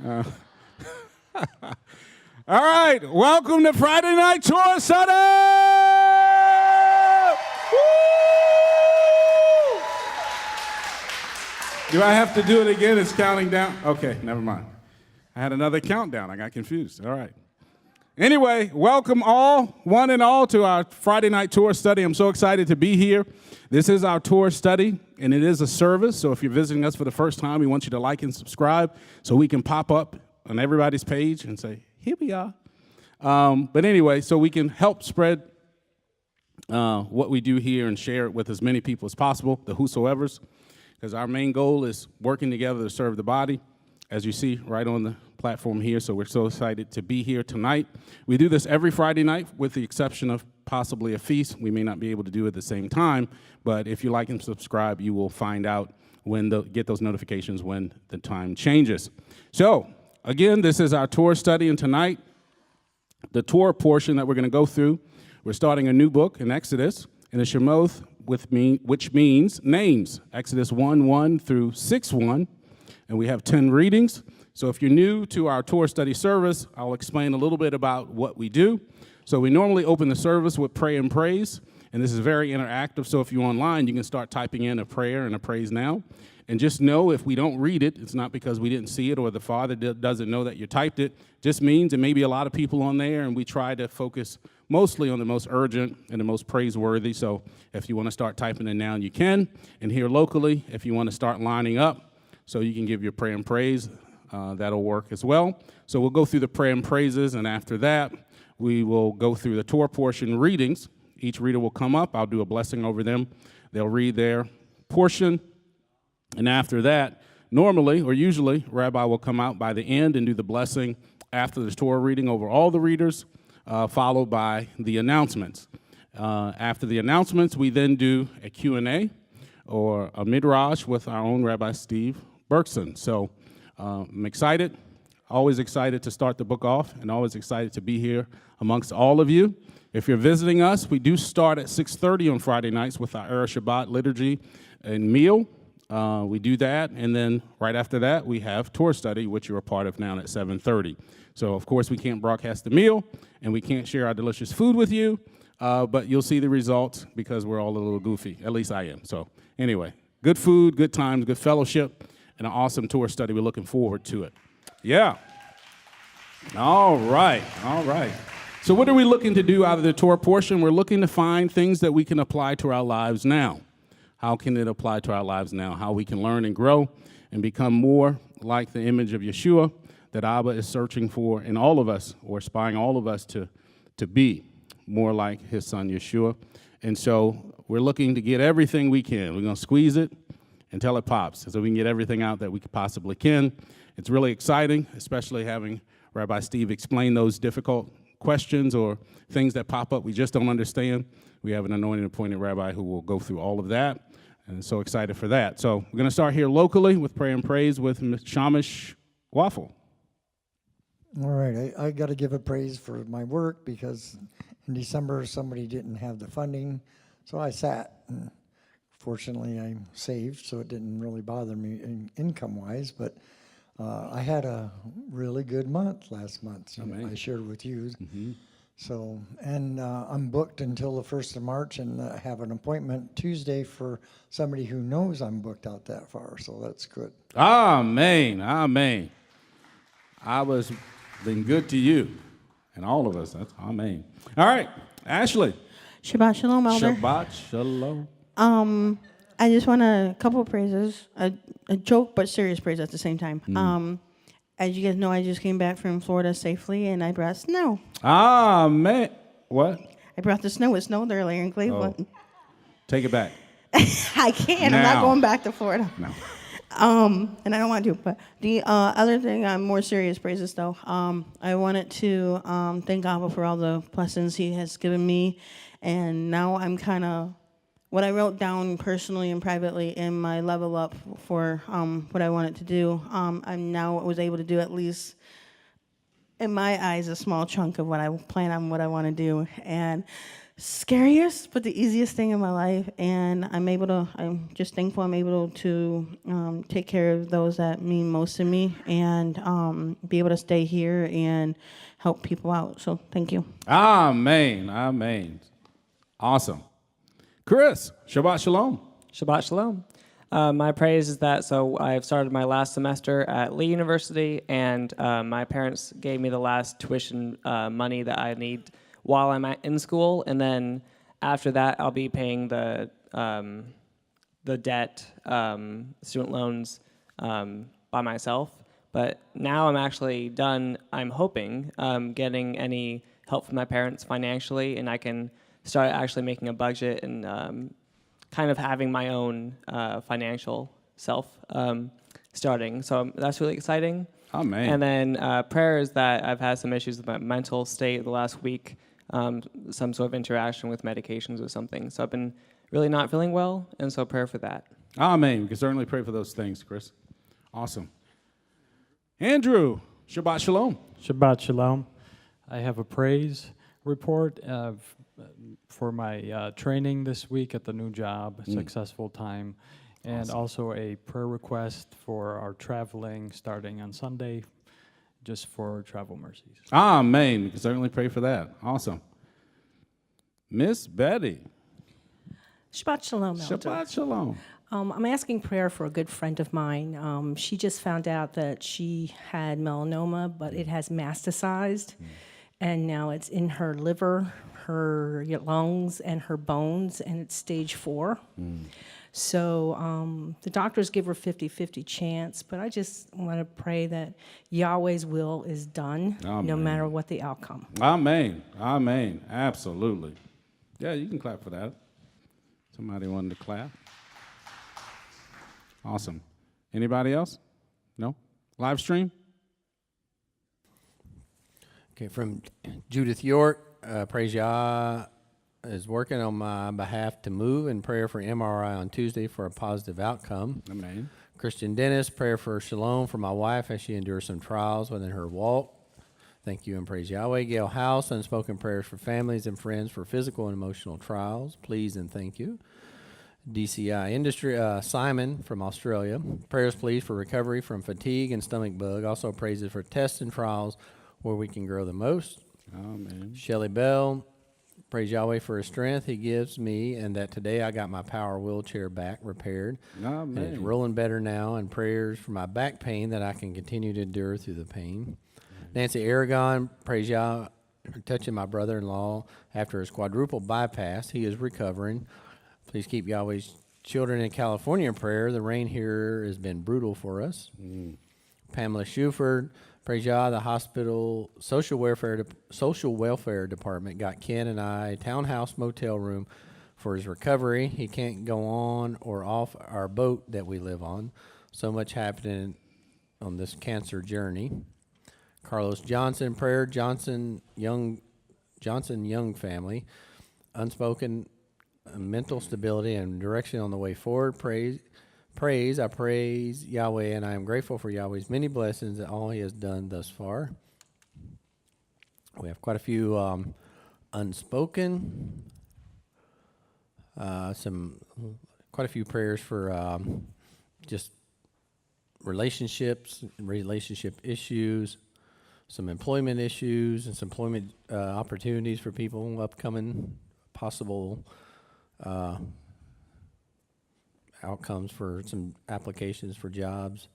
All right, welcome to Friday Night Torah Study! Woo! Do I have to do it again? It's counting down? Okay, never mind. I had another countdown. I got confused. All right. Anyway, welcome all, one and all, to our Friday Night Torah Study. I'm so excited to be here. This is our Torah Study, and it is a service. So if you're visiting us for the first time, we want you to like and subscribe so we can pop up on everybody's page and say, here we are. But anyway, so we can help spread what we do here and share it with as many people as possible, the whosoevers, because our main goal is working together to serve the body, as you see right on the platform here. So we're so excited to be here tonight. We do this every Friday night with the exception of possibly a feast. We may not be able to do it at the same time, but if you like and subscribe, you will find out get those notifications when the time changes. So again, this is our Torah study, and tonight, the Torah portion that we're going to go through, we're starting a new book in Exodus, in the Shemot, which means names, Exodus 1:1 through 6:1, and we have 10 readings. So if you're new to our Torah study service, I'll explain a little bit about what we do. So we normally open the service with prayer and praise, and this is very interactive. So if you're online, you can start typing in a prayer and a praise now. And just know if we don't read it, it's not because we didn't see it or the Father doesn't know that you typed it. Just means there may be a lot of people on there, and we try to focus mostly on the most urgent and the most praiseworthy. So if you want to start typing it now, you can. And here locally, if you want to start lining up so you can give your prayer and praise, that'll work as well. So we'll go through the prayer and praises, and after that, we will go through the Torah portion readings. Each reader will come up. I'll do a blessing over them. They'll read their portion. And after that, normally or usually, Rabbi will come out by the end and do the blessing after the Torah reading over all the readers, followed by the announcements. After the announcements, we then do a Q&A or a midrash with our own Rabbi Steve Berkson. So I'm excited, always excited to start the book off, and always excited to be here amongst all of you. If you're visiting us, we do start at 6:30 on Friday nights with our Shabbat liturgy and meal. We do that, and then right after that, we have Torah Study, which you're a part of now at 7:30. So, of course, we can't broadcast the meal, and we can't share our delicious food with you, but you'll see the results because we're all a little goofy. At least I am. So, anyway, good food, good times, good fellowship, and an awesome Torah Study. We're looking forward to it. Yeah. All right. So what are we looking to do out of the Torah portion? We're looking to find things that we can apply to our lives now. How can it apply to our lives now? How we can learn and grow and become more like the image of Yeshua that Abba is searching for in all of us, or aspiring all of us to be more like his son Yeshua. And so we're looking to get everything we can. We're going to squeeze it until it pops so we can get everything out that we possibly can. It's really exciting, especially having Rabbi Steve explain those difficult questions or things that pop up we just don't understand. We have an anointed, appointed rabbi who will go through all of that. And so excited for that. So we're going to start here locally with prayer and praise with Shamish Waffle. All right. I got to give a praise for my work because in December somebody didn't have the funding. So I sat. And fortunately, I'm saved, so it didn't really bother me income-wise. But I had a really good month last month. I shared with you. Mm-hmm. So, and I'm booked until the 1st of March, and have an appointment Tuesday for somebody who knows I'm booked out that far, so that's good. Amen. I was been good to you and all of us. That's amen. All right, Ashley. Shabbat shalom, Elder. Shabbat shalom. I just want a couple of praises, a joke but serious praise at the same time. As you guys know, I just came back from Florida safely, and I brought snow. Man. What? I brought the snow. It snowed earlier in Cleveland. Oh. Take it back. I can't. Now. I'm not going back to Florida. No. And I don't want to. But the other thing, more serious praises, though. I wanted to thank God for all the blessings he has given me. And now I'm kind of, what I wrote down personally and privately in my level up for what I wanted to do, I now was able to do at least, in my eyes, a small chunk of what I plan on, what I want to do. And scariest but the easiest thing in my life, and I'm just thankful I'm able to take care of those that mean most to me, and be able to stay here and help people out. So thank you. Amen. Amen. Awesome. Chris, Shabbat Shalom. Shabbat Shalom. My praise is that, I've started my last semester at Lee University, and my parents gave me the last tuition money that I need while I'm in school, and then after that, I'll be paying the debt, student loans, by myself. But now I'm actually done, I'm hoping, getting any help from my parents financially, and I can start actually making a budget and kind of having my own financial self starting. So that's really exciting. Amen. And then prayer is that I've had some issues with my mental state the last week, some sort of interaction with medications or something. So I've been really not feeling well, and so prayer for that. Amen. We can certainly pray for those things, Chris. Awesome. Andrew, Shabbat Shalom. Shabbat Shalom. I have a praise report for my training this week at the new job, successful time, and Awesome. also a prayer request for our traveling starting on Sunday, just for travel mercies. Amen. We can certainly pray for that. Awesome. Miss Betty. Shabbat Shalom, Elder. Shabbat Shalom. I'm asking prayer for a good friend of mine. She just found out that she had melanoma, but it has metastasized, and now it's in her liver, her lungs, and her bones, and it's stage 4. So the doctors give her 50-50 chance, but I just want to pray that Yahweh's will is done, no Amen. matter what the outcome. Amen. Amen. Absolutely. Yeah, you can clap for that. Somebody wanted to clap. Awesome. Anybody else? No? Live stream? Okay, from Judith York, praise Yah is working on my behalf to move, and prayer for MRI on Tuesday for a positive outcome. Amen. Christian Dennis, prayer for shalom for my wife as she endures some trials within her walk. Thank you and praise Yahweh. Gail House, unspoken prayers for families and friends for physical and emotional trials. Please and thank you. DCI Industry, Simon from Australia. Prayers, please, for recovery from fatigue and stomach bug. Also praises for tests and trials where we can grow the most. Amen. Shelley Bell, praise Yahweh for his strength he gives me, and that today I got my power wheelchair back repaired. And it's Amen. rolling better now, and prayers for my back pain that I can continue to endure through the pain. Nancy Aragon, praise Yah for touching my brother-in-law after his quadruple bypass. He is recovering. Please keep Yahweh's children in California in prayer. The rain here has been brutal for us. Pamela Shuford, praise Yah, the hospital social welfare department got Ken and I a townhouse motel room for his recovery. He can't go on or off our boat that we live on. So much happening on this cancer journey. Carlos Johnson, prayer, Johnson Young family, unspoken mental stability and direction on the way forward. I praise Yahweh, and I am grateful for Yahweh's many blessings and all he has done thus far. We have quite a few unspoken, quite a few prayers for just relationships, relationship issues, some employment issues, and some employment opportunities for people, upcoming possible outcomes for some applications for jobs.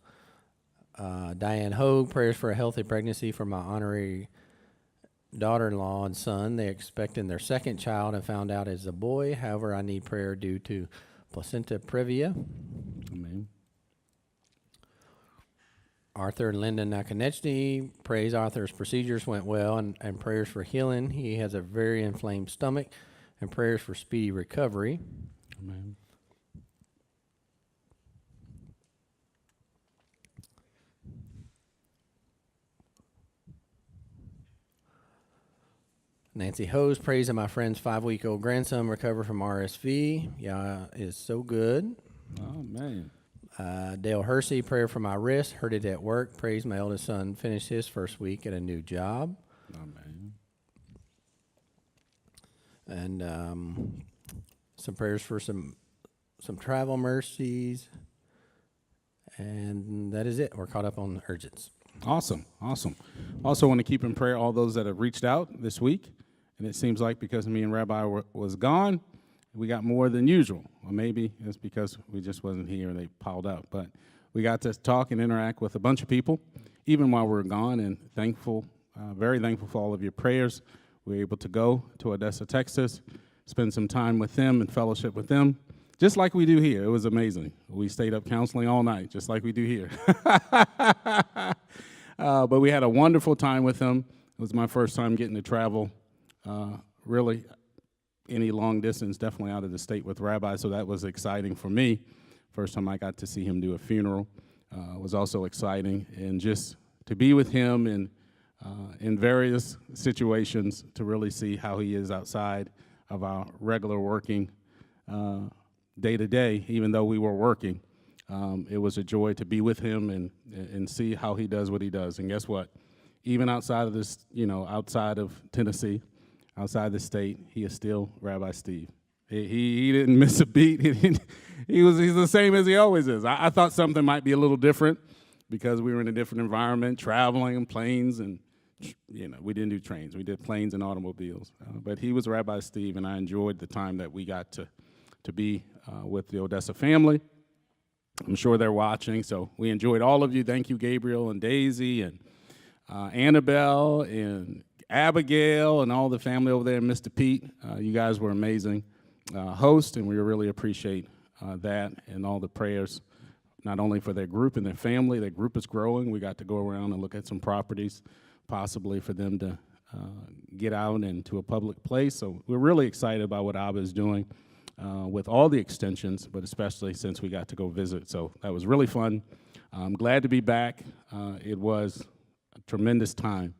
Diane Hogue, prayers for a healthy pregnancy for my honorary daughter-in-law and son. They're expecting their second child and found out it's a boy. However, I need prayer due to placenta previa. Amen. Arthur and Linda Nakonechny, praise Arthur's procedures went well, and prayers for healing. He has a very inflamed stomach, and prayers for speedy recovery. Amen. Nancy Hose, praise that my friend's 5-week-old grandson recovered from RSV. Yeah, is so good. Amen. Dale Hersey, prayer for my wrist, hurt it at work. Praise my eldest son finished his first week at a new job. Amen. and some prayers for some travel mercies, and that is it. We're caught up on urgents. Awesome. Also want to keep in prayer all those that have reached out this week, and it seems like because me and Rabbi was gone, we got more than usual. Or maybe it's because we just wasn't here and they piled up. But we got to talk and interact with a bunch of people, even while we were gone, and thankful, very thankful for all of your prayers. We were able to go to Odessa, Texas, spend some time with them and fellowship with them, just like we do here. It was amazing. We stayed up counseling all night, just like we do here. But we had a wonderful time with them. It was my first time getting to travel, really any long distance, definitely out of the state with Rabbi, so that was exciting for me. First time I got to see him do a funeral was also exciting, and just to be with him in various situations to really see how he is outside of our regular working day-to-day, even though we were working. It was a joy to be with him and see how he does what he does. And guess what? Even outside of this, outside of Tennessee, outside the state, he is still Rabbi Steve. He didn't miss a beat. He's the same as he always is. I thought something might be a little different because we were in a different environment, traveling in planes, and we didn't do trains. We did planes and automobiles. But he was Rabbi Steve, and I enjoyed the time that we got to be with the Odessa family. I'm sure they're watching, so we enjoyed all of you. Thank you, Gabriel and Daisy and Annabelle and Abigail and all the family over there, Mr. Pete. You guys were amazing hosts, and we really appreciate that and all the prayers, not only for their group and their family. Their group is growing. We got to go around and look at some properties, possibly for them to get out into a public place. So we're really excited about what Abba is doing with all the extensions, but especially since we got to go visit. So that was really fun. I'm glad to be back. It was a tremendous time.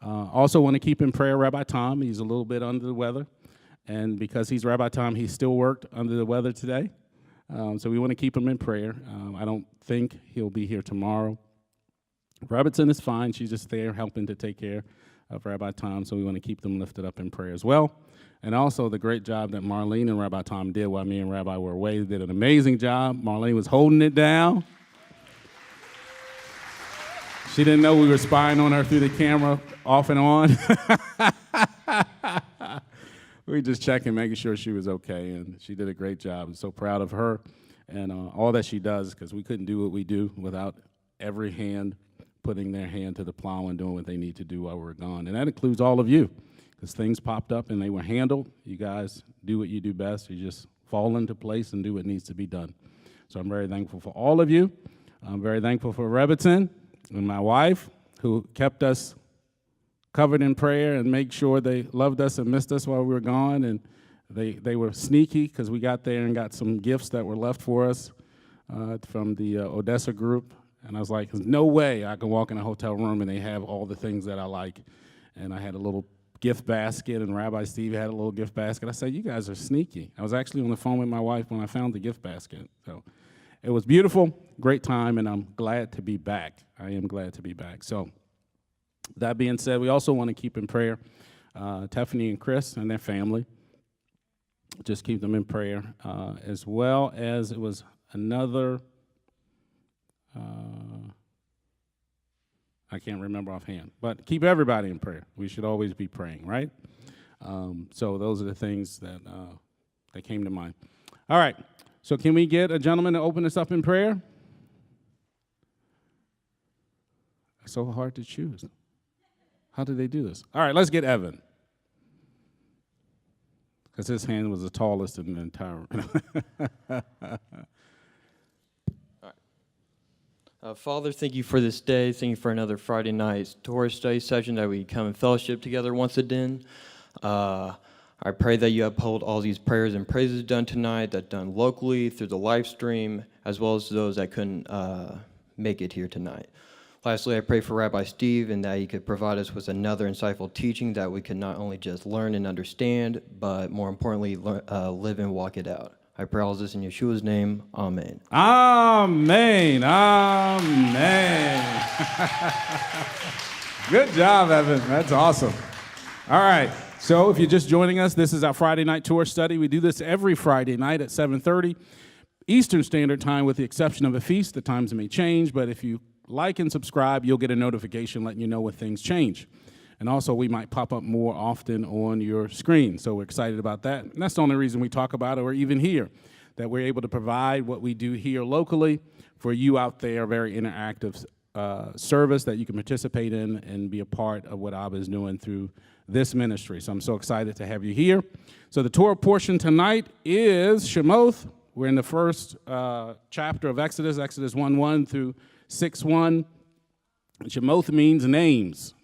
Also want to keep in prayer Rabbi Tom. He's a little bit under the weather. And because he's Rabbi Tom, he still worked under the weather today. So we want to keep him in prayer. I don't think he'll be here tomorrow. Robertson is fine. She's just there helping to take care of Rabbi Tom. So we want to keep them lifted up in prayer as well. And also the great job that Marlene and Rabbi Tom did while me and Rabbi were away. They did an amazing job. Marlene was holding it down. She didn't know we were spying on her through the camera off and on. We were just checking, making sure she was okay, and she did a great job. I'm so proud of her and all that she does, because we couldn't do what we do without every hand putting their hand to the plow and doing what they need to do while we're gone. And that includes all of you, because things popped up and they were handled. You guys do what you do best. You just fall into place and do what needs to be done. So I'm very thankful for all of you. I'm very thankful for Rebbitzin and my wife, who kept us covered in prayer and make sure they loved us and missed us while we were gone. And they were sneaky, because we got there and got some gifts that were left for us from the Odessa group. And I was like, there's no way I can walk in a hotel room and they have all the things that I like. And I had a little gift basket, and Rabbi Steve had a little gift basket. I said, you guys are sneaky. I was actually on the phone with my wife when I found the gift basket. So it was beautiful, great time, and I'm glad to be back. I am glad to be back. So that being said, we also want to keep in prayer Tiffany and Chris and their family. Just keep them in prayer, as well as it was another, I can't remember offhand, but keep everybody in prayer. We should always be praying, right? So those are the things that came to mind. All right, so can we get a gentleman to open us up in prayer? It's so hard to choose. How did they do this? All right, let's get Evan, because his hand was the tallest in the entire. Father, thank you for this day. Thank you for another Friday night Torah Study session that we come and fellowship together once again. I pray that you uphold all these prayers and praises done tonight, that done locally through the live stream, as well as those that couldn't make it here tonight. Lastly, I pray for Rabbi Steve, and that he could provide us with another insightful teaching that we can not only just learn and understand, but more importantly, live and walk it out. I pray all this in Yeshua's name. Amen. Amen. Good job, Evan. That's awesome. All right. So if you're just joining us, this is our Friday night Torah study. We do this every Friday night at 7:30 Eastern Standard Time, with the exception of a feast. The times may change, but if you like and subscribe, you'll get a notification letting you know when things change. And also, we might pop up more often on your screen, so we're excited about that. And that's the only reason we talk about it, or even here, that we're able to provide what we do here locally for you out there, a very interactive service that you can participate in and be a part of what Abba is doing through this ministry. So I'm so excited to have you here. So the Torah portion tonight is Shemot. We're in the first chapter of Exodus 1:1 through 6:1. Shemot means names.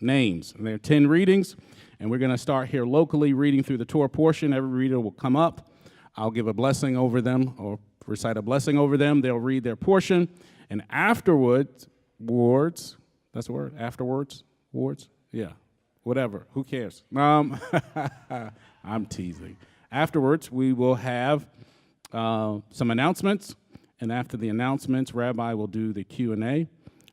And there are 10 readings, and we're going to start here locally reading through the Torah portion. Every reader will come up. I'll give a blessing over them, or recite a blessing over them. They'll read their portion, and afterwards, that's the word, afterwards, yeah, whatever, who cares? I'm teasing. Afterwards, we will have some announcements, and after the announcements, Rabbi will do the Q&A.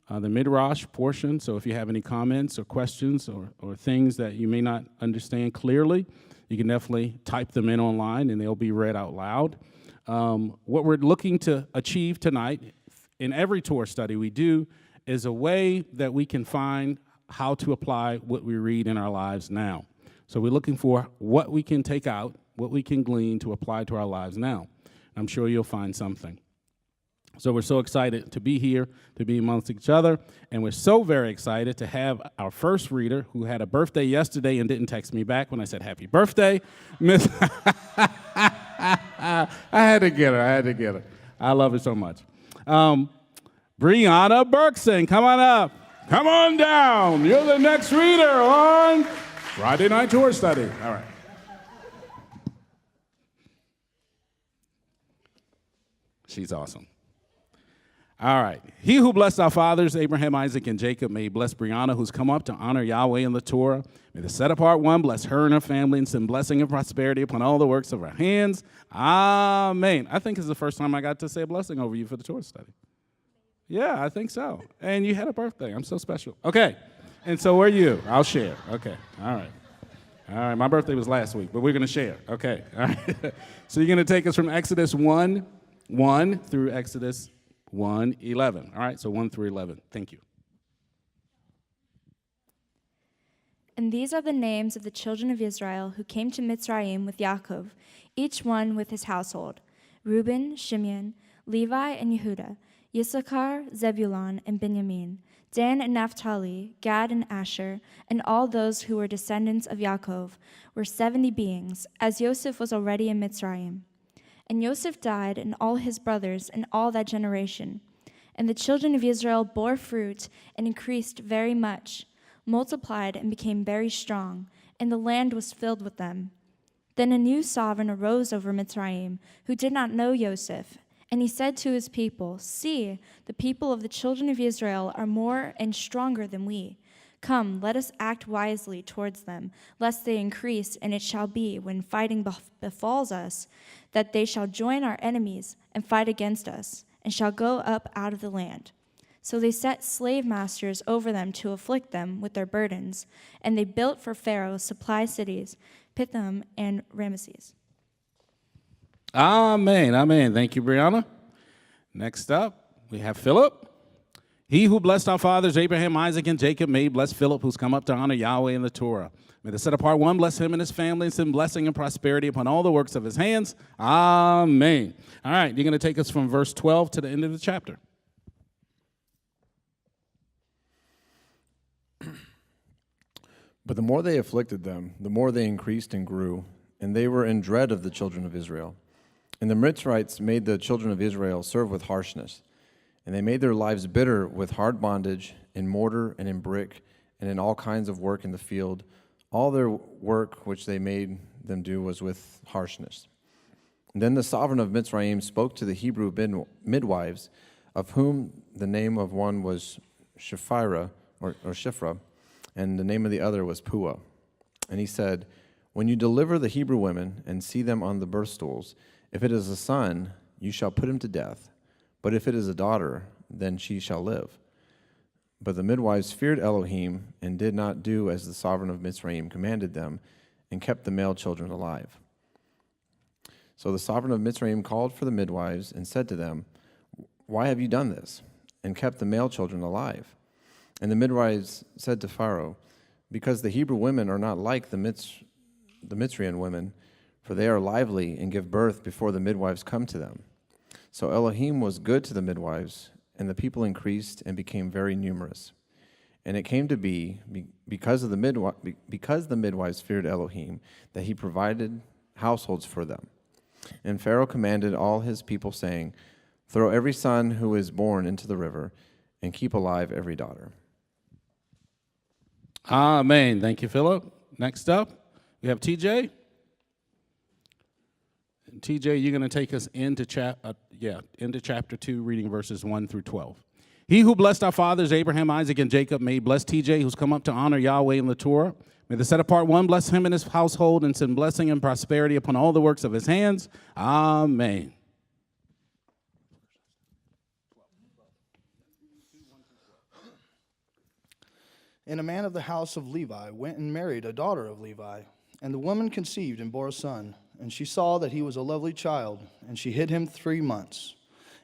The Midrash portion, so if you have any comments or questions or things that you may not understand clearly, you can definitely type them in online and they'll be read out loud. What we're looking to achieve tonight in every Torah study we do is a way that we can find how to apply what we read in our lives now. So we're looking for what we can take out, what we can glean to apply to our lives now. I'm sure you'll find something. So we're so excited to be here, to be amongst each other, and we're so very excited to have our first reader, who had a birthday yesterday and didn't text me back when I said happy birthday, Miss. I had to get her. I love her so much. Brianna Berkson, come on up. Come on down. You're the next reader on Friday Night Torah Study. All right. She's awesome. All right. He who blessed our fathers, Abraham, Isaac, and Jacob, may bless Brianna, who's come up to honor Yahweh in the Torah. May the set-apart one bless her and her family and send blessing and prosperity upon all the works of her hands. Amen. I think it's the first time I got to say a blessing over you for the Torah study. Yeah, I think so. And you had a birthday. I'm so special. Okay. And so are you. I'll share. Okay. All right. My birthday was last week, but we're going to share. Okay. All right. So you're going to take us from Exodus 1:1 through Exodus 1:11. All right, so 1 through 11. Thank you. And these are the names of the children of Israel who came to Mitzrayim with Yaakov, each one with his household: Reuben, Shimeon, Levi, and Yehuda, Yissachar, Zebulun, and Benjamin, Dan and Naphtali, Gad and Asher, and all those who were descendants of Yaakov were 70 beings, as Joseph was already in Mitzrayim. And Joseph died, and all his brothers, and all that generation. And the children of Israel bore fruit and increased very much, multiplied and became very strong, and the land was filled with them. Then a new sovereign arose over Mitzrayim, who did not know Joseph. And he said to his people, "See, the people of the children of Israel are more and stronger than we. Come, let us act wisely towards them, lest they increase, and it shall be, when fighting befalls us, that they shall join our enemies and fight against us, and shall go up out of the land." So they set slave masters over them to afflict them with their burdens, and they built for Pharaoh supply cities, Pithom and Ramesses. Amen. Thank you, Brianna. Next up, we have Philip. He who blessed our fathers, Abraham, Isaac, and Jacob, may bless Philip, who's come up to honor Yahweh in the Torah. May the set-apart one bless him and his family and send blessing and prosperity upon all the works of his hands. Amen. All right, you're going to take us from verse 12 to the end of the chapter. But the more they afflicted them, the more they increased and grew, and they were in dread of the children of Israel. And the Mitzrites made the children of Israel serve with harshness. And they made their lives bitter with hard bondage, in mortar and in brick, and in all kinds of work in the field. All their work which they made them do was with harshness. And then the sovereign of Mitzrayim spoke to the Hebrew midwives, of whom the name of one was Shiphrah, and the name of the other was Puah. And he said, "When you deliver the Hebrew women and see them on the birth stools, if it is a son, you shall put him to death. But if it is a daughter, then she shall live." But the midwives feared Elohim and did not do as the sovereign of Mitzrayim commanded them, and kept the male children alive. So the sovereign of Mitzrayim called for the midwives and said to them, "Why have you done this, and kept the male children alive?" And the midwives said to Pharaoh, "Because the Hebrew women are not like the Mitzrayim women, for they are lively and give birth before the midwives come to them." So Elohim was good to the midwives, and the people increased and became very numerous. And it came to be, because the midwives feared Elohim, that he provided households for them. And Pharaoh commanded all his people, saying, "Throw every son who is born into the river, and keep alive every daughter." Amen. Thank you, Philip. Next up, we have TJ. And TJ, you're going to take us into chapter 2, reading verses 1 through 12. He who blessed our fathers, Abraham, Isaac, and Jacob, may he bless TJ, who's come up to honor Yahweh in the Torah. May the set-apart one bless him and his household and send blessing and prosperity upon all the works of his hands. Amen. And a man of the house of Levi went and married a daughter of Levi. And the woman conceived and bore a son. And she saw that he was a lovely child, and she hid him 3 months.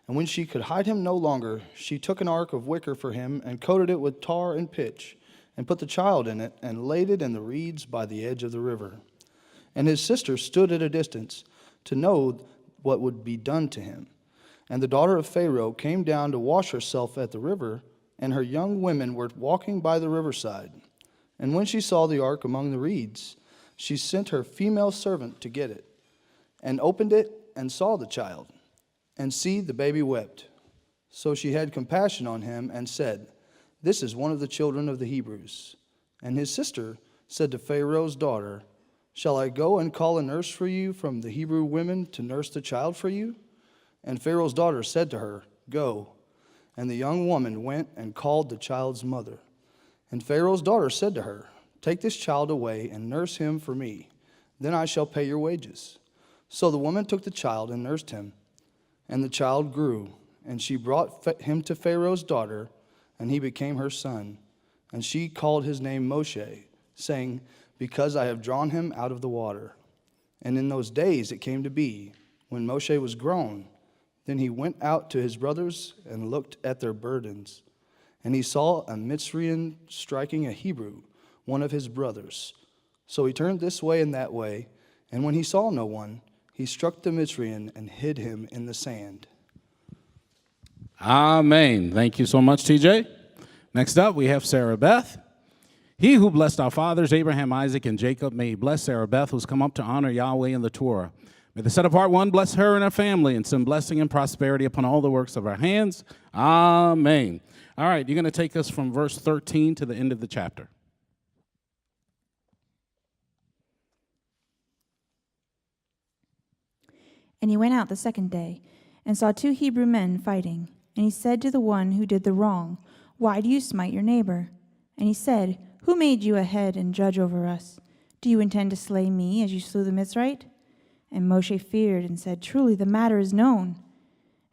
And when she could hide him no longer, she took an ark of wicker for him, and coated it with tar and pitch, and put the child in it, and laid it in the reeds by the edge of the river. And his sister stood at a distance to know what would be done to him. And the daughter of Pharaoh came down to wash herself at the river, and her young women were walking by the riverside. And when she saw the ark among the reeds, she sent her female servant to get it, and opened it, and saw the child. And see, the baby wept. So she had compassion on him, and said, "This is one of the children of the Hebrews." And his sister said to Pharaoh's daughter, "Shall I go and call a nurse for you from the Hebrew women to nurse the child for you?" And Pharaoh's daughter said to her, "Go." And the young woman went and called the child's mother. And Pharaoh's daughter said to her, "Take this child away and nurse him for me. Then I shall pay your wages." So the woman took the child and nursed him. And the child grew, and she brought him to Pharaoh's daughter, and he became her son. And she called his name Moshe, saying, "Because I have drawn him out of the water." And in those days it came to be, when Moshe was grown, then he went out to his brothers and looked at their burdens. And he saw a Mitzrayim striking a Hebrew, one of his brothers. So he turned this way and that way, and when he saw no one, he struck the Mitzrayim and hid him in the sand. Amen. Thank you so much, TJ. Next up, we have Sarah Beth. He who blessed our fathers, Abraham, Isaac, and Jacob, may he bless Sarah Beth, who's come up to honor Yahweh in the Torah. May the set-apart one bless her and her family and send blessing and prosperity upon all the works of her hands. Amen. All right, you're going to take us from verse 13 to the end of the chapter. And he went out the second day, and saw 2 Hebrew men fighting. And he said to the one who did the wrong, "Why do you smite your neighbor?" And he said, "Who made you a head and judge over us? Do you intend to slay me as you slew the Mitzrite?" And Moshe feared and said, "Truly the matter is known."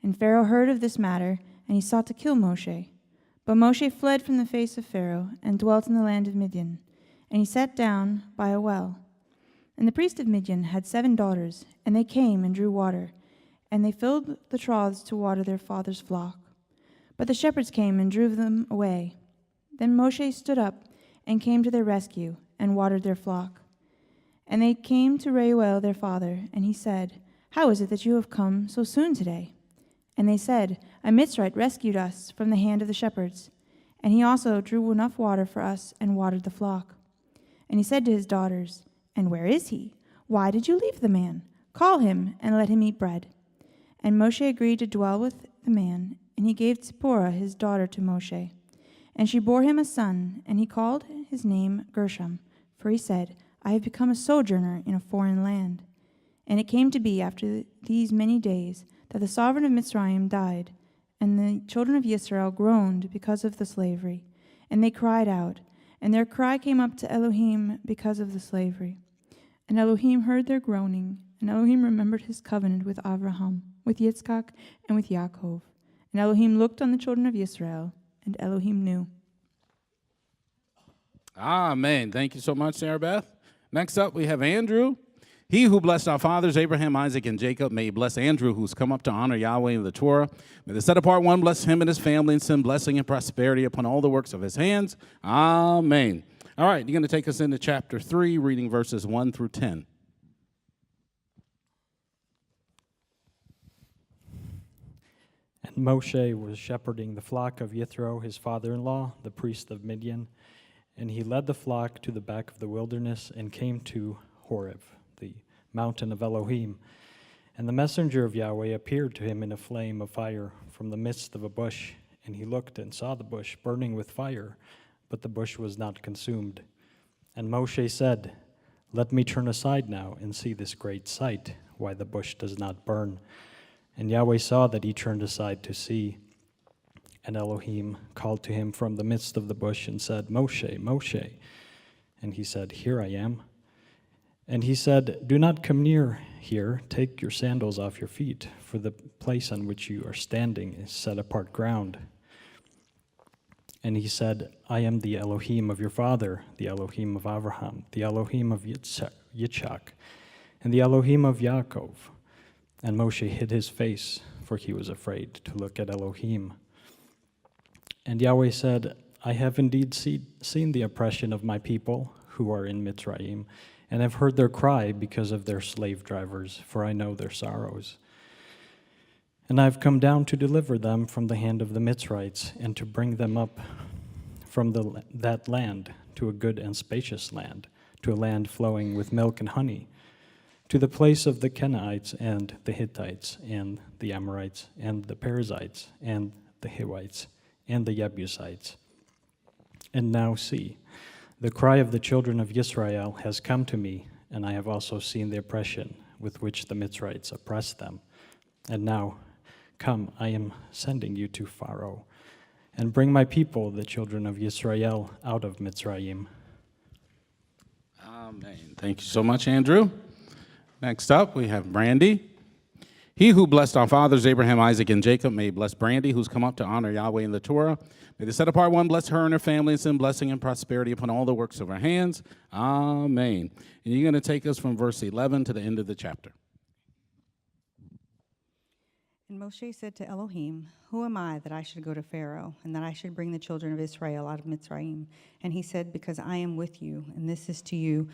And Pharaoh heard of this matter, and he sought to kill Moshe. But Moshe fled from the face of Pharaoh, and dwelt in the land of Midian. And he sat down by a well. And the priest of Midian had 7 daughters, and they came and drew water, and they filled the troughs to water their father's flock. But the shepherds came and drove them away. Then Moshe stood up and came to their rescue, and watered their flock. And they came to Reuel their father, and he said, "How is it that you have come so soon today?" And they said, "A Mitzrite rescued us from the hand of the shepherds, and he also drew enough water for us and watered the flock." And he said to his daughters, "And where is he? Why did you leave the man? Call him and let him eat bread." And Moshe agreed to dwell with the man, and he gave Zipporah his daughter to Moshe. And she bore him a son, and he called his name Gershom, for he said, "I have become a sojourner in a foreign land." And it came to be after these many days that the sovereign of Mitzrayim died, and the children of Israel groaned because of the slavery. And they cried out, and their cry came up to Elohim because of the slavery. And Elohim heard their groaning, and Elohim remembered his covenant with Abraham, with Yitzchak, and with Yaakov. And Elohim looked on the children of Israel, and Elohim knew. Amen. Thank you so much, Sarah Beth. Next up, we have Andrew. He who blessed our fathers, Abraham, Isaac, and Jacob, may he bless Andrew, who's come up to honor Yahweh in the Torah. May the set-apart one bless him and his family and send blessing and prosperity upon all the works of his hands. Amen. All right, you're going to take us into chapter 3, reading verses 1 through 10. And Moshe was shepherding the flock of Yithro, his father-in-law, the priest of Midian, and he led the flock to the back of the wilderness and came to Horeb, the mountain of Elohim. And the messenger of Yahweh appeared to him in a flame of fire from the midst of a bush. And he looked and saw the bush burning with fire, but the bush was not consumed. And Moshe said, "Let me turn aside now and see this great sight, why the bush does not burn." And Yahweh saw that he turned aside to see. And Elohim called to him from the midst of the bush and said, "Moshe, Moshe." And he said, "Here I am." And he said, "Do not come near here. Take your sandals off your feet, for the place on which you are standing is set apart ground." And he said, "I am the Elohim of your father, the Elohim of Abraham, the Elohim of Yitzchak, and the Elohim of Yaakov." And Moshe hid his face, for he was afraid to look at Elohim. And Yahweh said, "I have indeed seen the oppression of my people who are in Mitzrayim, and have heard their cry because of their slave drivers, for I know their sorrows. And I have come down to deliver them from the hand of the Mitzrites, and to bring them up from that land to a good and spacious land, to a land flowing with milk and honey, to the place of the Canaanites and the Hittites and the Amorites and the Perizzites and the Hivites and the Jebusites. And now see, the cry of the children of Israel has come to me, and I have also seen the oppression with which the Mitzrites oppress them. And now, come, I am sending you to Pharaoh, and bring my people, the children of Israel, out of Mitzrayim." Amen. Thank you so much, Andrew. Next up, we have Brandy. He who blessed our fathers, Abraham, Isaac, and Jacob, may bless Brandy, who's come up to honor Yahweh in the Torah. May the set-apart one bless her and her family and send blessing and prosperity upon all the works of her hands. Amen. And you're going to take us from verse 11 to the end of the chapter. And Moshe said to Elohim, "Who am I that I should go to Pharaoh, and that I should bring the children of Israel out of Mitzrayim?" And he said, "Because I am with you, and this is to you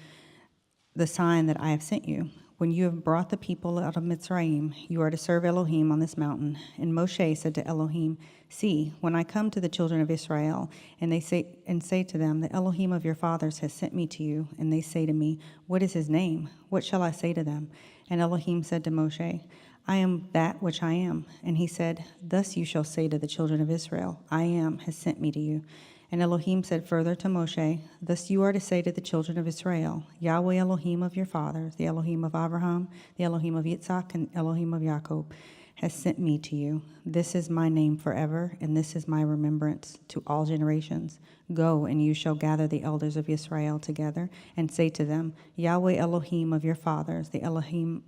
the sign that I have sent you. When you have brought the people out of Mitzrayim, you are to serve Elohim on this mountain." And Moshe said to Elohim, "See, when I come to the children of Israel, and say to them, the Elohim of your fathers has sent me to you, and they say to me, what is his name? What shall I say to them?" And Elohim said to Moshe, "I am that which I am." And he said, "Thus you shall say to the children of Israel, I am has sent me to you." And Elohim said further to Moshe, "Thus you are to say to the children of Israel, Yahweh Elohim of your fathers, the Elohim of Abraham, the Elohim of Yitzchak, and Elohim of Yaakov, has sent me to you. This is my name forever, and this is my remembrance to all generations. Go, and you shall gather the elders of Israel together, and say to them, Yahweh Elohim of your fathers, the Elohim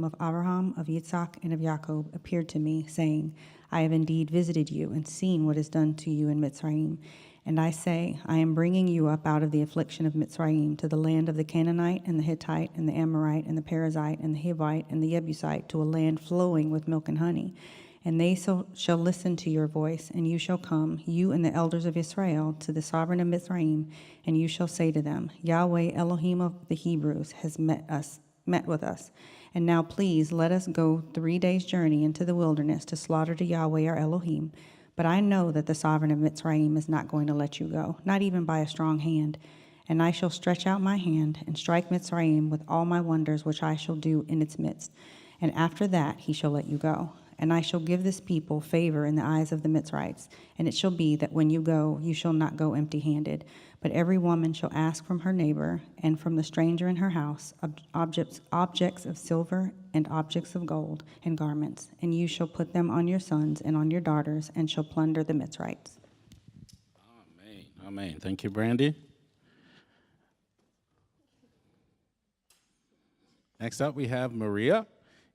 of Abraham, of Yitzchak, and of Yaakov, appeared to me, saying, I have indeed visited you, and seen what is done to you in Mitzrayim. And I say, I am bringing you up out of the affliction of Mitzrayim to the land of the Canaanite, and the Hittite, and the Amorite, and the Perizzite, and the Hivite, and the Jebusite, to a land flowing with milk and honey. And they shall listen to your voice, and you shall come, you and the elders of Israel, to the sovereign of Mitzrayim, and you shall say to them, Yahweh Elohim of the Hebrews has met with us. And now please let us go 3 days' journey into the wilderness to slaughter to Yahweh our Elohim. But I know that the sovereign of Mitzrayim is not going to let you go, not even by a strong hand. And I shall stretch out my hand and strike Mitzrayim with all my wonders which I shall do in its midst. And after that he shall let you go. And I shall give this people favor in the eyes of the Mitzrites. And it shall be that when you go, you shall not go empty-handed. But every woman shall ask from her neighbor and from the stranger in her house objects of silver and objects of gold and garments. And you shall put them on your sons and on your daughters, and shall plunder the Mitzrites. Amen. Amen. Thank you, Brandy. Next up, we have Maria.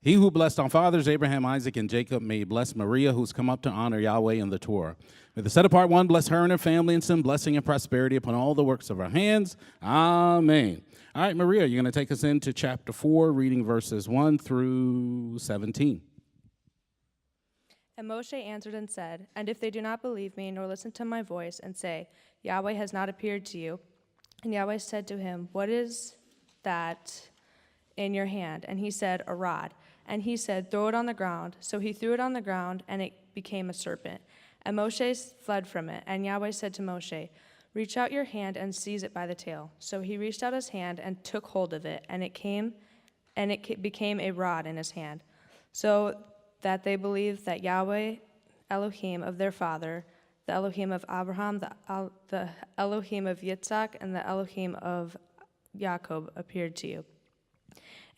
He who blessed our fathers, Abraham, Isaac, and Jacob, may bless Maria, who's come up to honor Yahweh in the Torah. May the set-apart one bless her and her family and send blessing and prosperity upon all the works of her hands. Amen. All right, Maria, you're going to take us into chapter 4, reading verses 1 through 17. And Moshe answered and said, And if they do not believe me, nor listen to my voice, and say, Yahweh has not appeared to you, and Yahweh said to him, What is that in your hand? And he said, A rod. And he said, Throw it on the ground. So he threw it on the ground, and it became a serpent. And Moshe fled from it. And Yahweh said to Moshe, Reach out your hand and seize it by the tail. So he reached out his hand and took hold of it, and it became a rod in his hand. So that they believed that Yahweh, Elohim of their father, the Elohim of Abraham, the Elohim of Yitzhak, and the Elohim of Jacob appeared to you.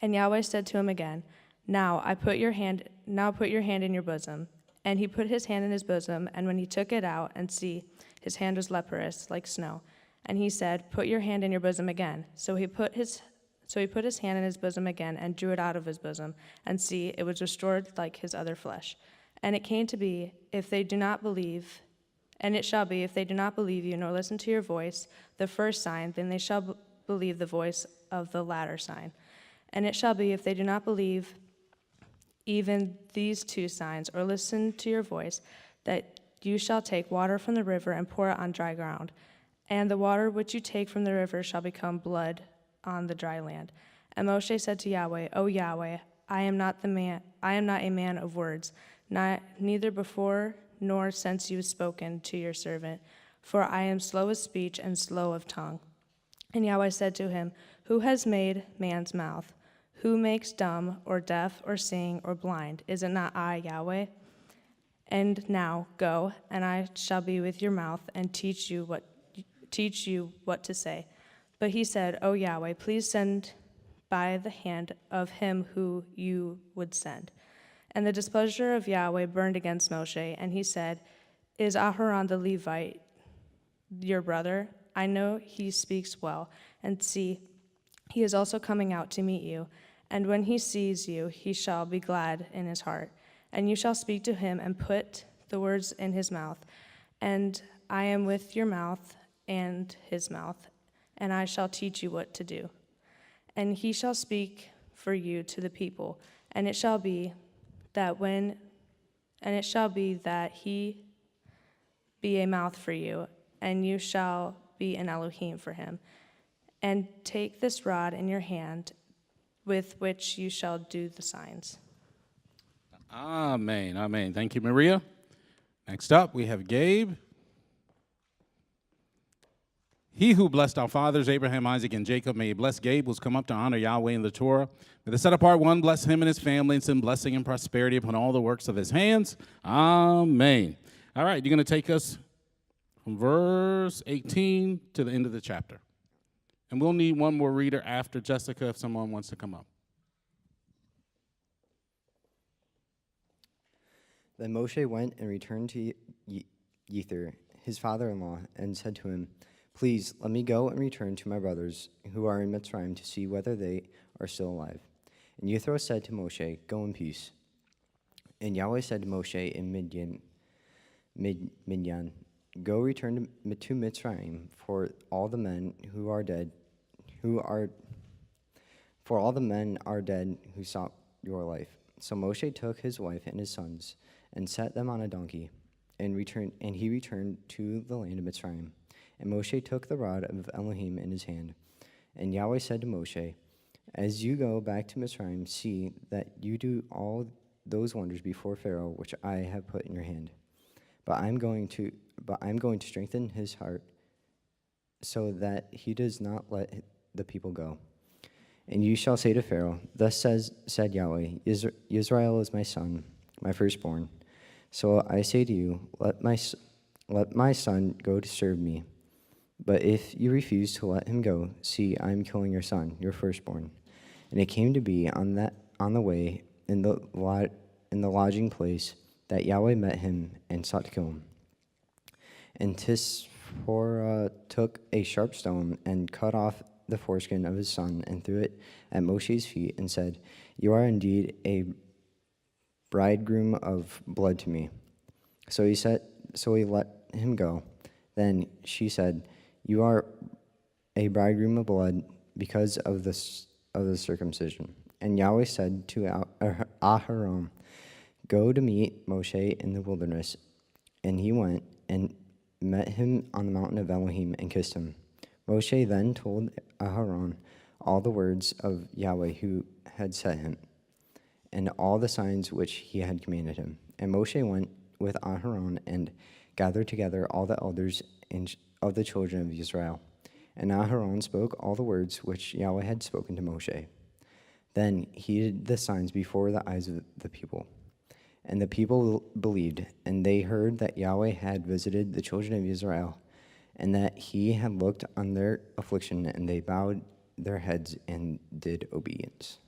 And Yahweh said to him again, Now put your hand in your bosom. And he put his hand in his bosom, and when he took it out, and see, his hand was leprous, like snow. And he said, Put your hand in your bosom again. So he put his hand in his bosom again, and drew it out of his bosom, and see, it was restored like his other flesh. And it came to be, if they do not believe, and it shall be, if they do not believe you, nor listen to your voice, the first sign, then they shall believe the voice of the latter sign. And it shall be, if they do not believe even these two signs, or listen to your voice, that you shall take water from the river and pour it on dry ground. And the water which you take from the river shall become blood on the dry land. And Moshe said to Yahweh, O Yahweh, I am not a man of words, neither before nor since you have spoken to your servant, for I am slow of speech and slow of tongue. And Yahweh said to him, Who has made man's mouth? Who makes dumb or deaf or seeing or blind? Is it not I, Yahweh? And now go, and I shall be with your mouth and teach you what to say. But he said, O Yahweh, please send by the hand of him who you would send. And the displeasure of Yahweh burned against Moshe, and he said, Is Aharon the Levite your brother? I know he speaks well, and see, he is also coming out to meet you. And when he sees you, he shall be glad in his heart. And you shall speak to him and put the words in his mouth. And I am with your mouth and his mouth, and I shall teach you what to do. And he shall speak for you to the people. And it shall be that he be a mouth for you, and you shall be an Elohim for him. And take this rod in your hand, with which you shall do the signs. Amen. Amen. Thank you, Maria. Next up, we have Gabe. He who blessed our fathers, Abraham, Isaac, and Jacob, may he bless Gabe, who's come up to honor Yahweh in the Torah. May the set-apart one bless him and his family and send blessing and prosperity upon all the works of his hands. Amen. All right, you're going to take us from verse 18 to the end of the chapter. And we'll need one more reader after Jessica if someone wants to come up. Then Moshe went and returned to Yethro, his father-in-law, and said to him, Please let me go and return to my brothers who are in Mitzrayim to see whether they are still alive. And Yethro said to Moshe, Go in peace. And Yahweh said to Moshe in Midian, Go return to Mitzrayim, for all the men are dead who sought your life. So Moshe took his wife and his sons and set them on a donkey, and he returned to the land of Mitzrayim. And Moshe took the rod of Elohim in his hand. And Yahweh said to Moshe, As you go back to Mitzrayim, see that you do all those wonders before Pharaoh, which I have put in your hand. But I'm going to strengthen his heart, so that he does not let the people go. And you shall say to Pharaoh, Thus said Yahweh, Israel is my son, my firstborn. So I say to you, let my son go to serve me. But if you refuse to let him go, see, I am killing your son, your firstborn. And it came to be on the way in the lodging place that Yahweh met him and sought to kill him. And Tisphora took a sharp stone and cut off the foreskin of his son and threw it at Moshe's feet and said, "You are indeed a bridegroom of blood to me." So he let him go. Then she said, "You are a bridegroom of blood because of the circumcision." And Yahweh said to Aharon, "Go to meet Moshe in the wilderness." And he went and met him on the mountain of Elohim and kissed him. Moshe then told Aharon all the words of Yahweh who had sent him, and all the signs which he had commanded him. And Moshe went with Aharon and gathered together all the elders of the children of Israel. And Aharon spoke all the words which Yahweh had spoken to Moshe. Then he did the signs before the eyes of the people. And the people believed, and they heard that Yahweh had visited the children of Israel, and that he had looked on their affliction, and they bowed their heads and did obedience.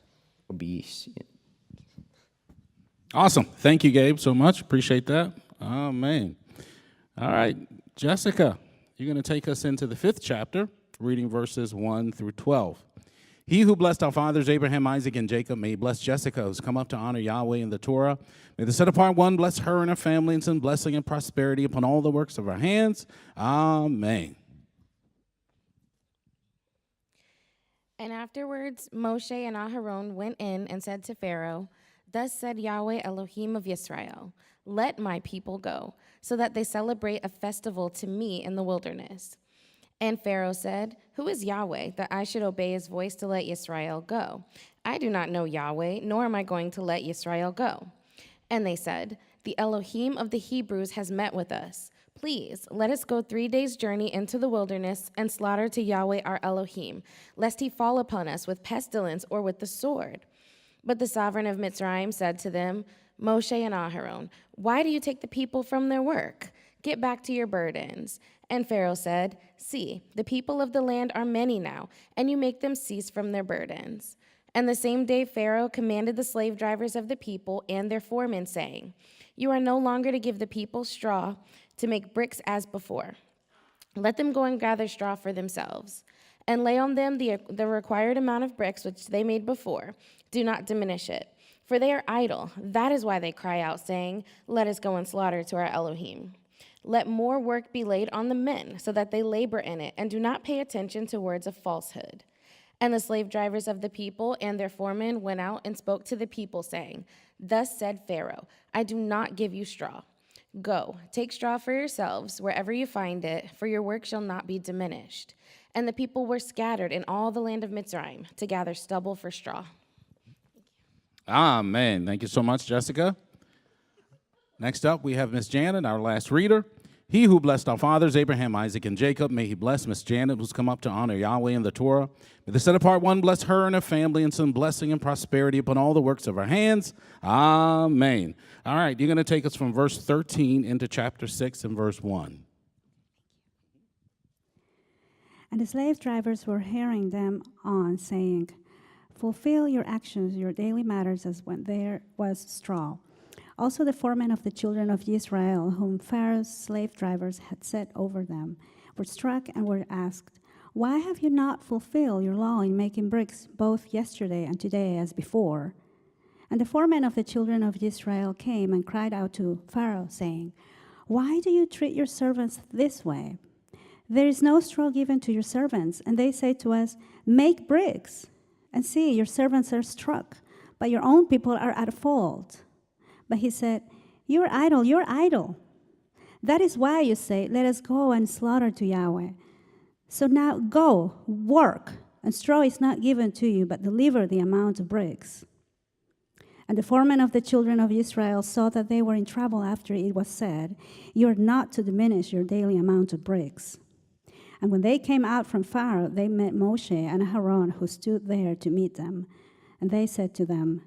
Awesome. Thank you, Gabe, so much. Appreciate that. Amen. All right, Jessica, you're going to take us into the 5th chapter, reading verses 1 through 12. He who blessed our fathers, Abraham, Isaac, and Jacob, may he bless Jessica, who's come up to honor Yahweh in the Torah. May the set-apart one bless her and her family and send blessing and prosperity upon all the works of her hands. Amen. And afterwards Moshe and Aharon went in and said to Pharaoh, "Thus said Yahweh Elohim of Israel, let my people go, so that they celebrate a festival to me in the wilderness." And Pharaoh said, "Who is Yahweh, that I should obey his voice to let Israel go? I do not know Yahweh, nor am I going to let Israel go." And they said, "The Elohim of the Hebrews has met with us. Please, let us go 3 days' journey into the wilderness and slaughter to Yahweh our Elohim, lest he fall upon us with pestilence or with the sword." But the sovereign of Mitzrayim said to them, "Moshe and Aharon, why do you take the people from their work? Get back to your burdens." And Pharaoh said, "See, the people of the land are many now, and you make them cease from their burdens." And the same day Pharaoh commanded the slave drivers of the people and their foremen, saying, "You are no longer to give the people straw to make bricks as before. Let them go and gather straw for themselves, and lay on them the required amount of bricks which they made before. Do not diminish it, for they are idle. That is why they cry out, saying, 'Let us go and slaughter to our Elohim.' Let more work be laid on the men, so that they labor in it, and do not pay attention to words of falsehood." And the slave drivers of the people and their foremen went out and spoke to the people, saying, "Thus said Pharaoh, I do not give you straw. Go, take straw for yourselves wherever you find it, for your work shall not be diminished." And the people were scattered in all the land of Mitzrayim to gather stubble for straw. Amen. Thank you so much, Jessica. Next up, we have Miss Janet, our last reader. He who blessed our fathers, Abraham, Isaac, and Jacob, may he bless Miss Janet, who's come up to honor Yahweh in the Torah. May the set-apart one bless her and her family and send blessing and prosperity upon all the works of her hands. Amen. All right, you're going to take us from verse 13 into chapter 6 and verse 1. And the slave drivers were hurrying them on, saying, "Fulfill your actions, your daily matters, as when there was straw." Also the foremen of the children of Israel, whom Pharaoh's slave drivers had set over them, were struck and were asked, "Why have you not fulfilled your law in making bricks both yesterday and today as before?" And the foremen of the children of Israel came and cried out to Pharaoh, saying, "Why do you treat your servants this way? There is no straw given to your servants, and they say to us, 'Make bricks.' And see, your servants are struck, but your own people are at fault." But he said, "You're idle, you're idle. That is why you say, 'Let us go and slaughter to Yahweh.' So now go, work, and straw is not given to you, but deliver the amount of bricks." And the foremen of the children of Israel saw that they were in trouble after it was said, "You are not to diminish your daily amount of bricks." And when they came out from Pharaoh, they met Moshe and Aaron, who stood there to meet them. And they said to them,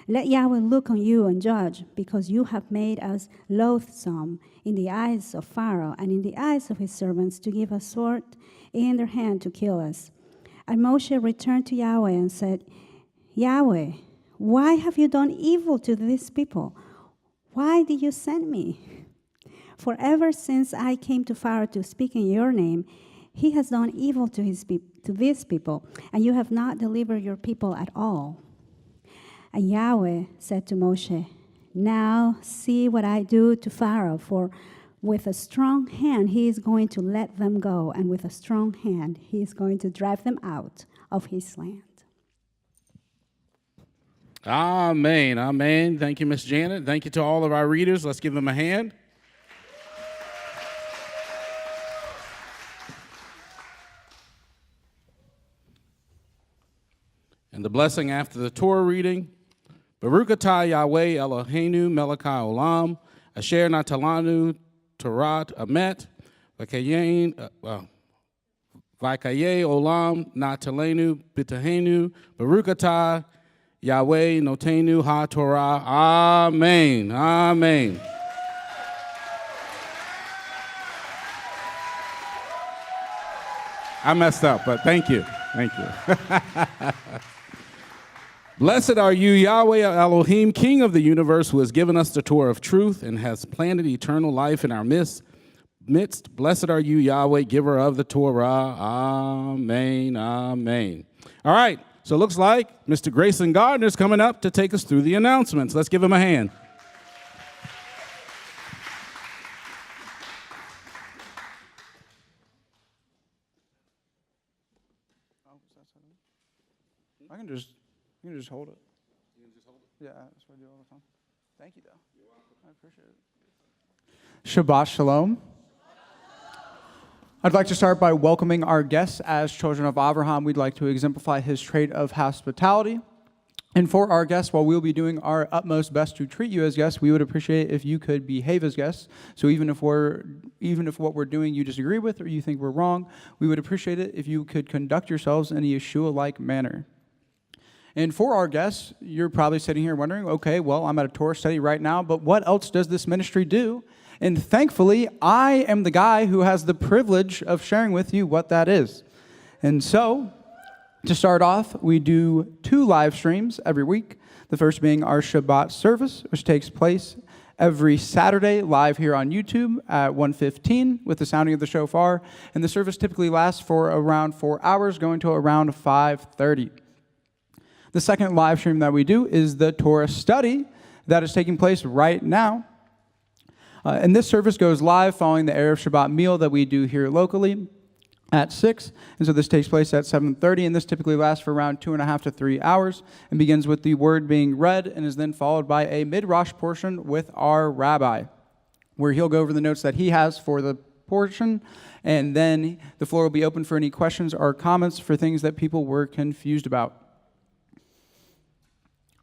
"Let Yahweh look on you and judge, because you have made us loathsome in the eyes of Pharaoh and in the eyes of his servants, to give us sword in their hand to kill us." And Moshe returned to Yahweh and said, "Yahweh, why have you done evil to these people? Why did you send me? For ever since I came to Pharaoh to speak in your name, He has done evil to these people, and you have not delivered your people at all. And Yahweh said to Moshe, now see what I do to Pharaoh, for with a strong hand he is going to let them go, and with a strong hand he is going to drive them out of his land. Amen. Amen. Thank you, Miss Janet. Thank you to all of our readers. Let's give them a hand. And the blessing after the Torah reading. Baruch atah Yahweh Eloheinu melech haolam, asher natalanu Torat Amet, v'kaye olam natalenu bitahenu, Baruch atah Yahweh notenu ha-Torah. Amen. Amen. I messed up, but thank you. Thank you. Blessed are you, Yahweh Elohim, King of the universe, who has given us the Torah of truth and has planted eternal life in our midst. Blessed are you, Yahweh, giver of the Torah. Amen. Amen. All right, so it looks like Mr. Grayson Gardner is coming up to take us through the announcements. Let's give him a hand. You can just hold it. You can just hold it? Yeah, that's what I do all the time. Thank you, though. You're welcome. I appreciate it. Shabbat Shalom. I'd like to start by welcoming our guests. As children of Abraham, we'd like to exemplify his trait of hospitality. And for our guests, while we'll be doing our utmost best to treat you as guests, we would appreciate if you could behave as guests. So even if what we're doing you disagree with or you think we're wrong, we would appreciate it if you could conduct yourselves in a Yeshua-like manner. And for our guests, you're probably sitting here wondering, okay, well, I'm at a Torah study right now, but what else does this ministry do? And thankfully, I am the guy who has the privilege of sharing with you what that is. And so, to start off, we do 2 live streams every week. The first being our Shabbat service, which takes place every Saturday live here on YouTube at 1:15 with the sounding of the shofar. And the service typically lasts for around 4 hours, going to around 5:30. The second live stream that we do is the Torah Study that is taking place right now. And this service goes live following the Erev Shabbat meal that we do here locally at 6. And so this takes place at 7:30, and this typically lasts for around 2.5 to 3 hours and begins with the word being read and is then followed by a midrash portion with our rabbi, where he'll go over the notes that he has for the portion, and then the floor will be open for any questions or comments for things that people were confused about.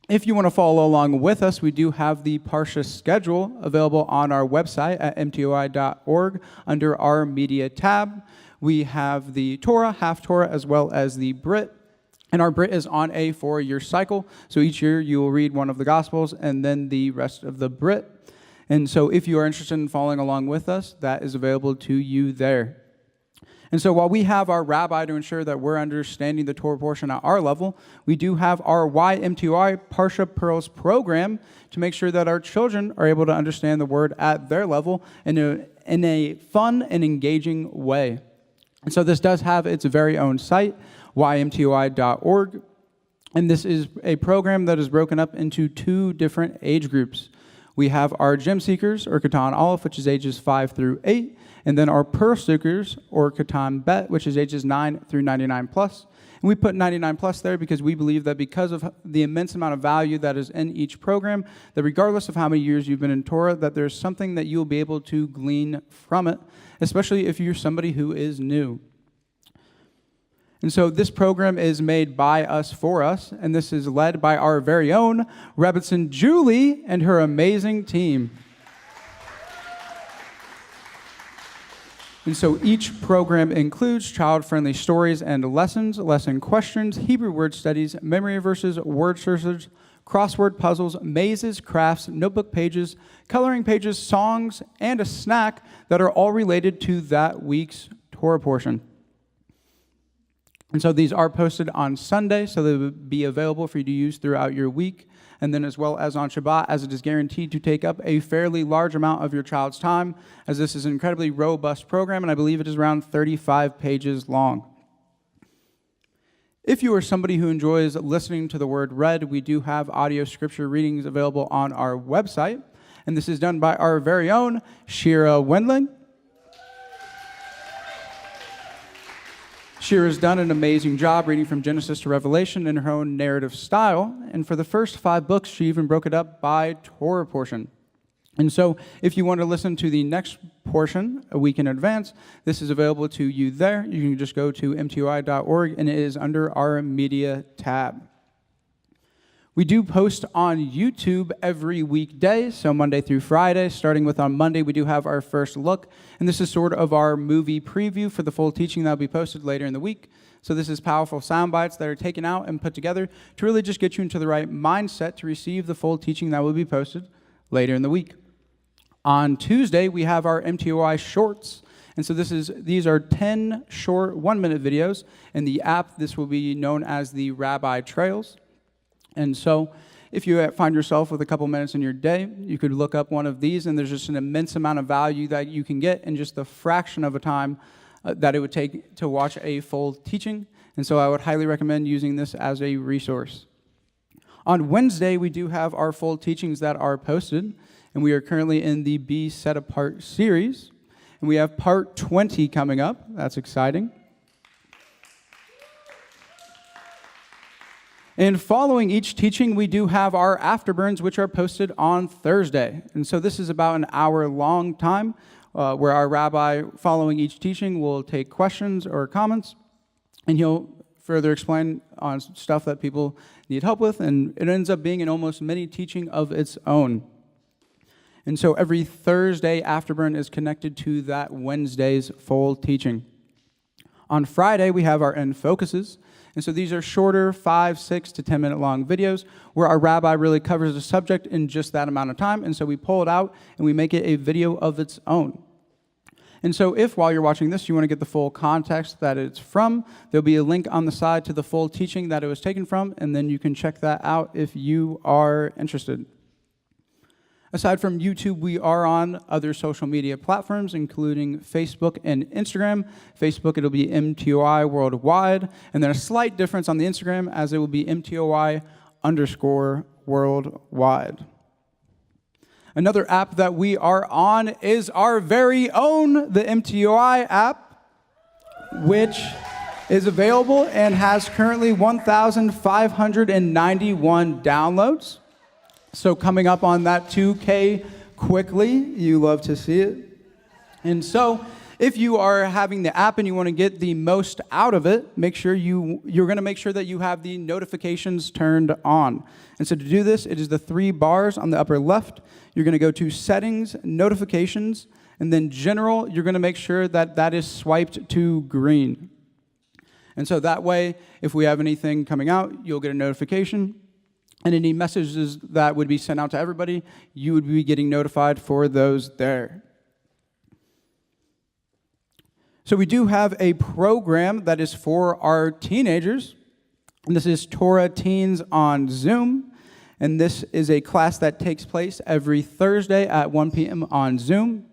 If you want to follow along with us, we do have the Parsha schedule available on our website at MTOI.org under our media tab. We have the Torah, half Torah, as well as the Brit. And our Brit is on a 4-year cycle. So each year you will read one of the Gospels and then the rest of the Brit. And so if you are interested in following along with us, that is available to you there. And so while we have our rabbi to ensure that we're understanding the Torah portion at our level, we do have our MTOI Parsha Pearls program to make sure that our children are able to understand the word at their level in a fun and engaging way. And so this does have its very own site, ymtoi.org. And this is a program that is broken up into 2 different age groups. We have our Gem Seekers, or Katan Aleph, which is ages 5 through 8. And then our Pearl Seekers, or Katan Bet, which is ages 9 through 99 plus. And we put 99 plus there because we believe that because of the immense amount of value that is in each program, that regardless of how many years you've been in Torah, that there's something that you'll be able to glean from it, especially if you're somebody who is new. And so this program is made by us for us, and this is led by our very own Rebbetzin Julie and her amazing team. And so each program includes child-friendly stories and lessons, lesson questions, Hebrew word studies, memory verses, word searches, crossword puzzles, mazes, crafts, notebook pages, coloring pages, songs, and a snack that are all related to that week's Torah portion. And so these are posted on Sunday, so they will be available for you to use throughout your week, and then as well as on Shabbat, as it is guaranteed to take up a fairly large amount of your child's time, as this is an incredibly robust program, and I believe it is around 35 pages long. If you are somebody who enjoys listening to the word read, we do have audio scripture readings available on our website, and this is done by our very own Shira Wendling. Shira's done an amazing job reading from Genesis to Revelation in her own narrative style, and for the first 5 books, she even broke it up by Torah portion. And so, if you want to listen to the next portion a week in advance, this is available to you there. You can just go to MTOI.org, and it is under our media tab. We do post on YouTube every weekday, so Monday through Friday. Starting with on Monday, we do have our first look, and this is sort of our movie preview for the full teaching that will be posted later in the week. So this is powerful sound bites that are taken out and put together to really just get you into the right mindset to receive the full teaching that will be posted later in the week. On Tuesday, we have our MTOI shorts. And so these are 10 short 1-minute videos. In the app, this will be known as the Rabbi Trails. And so if you find yourself with a couple minutes in your day, you could look up one of these, and there's just an immense amount of value that you can get in just a fraction of a time that it would take to watch a full teaching. And so I would highly recommend using this as a resource. On Wednesday, we do have our full teachings that are posted, and we are currently in the Be Set Apart series. And we have part 20 coming up. That's exciting. And following each teaching, we do have our afterburns, which are posted on Thursday. And so this is about an hour-long time where our rabbi, following each teaching, will take questions or comments, and he'll further explain on stuff that people need help with, and it ends up being an almost mini teaching of its own. And so every Thursday afterburn is connected to that Wednesday's full teaching. On Friday, we have our end focuses. And so these are shorter 5, 6 to 10 minute long videos where our rabbi really covers the subject in just that amount of time. And so we pull it out and we make it a video of its own. And so if while you're watching this, you want to get the full context that it's from, there'll be a link on the side to the full teaching that it was taken from, and then you can check that out if you are interested. Aside from YouTube, we are on other social media platforms, including Facebook and Instagram. Facebook, it'll be MTOI Worldwide, and then a slight difference on the Instagram, as it will be MTOI_Worldwide. Another app that we are on is our very own, the MTOI app, which is available and has currently 1,591 downloads. So coming up on that 2K quickly, you love to see it. And so if you are having the app and you want to get the most out of it, make sure you're going to make sure that you have the notifications turned on. And so to do this, it is the 3 bars on the upper left. You're going to go to Settings, Notifications, and then General. You're going to make sure that that is swiped to green. And so that way, if we have anything coming out, you'll get a notification. And any messages that would be sent out to everybody, you would be getting notified for those there. So we do have a program that is for our teenagers. And this is Torah Teens on Zoom. And this is a class that takes place every Thursday at 1 p.m. on Zoom.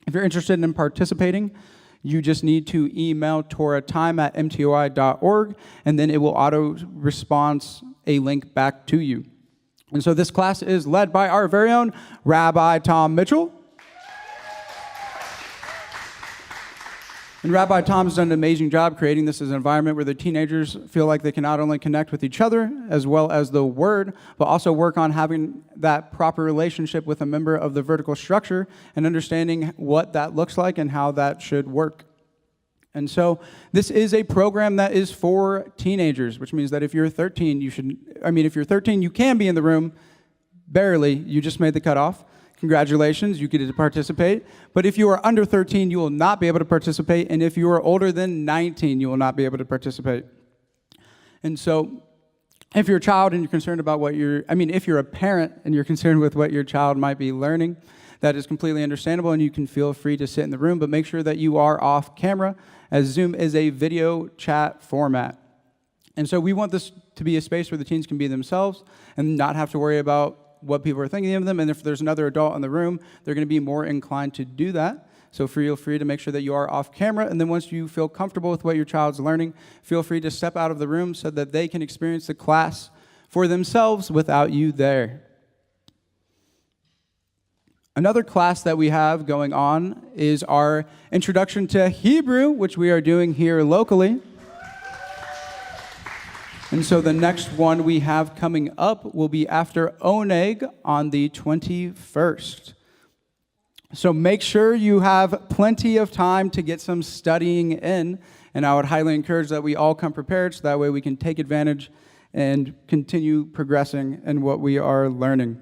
If you're interested in participating, you just need to email torahtime@mtoi.org, and then it will auto-response a link back to you. And so this class is led by our very own Rabbi Tom Mitchell. And Rabbi Tom has done an amazing job creating this as an environment where the teenagers feel like they can not only connect with each other as well as the Word, but also work on having that proper relationship with a member of the vertical structure and understanding what that looks like and how that should work. And so this is a program that is for teenagers, which means that if you're 13, if you're 13, you can be in the room. Barely, you just made the cutoff. Congratulations, you get to participate. But if you are under 13, you will not be able to participate. And if you are older than 19, you will not be able to participate. And so if you're a child and you're concerned about if you're a parent and you're concerned with what your child might be learning, that is completely understandable, and you can feel free to sit in the room, but make sure that you are off camera, as Zoom is a video chat format. And so we want this to be a space where the teens can be themselves and not have to worry about what people are thinking of them. And if there's another adult in the room, they're going to be more inclined to do that. So feel free to make sure that you are off camera. And then once you feel comfortable with what your child's learning, feel free to step out of the room so that they can experience the class for themselves without you there. Another class that we have going on is our Introduction to Hebrew, which we are doing here locally. And so the next one we have coming up will be after Oneg on the 21st. So make sure you have plenty of time to get some studying in, and I would highly encourage that we all come prepared so that way we can take advantage and continue progressing in what we are learning.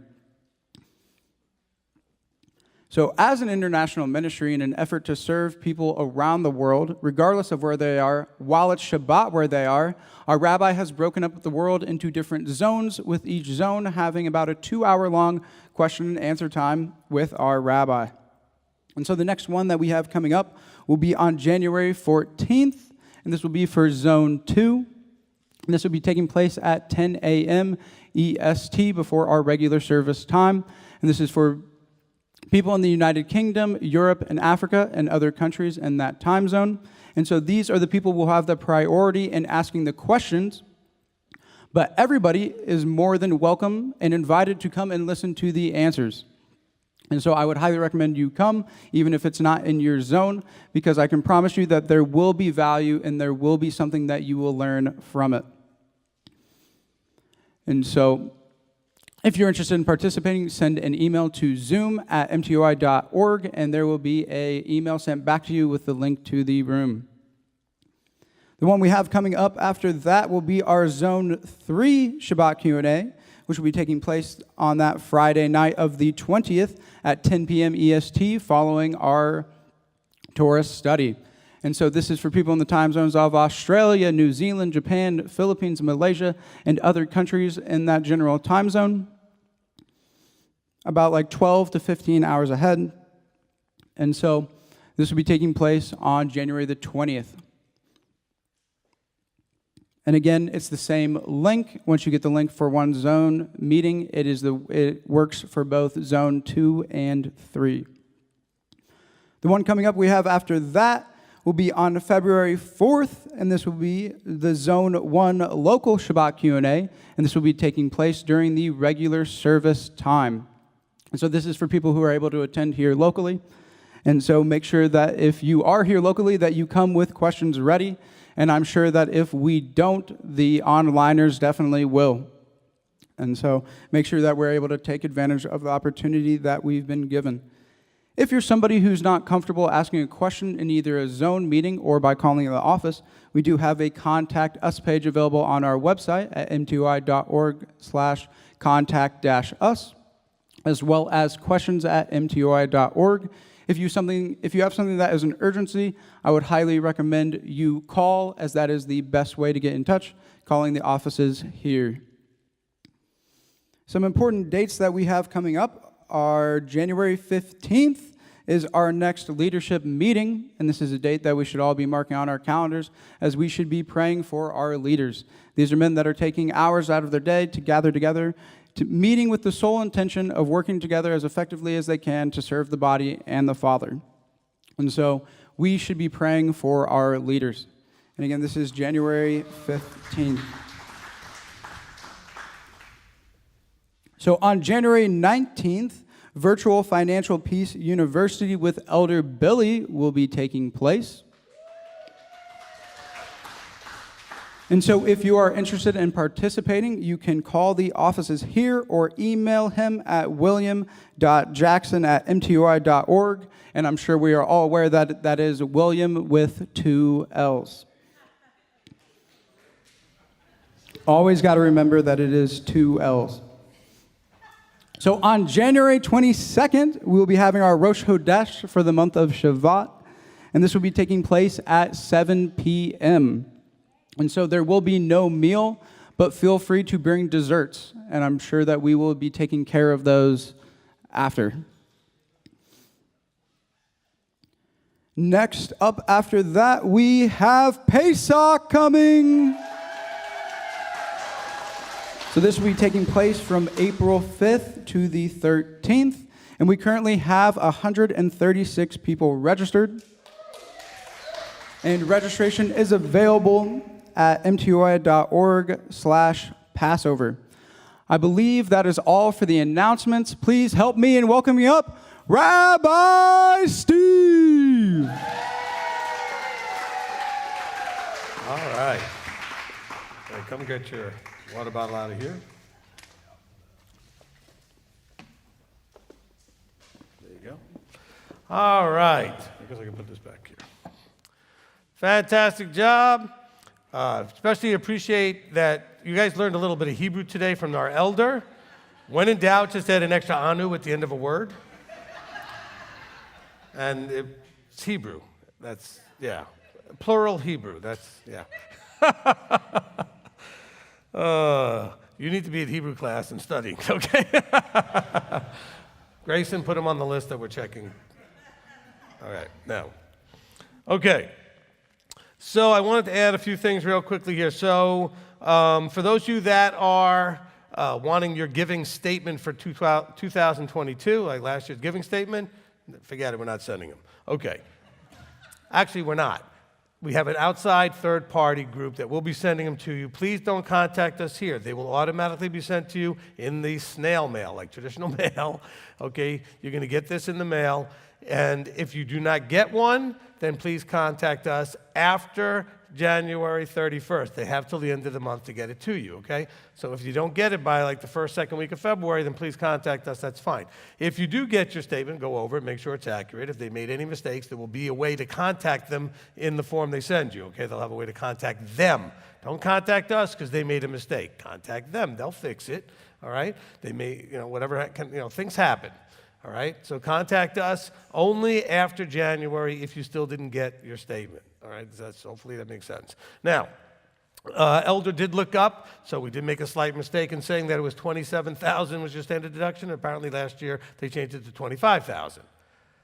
So as an international ministry in an effort to serve people around the world, regardless of where they are, while it's Shabbat where they are, our rabbi has broken up the world into different zones, with each zone having about a 2-hour-long question and answer time with our rabbi. And so the next one that we have coming up will be on January 14th, and this will be for Zone 2. And this will be taking place at 10 a.m. EST before our regular service time. And this is for people in the United Kingdom, Europe, and Africa, and other countries in that time zone. And so these are the people who will have the priority in asking the questions, but everybody is more than welcome and invited to come and listen to the answers. And so I would highly recommend you come, even if it's not in your zone, because I can promise you that there will be value and there will be something that you will learn from it. And so if you're interested in participating, send an email to zoom@mtoi.org, and there will be an email sent back to you with the link to the room. The one we have coming up after that will be our Zone 3 Shabbat Q&A, which will be taking place on that Friday night of the 20th at 10 p.m. EST following our Torah Study. And so this is for people in the time zones of Australia, New Zealand, Japan, Philippines, Malaysia, and other countries in that general time zone, about like 12 to 15 hours ahead. And so this will be taking place on January the 20th. And again, it's the same link. Once you get the link for one zone meeting, it works for both Zone 2 and 3. The one coming up we have after that will be on February 4th, and this will be the Zone 1 local Shabbat Q&A, and this will be taking place during the regular service time. And so this is for people who are able to attend here locally. And so make sure that if you are here locally, that you come with questions ready. And I'm sure that if we don't, the onliners definitely will. And so make sure that we're able to take advantage of the opportunity that we've been given. If you're somebody who's not comfortable asking a question in either a zone meeting or by calling the office, we do have a Contact Us page available on our website at mtoi.org/contact-us, as well as questions@mtoi.org. If you have something that is an urgency, I would highly recommend you call, as that is the best way to get in touch, calling the offices here. Some important dates that we have coming up are January 15th is our next leadership meeting, and this is a date that we should all be marking on our calendars, as we should be praying for our leaders. These are men that are taking hours out of their day to gather together, to meeting with the sole intention of working together as effectively as they can to serve the body and the Father. And so we should be praying for our leaders. And again, this is January 15th. So on January 19th, Virtual Financial Peace University with Elder Billy will be taking place. And so if you are interested in participating, you can call the offices here or email him at william.jackson@mtoi.org. And I'm sure we are all aware that that is William with 2 L's. Always got to remember that it is 2 L's. So on January 22nd, we will be having our Rosh Hodesh for the month of Shabbat. And this will be taking place at 7 p.m. And so there will be no meal, but feel free to bring desserts. And I'm sure that we will be taking care of those after. Next up after that, we have Pesach coming. So this will be taking place from April 5th to the 13th. And we currently have 136 people registered. And registration is available at mtoi.org/Passover. I believe that is all for the announcements. Please help me in welcoming up Rabbi Steve. All right. Okay, come get your water bottle out of here. There you go. All right. I guess I can put this back here. Fantastic job. Especially appreciate that you guys learned a little bit of Hebrew today from our elder. When in doubt, just add an extra anu at the end of a word. And it's Hebrew. That's, yeah. Plural Hebrew. That's, yeah. You need to be at Hebrew class and studying, okay? Grayson, put him on the list that we're checking. All right, now. Okay. So I wanted to add a few things real quickly here. So for those of you that are wanting your giving statement for 2022, like last year's giving statement, forget it, we're not sending them. Okay. Actually, we're not. We have an outside third-party group that will be sending them to you. Please don't contact us here. They will automatically be sent to you in the snail mail, like traditional mail. Okay, you're going to get this in the mail. And if you do not get one, then please contact us after January 31st. They have till the end of the month to get it to you, okay? So if you don't get it by like the first, second week of February, then please contact us. That's fine. If you do get your statement, go over it, make sure it's accurate. If they made any mistakes, there will be a way to contact them in the form they send you, okay? They'll have a way to contact them. Don't contact us because they made a mistake. Contact them. They'll fix it, all right? They may, whatever, things happen. All right, so contact us only after January if you still didn't get your statement. All right, hopefully that makes sense. Now, Elder did look up, so we did make a slight mistake in saying that it was $27,000 was your standard deduction. Apparently last year they changed it to $25,000.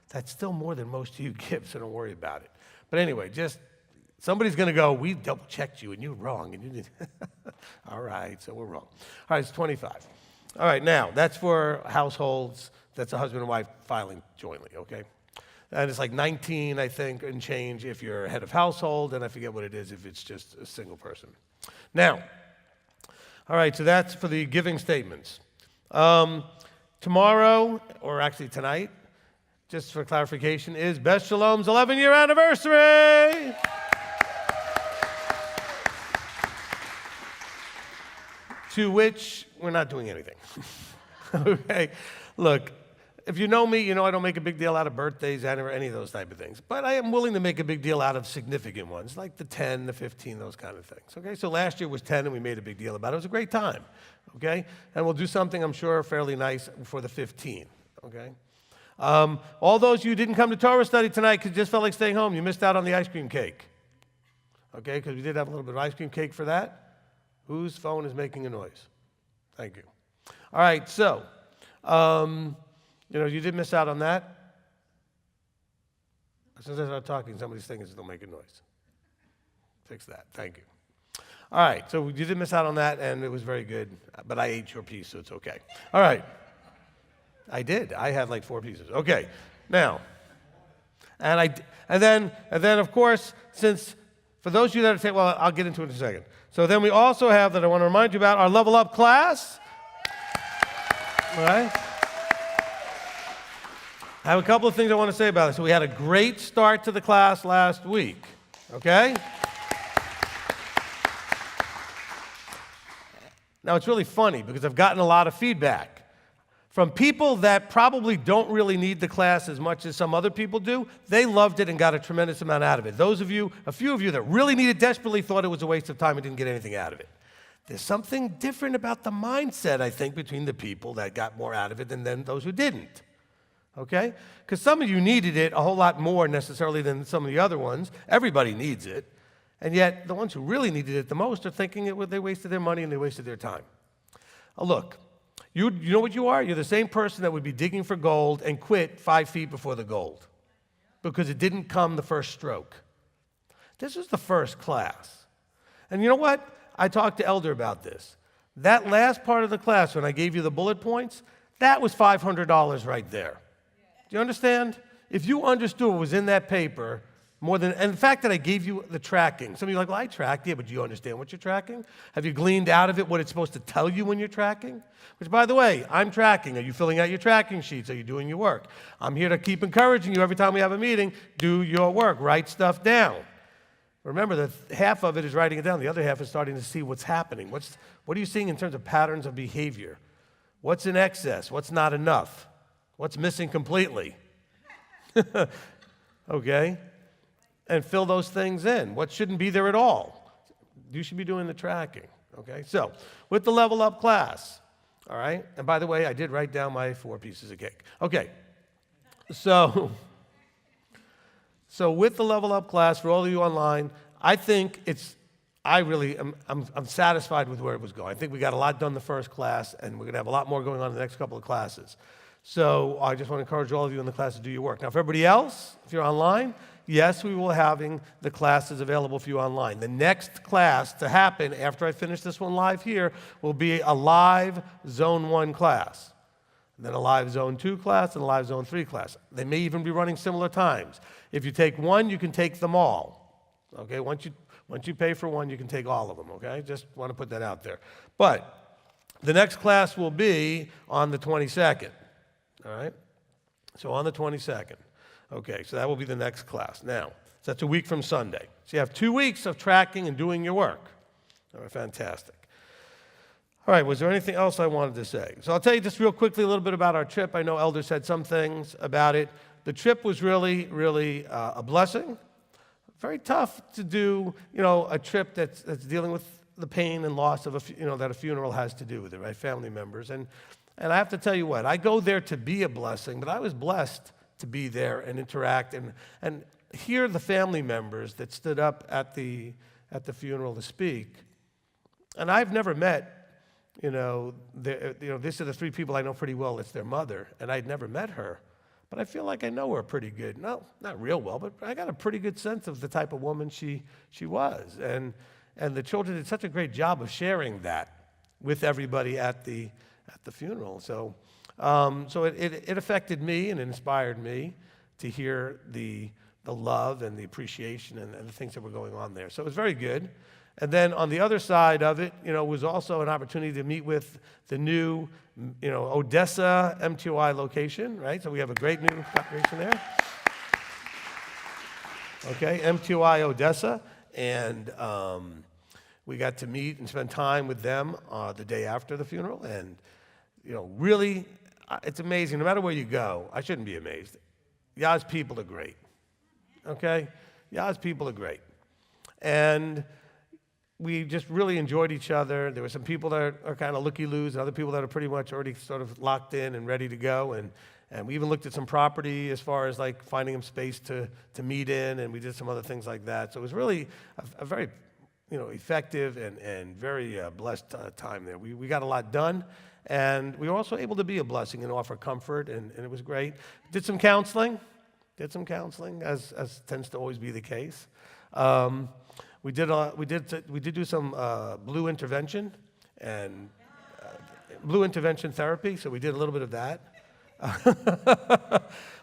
That's still more than most of you give, so don't worry about it. But anyway, just somebody's going to go, we double-checked you and you're wrong. And you did. All right, so we're wrong. All right, it's 25. All right, now, that's for households. That's a husband and wife filing jointly, okay? And it's like 19, I think, and change if you're head of household, and I forget what it is if it's just a single person. Now, all right, so that's for the giving statements. Tomorrow, or actually tonight, just for clarification, is Beth Shalom's 11-year anniversary. To which we're not doing anything. Okay? Look, if you know me, you know I don't make a big deal out of birthdays, any of those type of things. But I am willing to make a big deal out of significant ones, like the 10, the 15, those kind of things. Okay, so last year was 10, and we made a big deal about it. It was a great time. Okay, and we'll do something, I'm sure, fairly nice for the 15. Okay, all those of you who didn't come to Torah study tonight because you just felt like staying home, you missed out on the ice cream cake. Okay, because we did have a little bit of ice cream cake for that. Whose phone is making a noise? Thank you. All right, so. You did miss out on that. As soon as I start talking, somebody's thinking it's don't make a noise. Fix that. Thank you. All right, so you did miss out on that, and it was very good, but I ate your piece, so it's okay. All right. I did. I had like 4 pieces. Okay. Now, and then of course, since for those of you that are saying, well, I'll get into it in a second. So then we also have that I want to remind you about our Level Up class. All right. I have a couple of things I want to say about it. So we had a great start to the class last week, okay? Now, it's really funny because I've gotten a lot of feedback from people that probably don't really need the class as much as some other people do. They loved it and got a tremendous amount out of it. Those of you, a few of you that really need it desperately thought it was a waste of time and didn't get anything out of it. There's something different about the mindset, I think, between the people that got more out of it than those who didn't. Okay? Because some of you needed it a whole lot more necessarily than some of the other ones. Everybody needs it. And yet, the ones who really needed it the most are thinking they wasted their money and they wasted their time. Look, you know what you are? You're the same person that would be digging for gold and quit 5 feet before the gold because it didn't come the first stroke. This was the first class. And you know what? I talked to Elder about this. That last part of the class, when I gave you the bullet points, that was $500 right there. Do you understand? If you understood what was in that paper, more than, and the fact that I gave you the tracking. Some of you are like, well, I tracked. Yeah, but do you understand what you're tracking? Have you gleaned out of it what it's supposed to tell you when you're tracking? Which, by the way, I'm tracking. Are you filling out your tracking sheets? Are you doing your work? I'm here to keep encouraging you every time we have a meeting. Do your work. Write stuff down. Remember that half of it is writing it down. The other half is starting to see what's happening. What are you seeing in terms of patterns of behavior? What's in excess? What's not enough? What's missing completely? Okay? And fill those things in. What shouldn't be there at all? You should be doing the tracking. Okay? So, with the level up class, all right? And by the way, I did write down my 4 pieces of cake. Okay. So with the level up class, for all of you online, I think I'm satisfied with where it was going. I think we got a lot done the first class, and we're going to have a lot more going on in the next couple of classes. So I just want to encourage all of you in the class to do your work. Now, for everybody else, if you're online, yes, we will be having the classes available for you online. The next class to happen after I finish this one live here will be a live Zone 1 class, and then a live Zone 2 class, and a live Zone 3 class. They may even be running similar times. If you take one, you can take them all. Okay, once you pay for one, you can take all of them, okay? Just want to put that out there. But the next class will be on the 22nd, all right? So on the 22nd. Okay, so that will be the next class. Now, so that's a week from Sunday. So you have 2 weeks of tracking and doing your work. All right, fantastic. All right, was there anything else I wanted to say? So I'll tell you just real quickly a little bit about our trip. I know Elder said some things about it. The trip was really, really a blessing. Very tough to do, a trip that's dealing with the pain and loss of that a funeral has to do with it, right? Family members. And I have to tell you what, I go there to be a blessing, but I was blessed to be there and interact and hear the family members that stood up at the funeral to speak. And I've never met, these are the 3 people I know pretty well. It's their mother, and I'd never met her. But I feel like I know her pretty good. No, not real well, but I got a pretty good sense of the type of woman she was. And the children did such a great job of sharing that with everybody at the funeral. So it affected me and inspired me to hear the love and the appreciation and the things that were going on there. So it was very good. And then on the other side of it, was also an opportunity to meet with the new, Odessa MTOI location, right? So we have a great new location there. Okay, MTOI Odessa. And we got to meet and spend time with them the day after the funeral. And, really, it's amazing. No matter where you go, I shouldn't be amazed. Yah's people are great. Okay? Yah's people are great. And we just really enjoyed each other. There were some people that are kind of looky-loos, and other people that are pretty much already sort of locked in and ready to go. And we even looked at some property as far as like finding them space to meet in, and we did some other things like that. So it was really a very effective and very blessed time there. We got a lot done, and we were also able to be a blessing and offer comfort, and it was great. Did some counseling, as tends to always be the case. We did do some blue intervention and blue intervention therapy, so we did a little bit of that.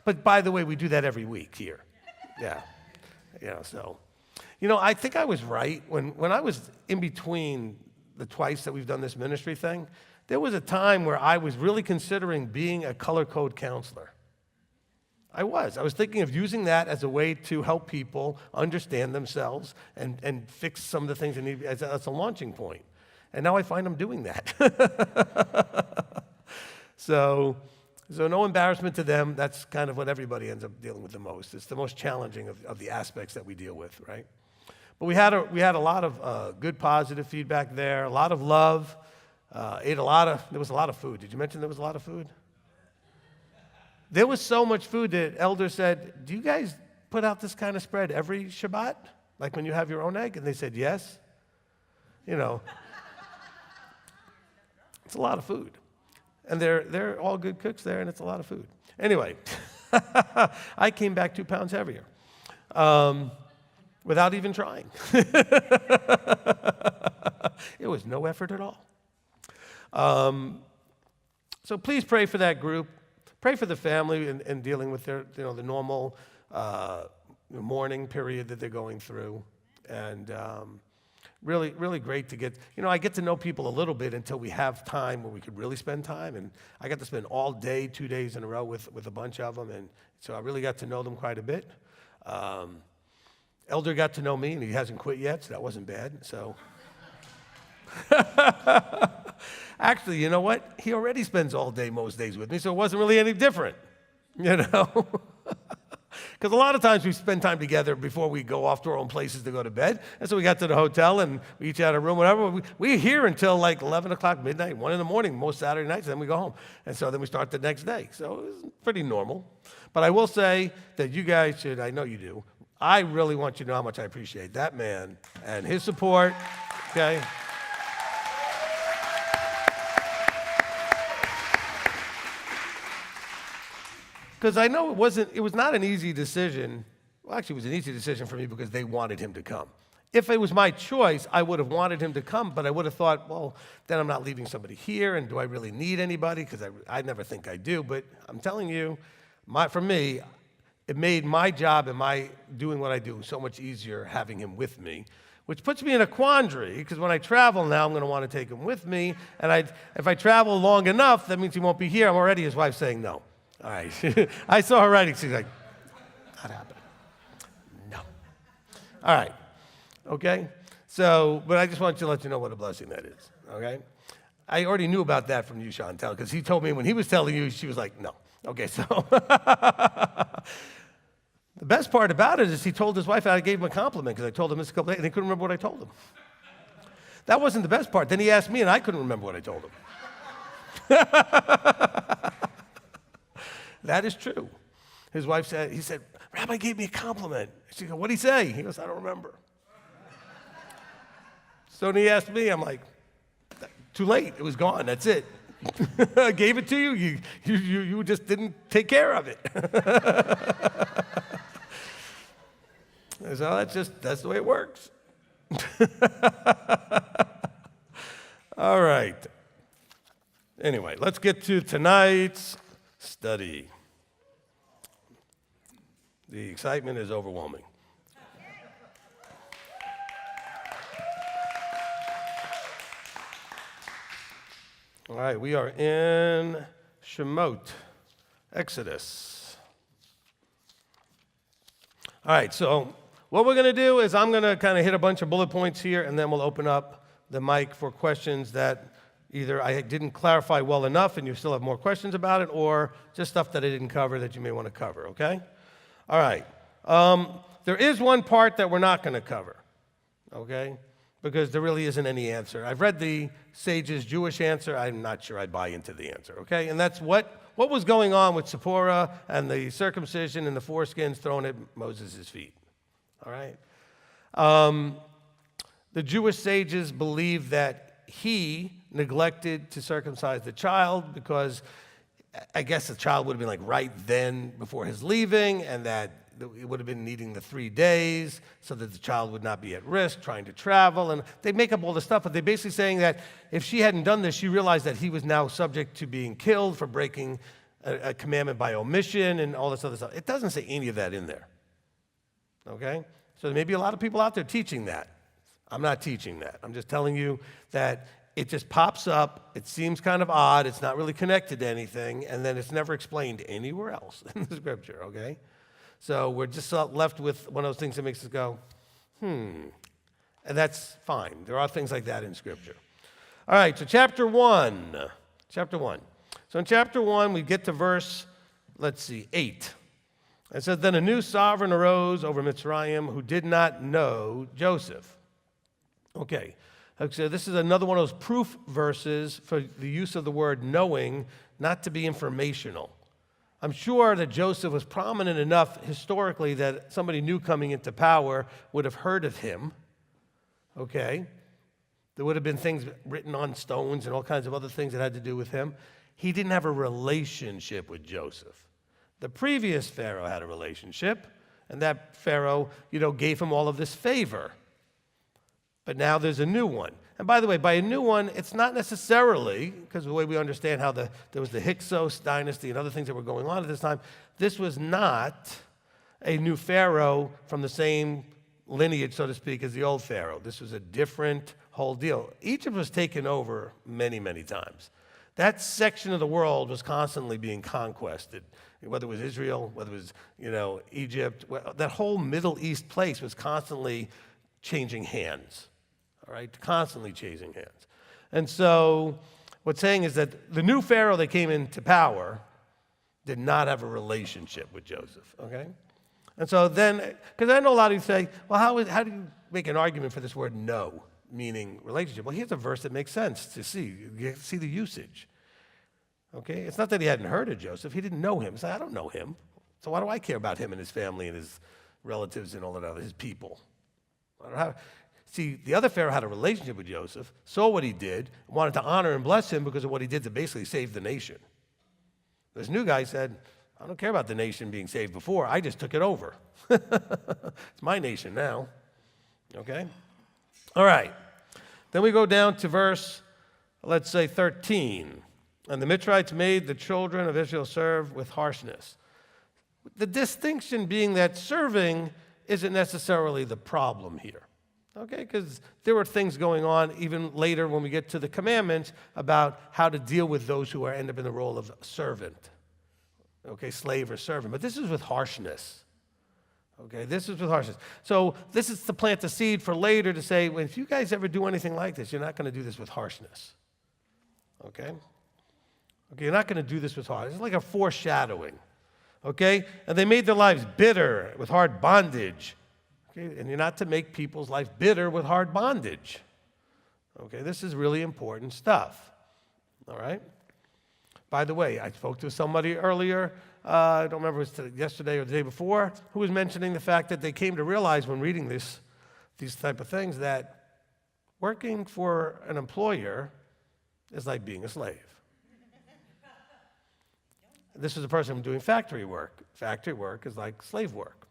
But by the way, we do that every week here. Yeah. I think I was right. When I was in between the twice that we've done this ministry thing, there was a time where I was really considering being a color code counselor. I was thinking of using that as a way to help people understand themselves and fix some of the things they need as a launching point. And now I find I'm doing that. So no embarrassment to them. That's kind of what everybody ends up dealing with the most. It's the most challenging of the aspects that we deal with, right? But we had a lot of good positive feedback there, a lot of love. There was a lot of food. Did you mention there was a lot of food? There was so much food that Elder said, do you guys put out this kind of spread every Shabbat? Like when you have your own egg? And they said, yes. It's a lot of food. And they're all good cooks there, and it's a lot of food. Anyway, I came back 2 pounds heavier without even trying. It was no effort at all. So please pray for that group. Pray for the family and dealing with their, the normal mourning period that they're going through. And really, really great to get, I get to know people a little bit until we have time where we could really spend time. And I got to spend all day, 2 days in a row with a bunch of them. And so I really got to know them quite a bit. Elder got to know me, and he hasn't quit yet, so that wasn't bad. So, actually, you know what? He already spends all day most days with me, so it wasn't really any different, Because a lot of times we spend time together before we go off to our own places to go to bed. And so we got to the hotel, and we each had a room, whatever. We're here until like 11 o'clock, midnight, 1 in the morning, most Saturday nights, and then we go home. And so then we start the next day. So it was pretty normal. But I will say that you guys should, I know you do, I really want you to know how much I appreciate that man and his support, okay? Because I know it was not an easy decision. Well, actually, it was an easy decision for me because they wanted him to come. If it was my choice, I would have wanted him to come, but I would have thought, well, then I'm not leaving somebody here, and do I really need anybody? Because I never think I do. But I'm telling you, for me, it made my job and my doing what I do so much easier having him with me, which puts me in a quandary, because when I travel now, I'm going to want to take him with me, and if I travel long enough, that means he won't be here. I'm already his wife saying no. All right. I saw her writing. She's like, not happening. No. All right. Okay? So, but I just want to let you know what a blessing that is. Okay? I already knew about that from you, Chantel, because he told me when he was telling you, she was like, no. Okay, so. The best part about it is he told his wife, I gave him a compliment because I told him this a couple days, and he couldn't remember what I told him. That wasn't the best part. Then he asked me, and I couldn't remember what I told him. That is true. His wife said, he said, Rabbi gave me a compliment. She goes, what'd he say? He goes, I don't remember. So when he asked me, I'm like, too late. It was gone. That's it. I gave it to you. You just didn't take care of it. So that's the way it works. All right. Anyway, let's get to tonight's study. The excitement is overwhelming. All right, we are in Shemot, Exodus. All right, so what we're going to do is I'm going to kind of hit a bunch of bullet points here, and then we'll open up the mic for questions that either I didn't clarify well enough and you still have more questions about it, or just stuff that I didn't cover that you may want to cover, okay? All right. There is one part that we're not going to cover, okay? Because there really isn't any answer. I've read the sage's Jewish answer. I'm not sure I'd buy into the answer, okay? And that's what was going on with Zipporah and the circumcision and the foreskins thrown at Moses' feet, all right? The Jewish sages believe that he neglected to circumcise the child because I guess the child would have been like right then before his leaving, and that it would have been needing the 3 days so that the child would not be at risk trying to travel. And they make up all this stuff, but they're basically saying that if she hadn't done this, she realized that he was now subject to being killed for breaking a commandment by omission and all this other stuff. It doesn't say any of that in there, okay? So there may be a lot of people out there teaching that. I'm not teaching that. I'm just telling you that it just pops up. It seems kind of odd. It's not really connected to anything, and then it's never explained anywhere else in the scripture, okay? So we're just left with one of those things that makes us go, and that's fine. There are things like that in scripture. All right, so chapter 1. So in chapter 1, we get to verse, 8. It says, then a new sovereign arose over Mitzrayim who did not know Joseph. Okay, so this is another one of those proof verses for the use of the word knowing, not to be informational. I'm sure that Joseph was prominent enough historically that somebody new coming into power would have heard of him, okay? There would have been things written on stones and all kinds of other things that had to do with him. He didn't have a relationship with Joseph. The previous Pharaoh had a relationship, and that Pharaoh, gave him all of this favor. But now there's a new one. And by the way, by a new one, it's not necessarily, because the way we understand how there was the Hyksos dynasty and other things that were going on at this time, this was not a new pharaoh from the same lineage, so to speak, as the old pharaoh. This was a different whole deal. Egypt was taken over many, many times. That section of the world was constantly being conquested, whether it was Israel, whether it was, Egypt. That whole Middle East place was constantly changing hands, all right? Constantly changing hands. And so what's saying is that the new pharaoh that came into power did not have a relationship with Joseph, okay? And so then, because I know a lot of you say, well, how do you make an argument for this word no, meaning relationship? Well, here's a verse that makes sense to see. You see the usage, okay? It's not that he hadn't heard of Joseph. He didn't know him. He's like, I don't know him. So why do I care about him and his family and his relatives and all that other, his people? See, the other Pharaoh had a relationship with Joseph, saw what he did, wanted to honor and bless him because of what he did to basically save the nation. This new guy said, I don't care about the nation being saved before. I just took it over. It's my nation now. Okay? All right. Then we go down to verse, let's say, 13. And the Mitzrites made the children of Israel serve with harshness. The distinction being that serving isn't necessarily the problem here. Okay? Because there were things going on even later when we get to the commandments about how to deal with those who end up in the role of servant. Okay, slave or servant. But this is with harshness. Okay, this is with harshness. So this is to plant the seed for later to say, well, if you guys ever do anything like this, you're not going to do this with harshness. Okay? Okay, you're not going to do this with harshness. It's like a foreshadowing. Okay? And they made their lives bitter with hard bondage. Okay? And you're not to make people's life bitter with hard bondage. Okay, this is really important stuff. All right? By the way, I spoke to somebody earlier, I don't remember if it was yesterday or the day before, who was mentioning the fact that they came to realize when reading these type of things that working for an employer is like being a slave. This is a person doing factory work. Factory work is like slave work.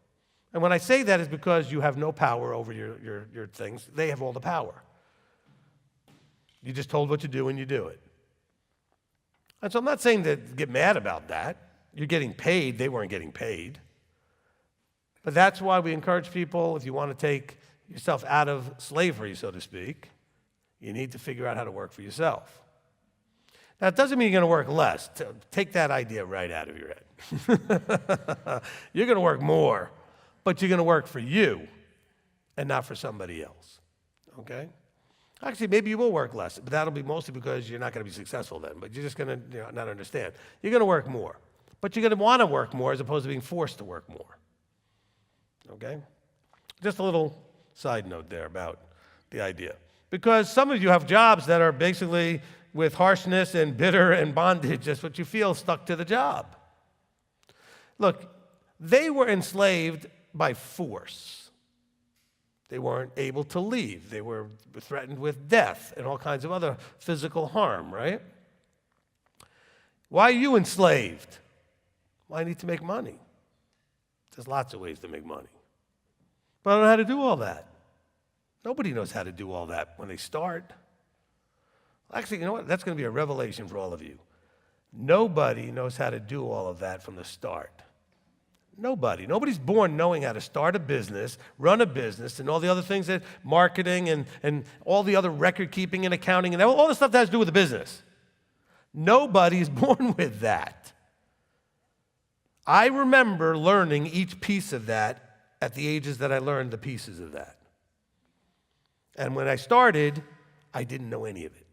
And when I say that, it's because you have no power over your things. They have all the power. You just told what to do and you do it. And so I'm not saying to get mad about that. You're getting paid. They weren't getting paid. But that's why we encourage people, if you want to take yourself out of slavery, so to speak, you need to figure out how to work for yourself. Now, it doesn't mean you're going to work less. Take that idea right out of your head. You're going to work more, but you're going to work for you and not for somebody else. Okay? Actually, maybe you will work less, but that'll be mostly because you're not going to be successful then. But you're just going to not understand. You're going to work more. But you're going to want to work more as opposed to being forced to work more. Okay? Just a little side note there about the idea. Because some of you have jobs that are basically with harshness and bitter and bondage. That's what you feel, stuck to the job. Look, they were enslaved by force. They weren't able to leave. They were threatened with death and all kinds of other physical harm, right? Why are you enslaved? Well, I need to make money. There's lots of ways to make money. But I don't know how to do all that. Nobody knows how to do all that when they start. Actually, you know what? That's going to be a revelation for all of you. Nobody knows how to do all of that from the start. Nobody. Nobody's born knowing how to start a business, run a business, and all the other things that marketing and all the other record keeping and accounting and all the stuff that has to do with the business. Nobody's born with that. I remember learning each piece of that at the ages that I learned the pieces of that. And when I started, I didn't know any of it.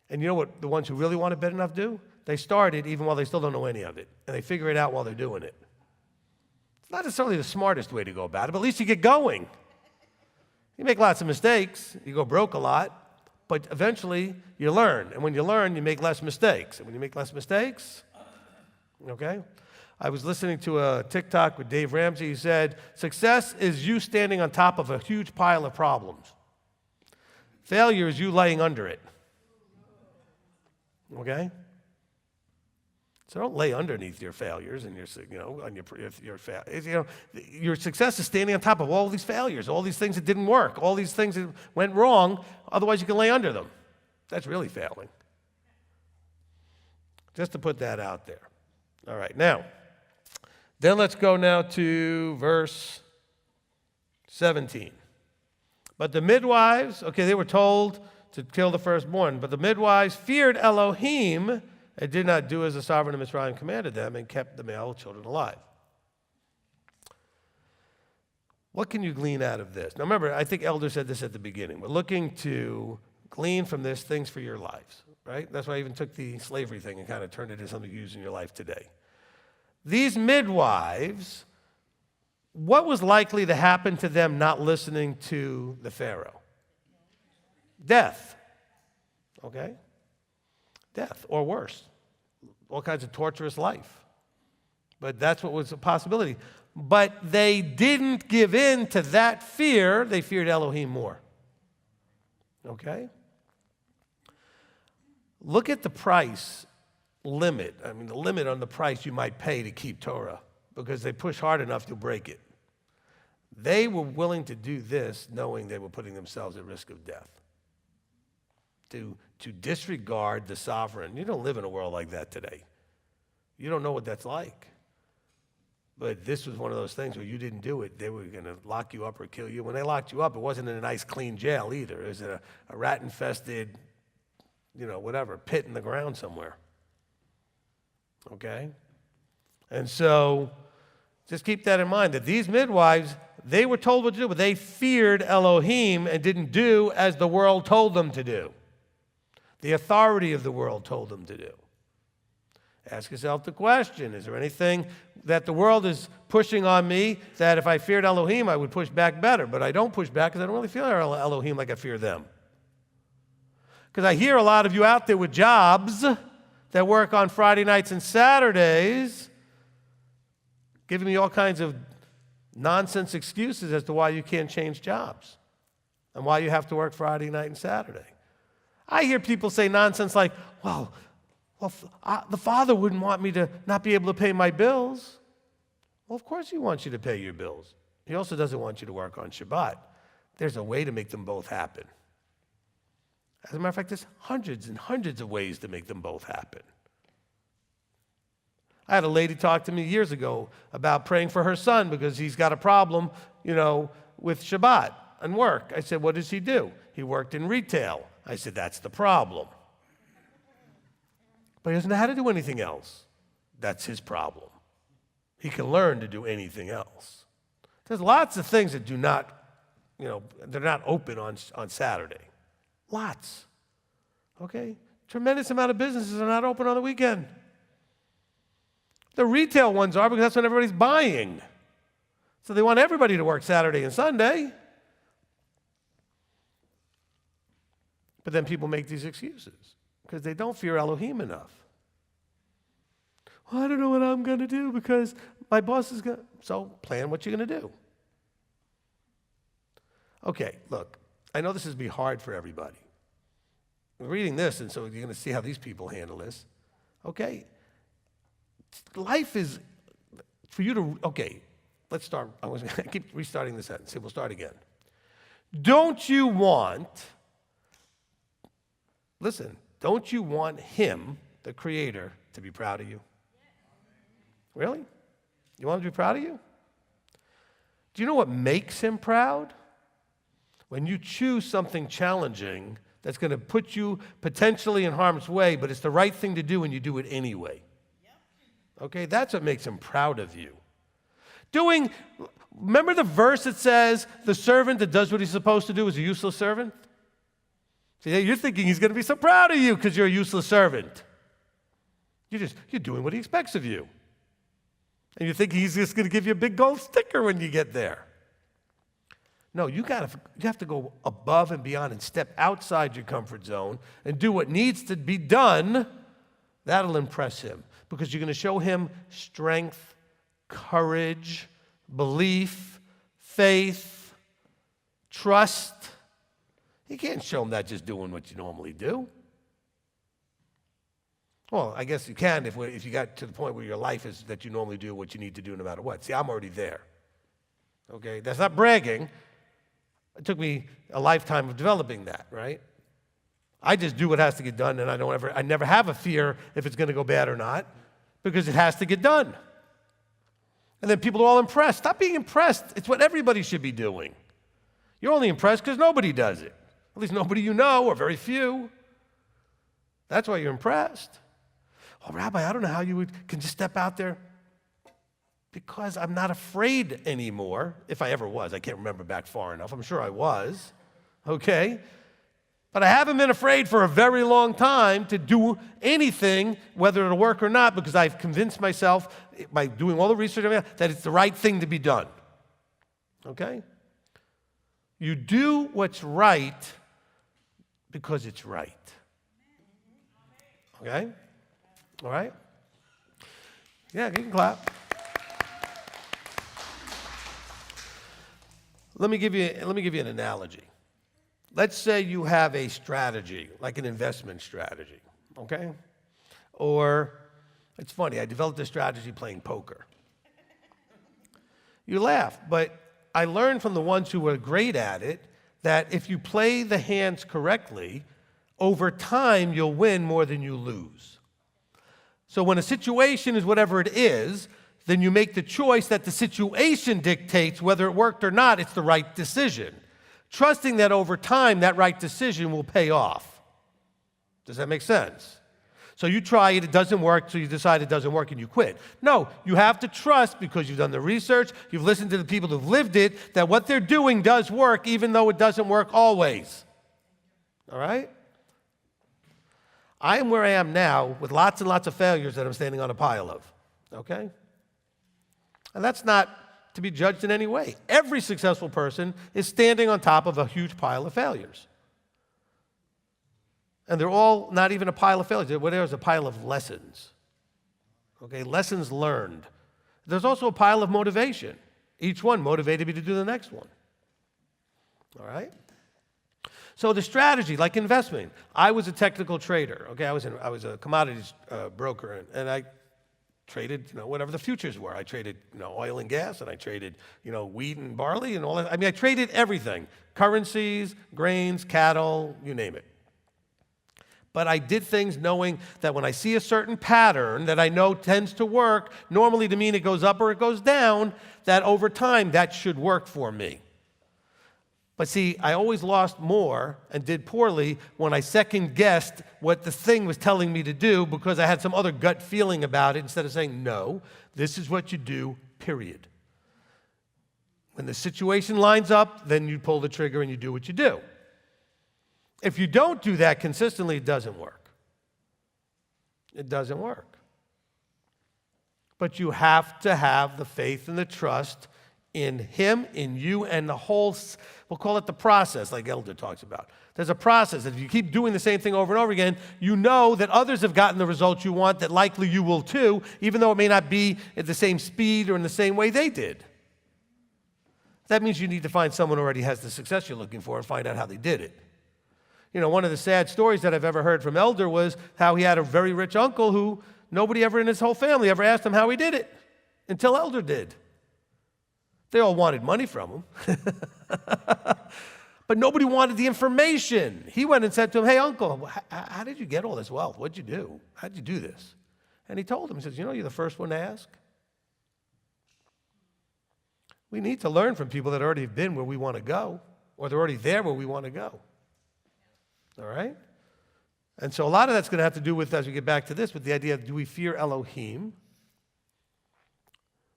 And you know what the ones who really want it bad enough do? They started even while they still don't know any of it. And they figure it out while they're doing it. It's not necessarily the smartest way to go about it, but at least you get going. You make lots of mistakes. You go broke a lot. But eventually, you learn. And when you learn, you make less mistakes. And when you make less mistakes, okay? I was listening to a TikTok with Dave Ramsey. He said, success is you standing on top of a huge pile of problems. Failure is you laying under it. Okay? So don't lay underneath your failures and your success is standing on top of all these failures, all these things that didn't work, all these things that went wrong. Otherwise, you can lay under them. That's really failing. Just to put that out there. All right, now, then let's go now to verse 17. But the midwives, they were told to kill the firstborn, but the midwives feared Elohim and did not do as the sovereign of Mitzrayim commanded them and kept the male children alive. What can you glean out of this? Now remember, I think Elder said this at the beginning. We're looking to glean from this things for your lives, right? That's why I even took the slavery thing and kind of turned it into something you use in your life today. These midwives, what was likely to happen to them not listening to the Pharaoh? Death. Okay? Death, or worse. All kinds of torturous life. But that's what was a possibility. But they didn't give in to that fear. They feared Elohim more. Okay? Look at the price limit. I mean, the limit on the price you might pay to keep Torah, because they push hard enough to break it. They were willing to do this knowing they were putting themselves at risk of death. To disregard the sovereign. You don't live in a world like that today. You don't know what that's like. But this was one of those things where you didn't do it, they were going to lock you up or kill you. When they locked you up, it wasn't in a nice, clean jail either. It was in a rat-infested, pit in the ground somewhere. Okay? And so, just keep that in mind, that these midwives, they were told what to do, but they feared Elohim and didn't do as the world told them to do. The authority of the world told them to do. Ask yourself the question, is there anything that the world is pushing on me that if I feared Elohim, I would push back better? But I don't push back because I don't really fear Elohim like I fear them. Because I hear a lot of you out there with jobs that work on Friday nights and Saturdays giving me all kinds of nonsense excuses as to why you can't change jobs and why you have to work Friday night and Saturday. I hear people say nonsense like, well, the Father wouldn't want me to not be able to pay my bills. Well, of course he wants you to pay your bills. He also doesn't want you to work on Shabbat. There's a way to make them both happen. As a matter of fact, there's hundreds and hundreds of ways to make them both happen. I had a lady talk to me years ago about praying for her son because he's got a problem, with Shabbat and work. I said, what does he do? He worked in retail. I said, that's the problem. But he doesn't know how to do anything else. That's his problem. He can learn to do anything else. There's lots of things that do not, they're not open on Saturday. Lots. Okay? Tremendous amount of businesses are not open on the weekend. The retail ones are because that's when everybody's buying. So they want everybody to work Saturday and Sunday. But then people make these excuses because they don't fear Elohim enough. Well, I don't know what I'm going to do because my boss is going to... So plan what you're going to do. Okay, look, I know this is going to be hard for everybody. We're reading this, and so you're going to see how these people handle this. Okay? Life is for you to... Okay, let's start. I keep restarting the sentence. We'll start again. Don't you want... Listen, don't you want him, the Creator, to be proud of you? Really? You want him to be proud of you? Do you know what makes him proud? When you choose something challenging that's going to put you potentially in harm's way, but it's the right thing to do and you do it anyway. Okay, that's what makes him proud of you. Remember the verse that says, the servant that does what he's supposed to do is a useless servant? See, you're thinking he's going to be so proud of you because you're a useless servant. You're doing what he expects of you. And you think he's just going to give you a big gold sticker when you get there. No, you have to go above and beyond and step outside your comfort zone and do what needs to be done. That'll impress him because you're going to show him strength, courage, belief, faith, trust. You can't show him that just doing what you normally do. Well, I guess you can if you got to the point where your life is that you normally do what you need to do no matter what. See, I'm already there. Okay? That's not bragging. It took me a lifetime of developing that, right? I just do what has to get done, and I never have a fear if it's going to go bad or not, because it has to get done. And then people are all impressed. Stop being impressed. It's what everybody should be doing. You're only impressed because nobody does it. At least nobody you know, or very few. That's why you're impressed. Oh, Rabbi, I don't know how you can just step out there. Because I'm not afraid anymore, if I ever was. I can't remember back far enough. I'm sure I was, okay? But I haven't been afraid for a very long time to do anything, whether it'll work or not, because I've convinced myself, by doing all the research, that it's the right thing to be done, okay? You do what's right because it's right, okay? All right? Yeah, you can clap. Let me give you an analogy. Let's say you have a strategy, like an investment strategy, okay? Or, it's funny, I developed a strategy playing poker. You laugh, but I learned from the ones who were great at it that if you play the hands correctly, over time you'll win more than you lose. So when a situation is whatever it is, then you make the choice that the situation dictates whether it worked or not, it's the right decision. Trusting that over time, that right decision will pay off. Does that make sense? So you try it, it doesn't work, so you decide it doesn't work and you quit. No, you have to trust, because you've done the research, you've listened to the people who've lived it, that what they're doing does work, even though it doesn't work always. All right? I am where I am now with lots and lots of failures that I'm standing on a pile of. Okay? And that's not to be judged in any way. Every successful person is standing on top of a huge pile of failures. And they're all not even a pile of failures. There's a pile of lessons. Okay, lessons learned. There's also a pile of motivation. Each one motivated me to do the next one. All right? So the strategy, like investment, I was a technical trader. Okay, I was a commodities broker, and I traded, whatever the futures were. I traded, oil and gas, and I traded, wheat and barley and all that. I mean, I traded everything. Currencies, grains, cattle, you name it. But I did things knowing that when I see a certain pattern that I know tends to work, normally to mean it goes up or it goes down, that over time that should work for me. But see, I always lost more and did poorly when I second-guessed what the thing was telling me to do because I had some other gut feeling about it instead of saying, no, this is what you do, period. When the situation lines up, then you pull the trigger and you do what you do. If you don't do that consistently, it doesn't work. It doesn't work. But you have to have the faith and the trust in Him, in you, and the whole, we'll call it the process, like Elder talks about. There's a process that if you keep doing the same thing over and over again, you know that others have gotten the results you want, that likely you will too, even though it may not be at the same speed or in the same way they did. That means you need to find someone who already has the success you're looking for and find out how they did it. One of the sad stories that I've ever heard from Elder was how he had a very rich uncle who nobody ever in his whole family ever asked him how he did it, until Elder did. They all wanted money from him. But nobody wanted the information. He went and said to him, hey, uncle, how did you get all this wealth? What'd you do? How'd you do this? And he told him, he says, you're the first one to ask. We need to learn from people that already have been where we want to go, or they're already there where we want to go. All right? And so a lot of that's going to have to do with, as we get back to this, with the idea of do we fear Elohim?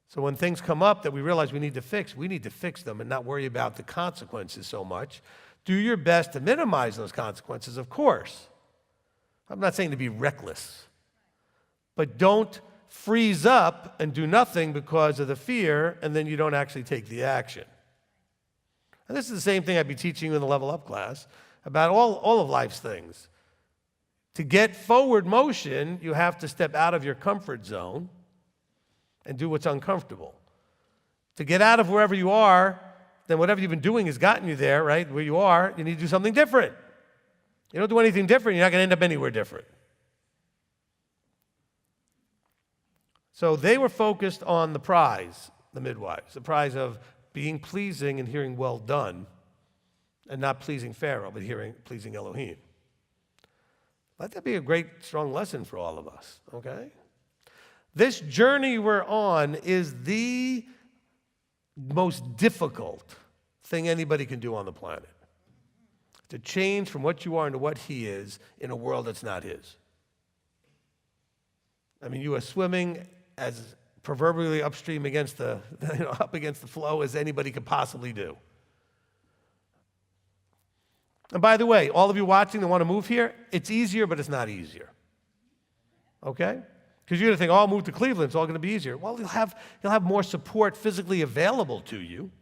So when things come up that we realize we need to fix them and not worry about the consequences so much. Do your best to minimize those consequences, of course. I'm not saying to be reckless. But don't freeze up and do nothing because of the fear, and then you don't actually take the action. And this is the same thing I'd be teaching you in the Level Up class about all of life's things. To get forward motion, you have to step out of your comfort zone and do what's uncomfortable. To get out of wherever you are, then whatever you've been doing has gotten you there, right? Where you are, you need to do something different. You don't do anything different, you're not going to end up anywhere different. So they were focused on the prize, the midwives, the prize of being pleasing and hearing well done, and not pleasing Pharaoh, but pleasing Elohim. Let that be a great, strong lesson for all of us, okay? This journey we're on is the most difficult thing anybody can do on the planet. To change from what you are into what he is in a world that's not his. I mean, you are swimming as proverbially upstream against up against the flow as anybody could possibly do. And by the way, all of you watching that want to move here, it's easier, but it's not easier. Okay? Because you're going to think, oh, I'll move to Cleveland, it's all going to be easier. Well, you'll have more support physically available to you.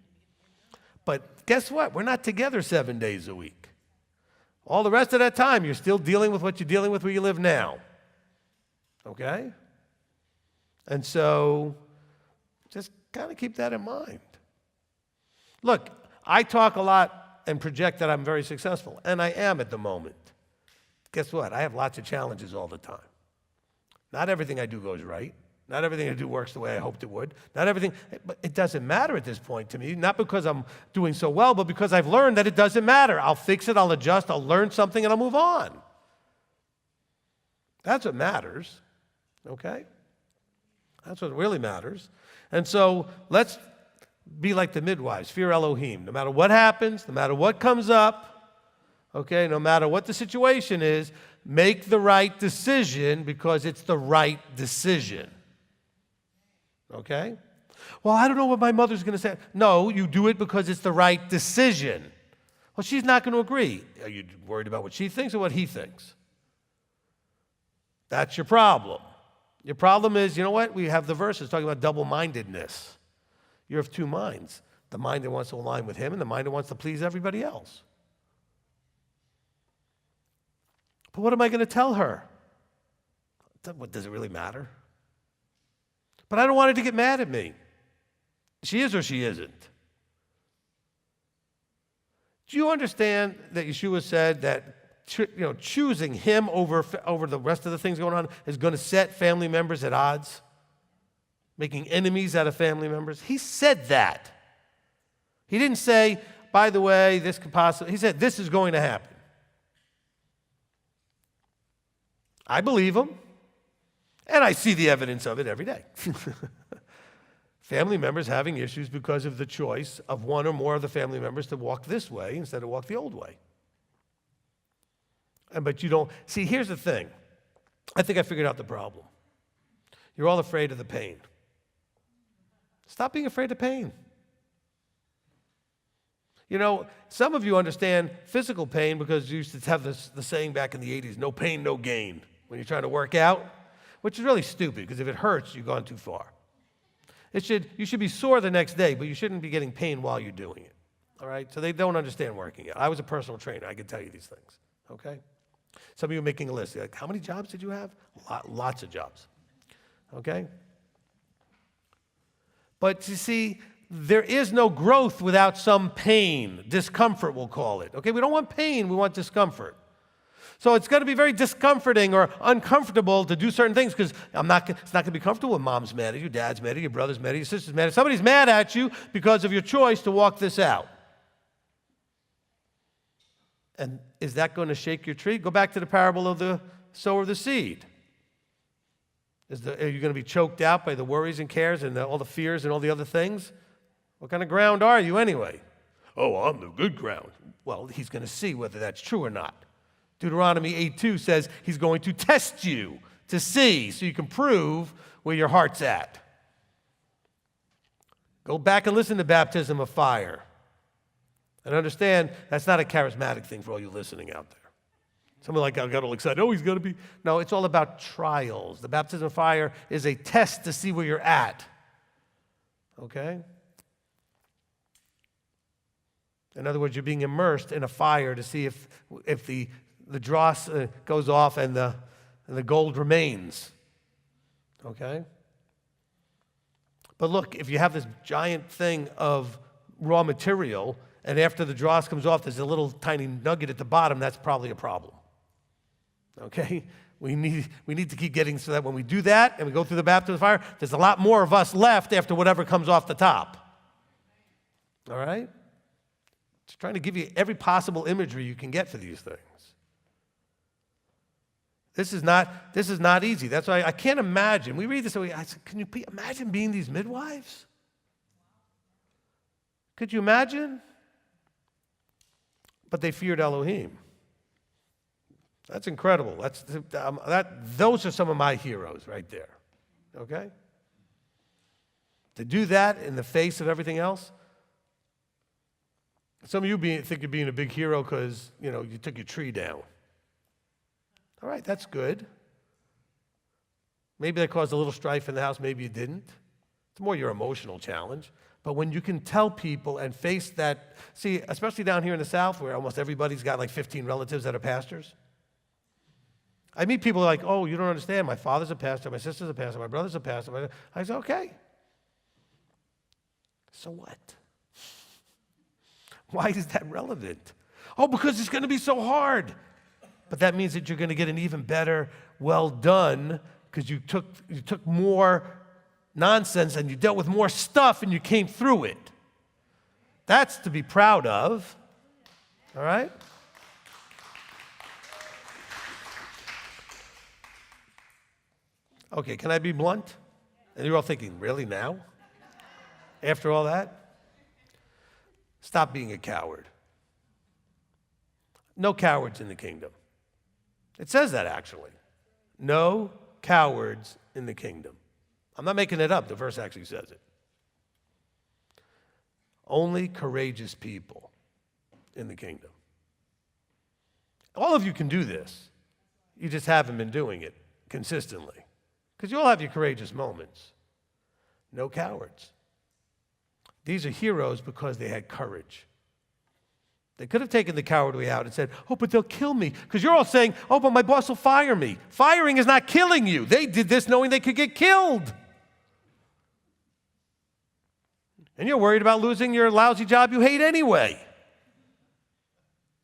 But guess what? We're not together 7 days a week. All the rest of that time, you're still dealing with what you're dealing with where you live now. Okay? And so, just kind of keep that in mind. Look, I talk a lot and project that I'm very successful, and I am at the moment. Guess what? I have lots of challenges all the time. Not everything I do goes right. Not everything I do works the way I hoped it would. Not everything, but it doesn't matter at this point to me, not because I'm doing so well, but because I've learned that it doesn't matter. I'll fix it, I'll adjust, I'll learn something, and I'll move on. That's what matters, okay? That's what really matters. And so let's be like the midwives, fear Elohim. No matter what happens, no matter what comes up, okay, no matter what the situation is, make the right decision because it's the right decision. Okay? Well, I don't know what my mother's going to say. No, you do it because it's the right decision. Well, she's not going to agree. Are you worried about what she thinks or what he thinks? That's your problem. Your problem is, you know what? We have the verses talking about double-mindedness. You're of two minds. The mind that wants to align with him and the mind that wants to please everybody else. But what am I going to tell her? What, does it really matter? But I don't want her to get mad at me. She is or she isn't. Do you understand that Yeshua said that choosing him over the rest of the things going on is going to set family members at odds? Making enemies out of family members? He said that. He didn't say, by the way, this could possibly, he said, this is going to happen. I believe him, and I see the evidence of it every day. Family members having issues because of the choice of one or more of the family members to walk this way instead of walk the old way. But you don't, see, here's the thing. I think I figured out the problem. You're all afraid of the pain. Stop being afraid of pain. You know, some of you understand physical pain because you used to have the saying back in the 80s, no pain, no gain, when you're trying to work out, which is really stupid because if it hurts, you've gone too far. You should be sore the next day, but you shouldn't be getting pain while you're doing it. All right? So they don't understand working out. I was a personal trainer. I can tell you these things. Okay? Some of you are making a list. You're like, how many jobs did you have? Lots of jobs. Okay? But you see, there is no growth without some pain, discomfort we'll call it. Okay, we don't want pain, we want discomfort. So it's going to be very discomforting or uncomfortable to do certain things because it's not going to be comfortable when mom's mad at you, dad's mad at you, your brother's mad at you, your sister's mad at you. Somebody's mad at you because of your choice to walk this out. And is that going to shake your tree? Go back to the parable of the sower of the seed. Are you going to be choked out by the worries and cares and all the fears and all the other things? What kind of ground are you anyway? Oh, I'm the good ground. Well, he's going to see whether that's true or not. Deuteronomy 8:2 says he's going to test you to see so you can prove where your heart's at. Go back and listen to baptism of fire. And understand that's not a charismatic thing for all you listening out there. Someone like I got all excited. Oh, he's going to be. No, it's all about trials. The baptism of fire is a test to see where you're at. Okay? In other words, you're being immersed in a fire to see if the dross goes off and the gold remains. Okay? But look, if you have this giant thing of raw material, and after the dross comes off, there's a little tiny nugget at the bottom, that's probably a problem. Okay? We need to keep getting so that when we do that and we go through the baptism of fire, there's a lot more of us left after whatever comes off the top. All right? Just trying to give you every possible imagery you can get for these things. This is not easy. That's why I can't imagine. We read this, I said, can you imagine being these midwives? Could you imagine? But they feared Elohim. That's incredible. Those are some of my heroes right there. Okay? To do that in the face of everything else. Some of you think you're being a big hero because, you took your tree down. All right, that's good. Maybe that caused a little strife in the house, maybe it didn't. It's more your emotional challenge. But when you can tell people and face that, see, especially down here in the South where almost everybody's got like 15 relatives that are pastors. I meet people like, oh, you don't understand. My father's a pastor, my sister's a pastor, my brother's a pastor. I say, okay. So what? Why is that relevant? Oh, because it's going to be so hard. But that means that you're going to get an even better, well done, because you took more nonsense and you dealt with more stuff and you came through it. That's to be proud of. All right? Okay, can I be blunt? And you're all thinking, really now? After all that? Stop being a coward. No cowards in the kingdom. It says that actually. No cowards in the kingdom. I'm not making it up. The verse actually says it. Only courageous people in the kingdom. All of you can do this. You just haven't been doing it consistently. Because you all have your courageous moments. No cowards. These are heroes because they had courage. They could have taken the cowardly out and said, oh, but they'll kill me. Because you're all saying, oh, but my boss will fire me. Firing is not killing you. They did this knowing they could get killed. And you're worried about losing your lousy job you hate anyway.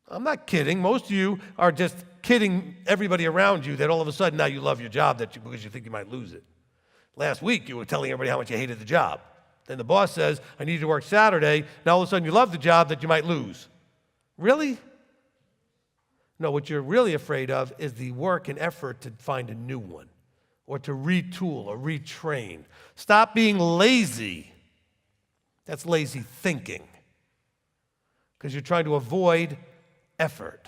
I'm not kidding. Most of you are just kidding everybody around you that all of a sudden now you love your job because you think you might lose it. Last week you were telling everybody how much you hated the job. Then the boss says, I need you to work Saturday. Now all of a sudden you love the job that you might lose. Really? No, what you're really afraid of is the work and effort to find a new one or to retool or retrain. Stop being lazy. That's lazy thinking because you're trying to avoid effort.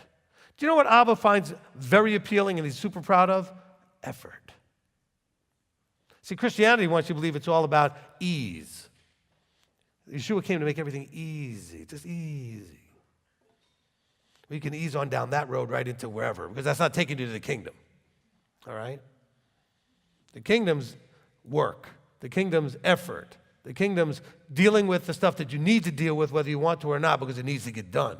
Do you know what Abba finds very appealing and he's super proud of? Effort. See, Christianity wants you to believe it's all about ease. Yeshua came to make everything easy, just easy. You can ease on down that road right into wherever, because that's not taking you to the kingdom. All right? The kingdom's work, the kingdom's effort, the kingdom's dealing with the stuff that you need to deal with, whether you want to or not, because it needs to get done.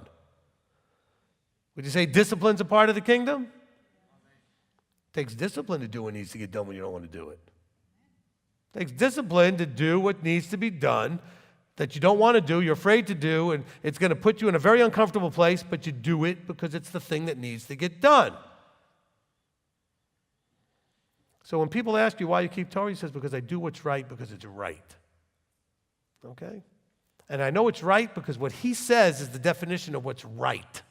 Would you say discipline's a part of the kingdom? It takes discipline to do what needs to get done when you don't want to do it. It takes discipline to do what needs to be done that you don't want to do, you're afraid to do, and it's going to put you in a very uncomfortable place, but you do it because it's the thing that needs to get done. So when people ask you why you keep Torah, he says, because I do what's right because it's right. Okay? And I know it's right because what he says is the definition of what's right.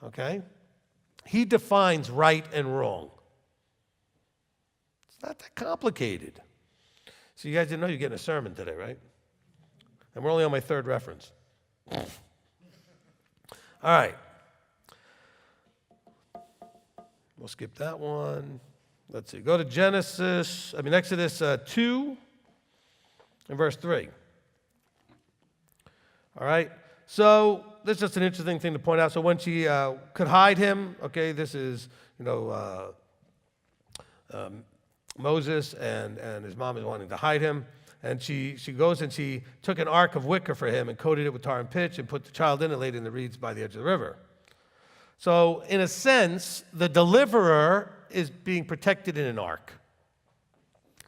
Okay? He defines right and wrong. It's not that complicated. So you guys didn't know you're getting a sermon today, right? And we're only on my third reference. All right. We'll skip that one. Let's see. Go to Exodus 2 and verse 3. All right. So this is just an interesting thing to point out. So when she could hide him, okay, this is, Moses and his mom is wanting to hide him. And she goes and she took an ark of wicker for him and coated it with tar and pitch and put the child in and laid it in the reeds by the edge of the river. So in a sense, the deliverer is being protected in an ark.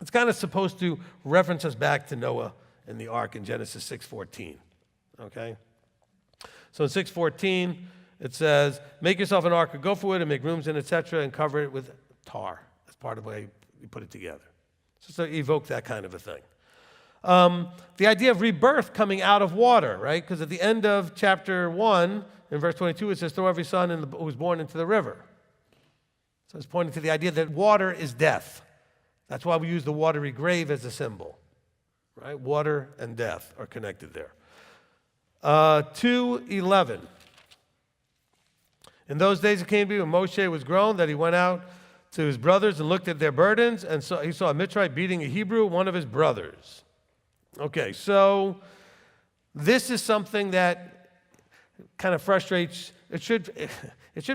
It's kind of supposed to reference us back to Noah and the ark in Genesis 6:14. Okay? So in 6:14, it says, make yourself an ark of gopher wood and make rooms in, etc., and cover it with tar. That's part of the way you put it together. So evoke that kind of a thing. The idea of rebirth coming out of water, right? Because at the end of chapter 1, in verse 22, it says, throw every son who was born into the river. So it's pointing to the idea that water is death. That's why we use the watery grave as a symbol, right? Water and death are connected there. 2:11. In those days it came to be when Moshe was grown that he went out to his brothers and looked at their burdens, and he saw a Mitzrayite beating a Hebrew, one of his brothers. Okay, so this is something that kind of frustrates, it should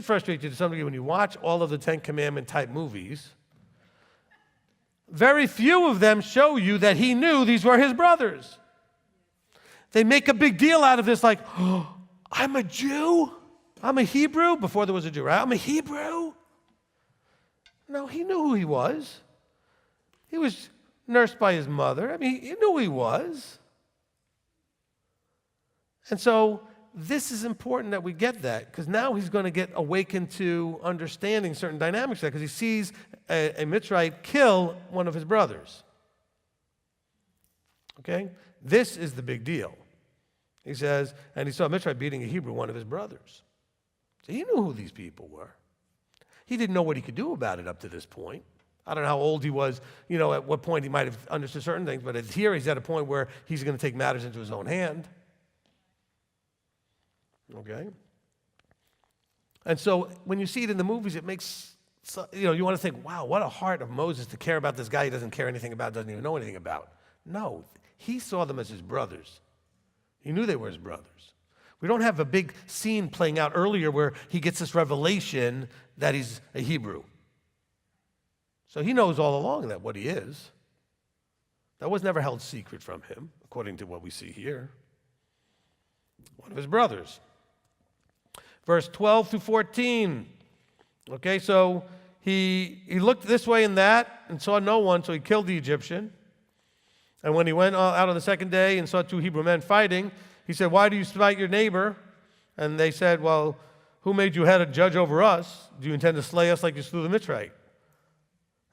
frustrate you to some degree when you watch all of the Ten Commandment type movies. Very few of them show you that he knew these were his brothers. They make a big deal out of this, like, oh, I'm a Jew? I'm a Hebrew? Before there was a Jew, right? I'm a Hebrew? No, he knew who he was. He was nursed by his mother. I mean, he knew who he was. And so this is important that we get that, because now he's going to get awakened to understanding certain dynamics there, because he sees a Mitzrayite kill one of his brothers. Okay? This is the big deal. He says, and he saw a Mitzrayite beating a Hebrew, one of his brothers. So he knew who these people were. He didn't know what he could do about it up to this point. I don't know how old he was, at what point he might have understood certain things, but here he's at a point where he's going to take matters into his own hand. Okay? And so when you see it in the movies, it makes, you want to think, wow, what a heart of Moses to care about this guy he doesn't care anything about, doesn't even know anything about. No, he saw them as his brothers. He knew they were his brothers. We don't have a big scene playing out earlier where he gets this revelation that he's a Hebrew. So he knows all along that what he is. That was never held secret from him, according to what we see here. One of his brothers. Verse 12 through 14. Okay, so he looked this way and that and saw no one, so he killed the Egyptian. And when he went out on the second day and saw two Hebrew men fighting, he said, why do you smite your neighbor? And they said, well, who made you head and judge over us? Do you intend to slay us like you slew the Mitzrayite?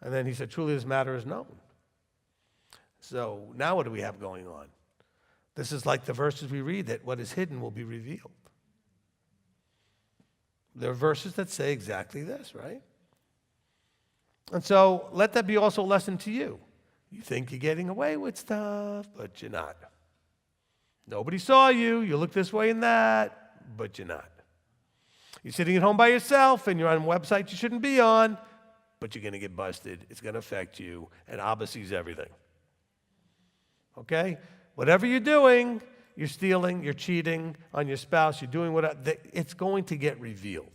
And then he said, truly this matter is known. So now what do we have going on? This is like the verses we read, that what is hidden will be revealed. There are verses that say exactly this, right? And so let that be also a lesson to you. You think you're getting away with stuff, but you're not. Nobody saw you. You look this way and that, but you're not. You're sitting at home by yourself and you're on websites you shouldn't be on, but you're going to get busted. It's going to affect you, and Abba sees everything. Okay? Whatever you're doing, you're stealing, you're cheating on your spouse, you're doing it's going to get revealed.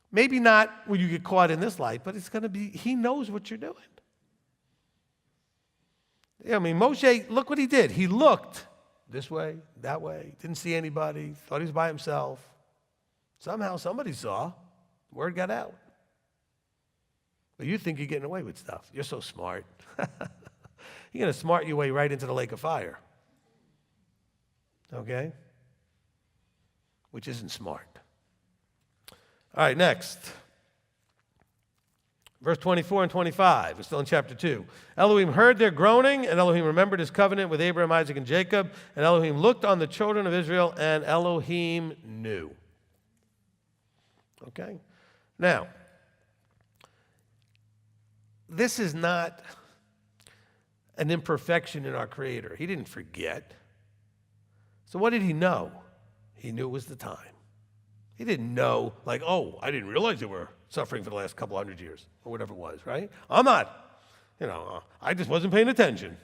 Maybe not when you get caught in this life, but it's going to be, he knows what you're doing. I mean, Moshe, look what he did. He looked this way, that way, didn't see anybody, thought he was by himself. Somehow somebody saw, word got out. But you think you're getting away with stuff. You're so smart. You're going to smart your way right into the lake of fire. Okay? Which isn't smart. All right, next. Verse 24 and 25. We're still in chapter 2. Elohim heard their groaning, and Elohim remembered his covenant with Abraham, Isaac, and Jacob. And Elohim looked on the children of Israel, and Elohim knew. Okay? Now, this is not an imperfection in our Creator. He didn't forget. So what did he know? He knew it was the time. He didn't know, like, oh, I didn't realize they were suffering for the last couple hundred years, or whatever it was, right? I'm not, I just wasn't paying attention.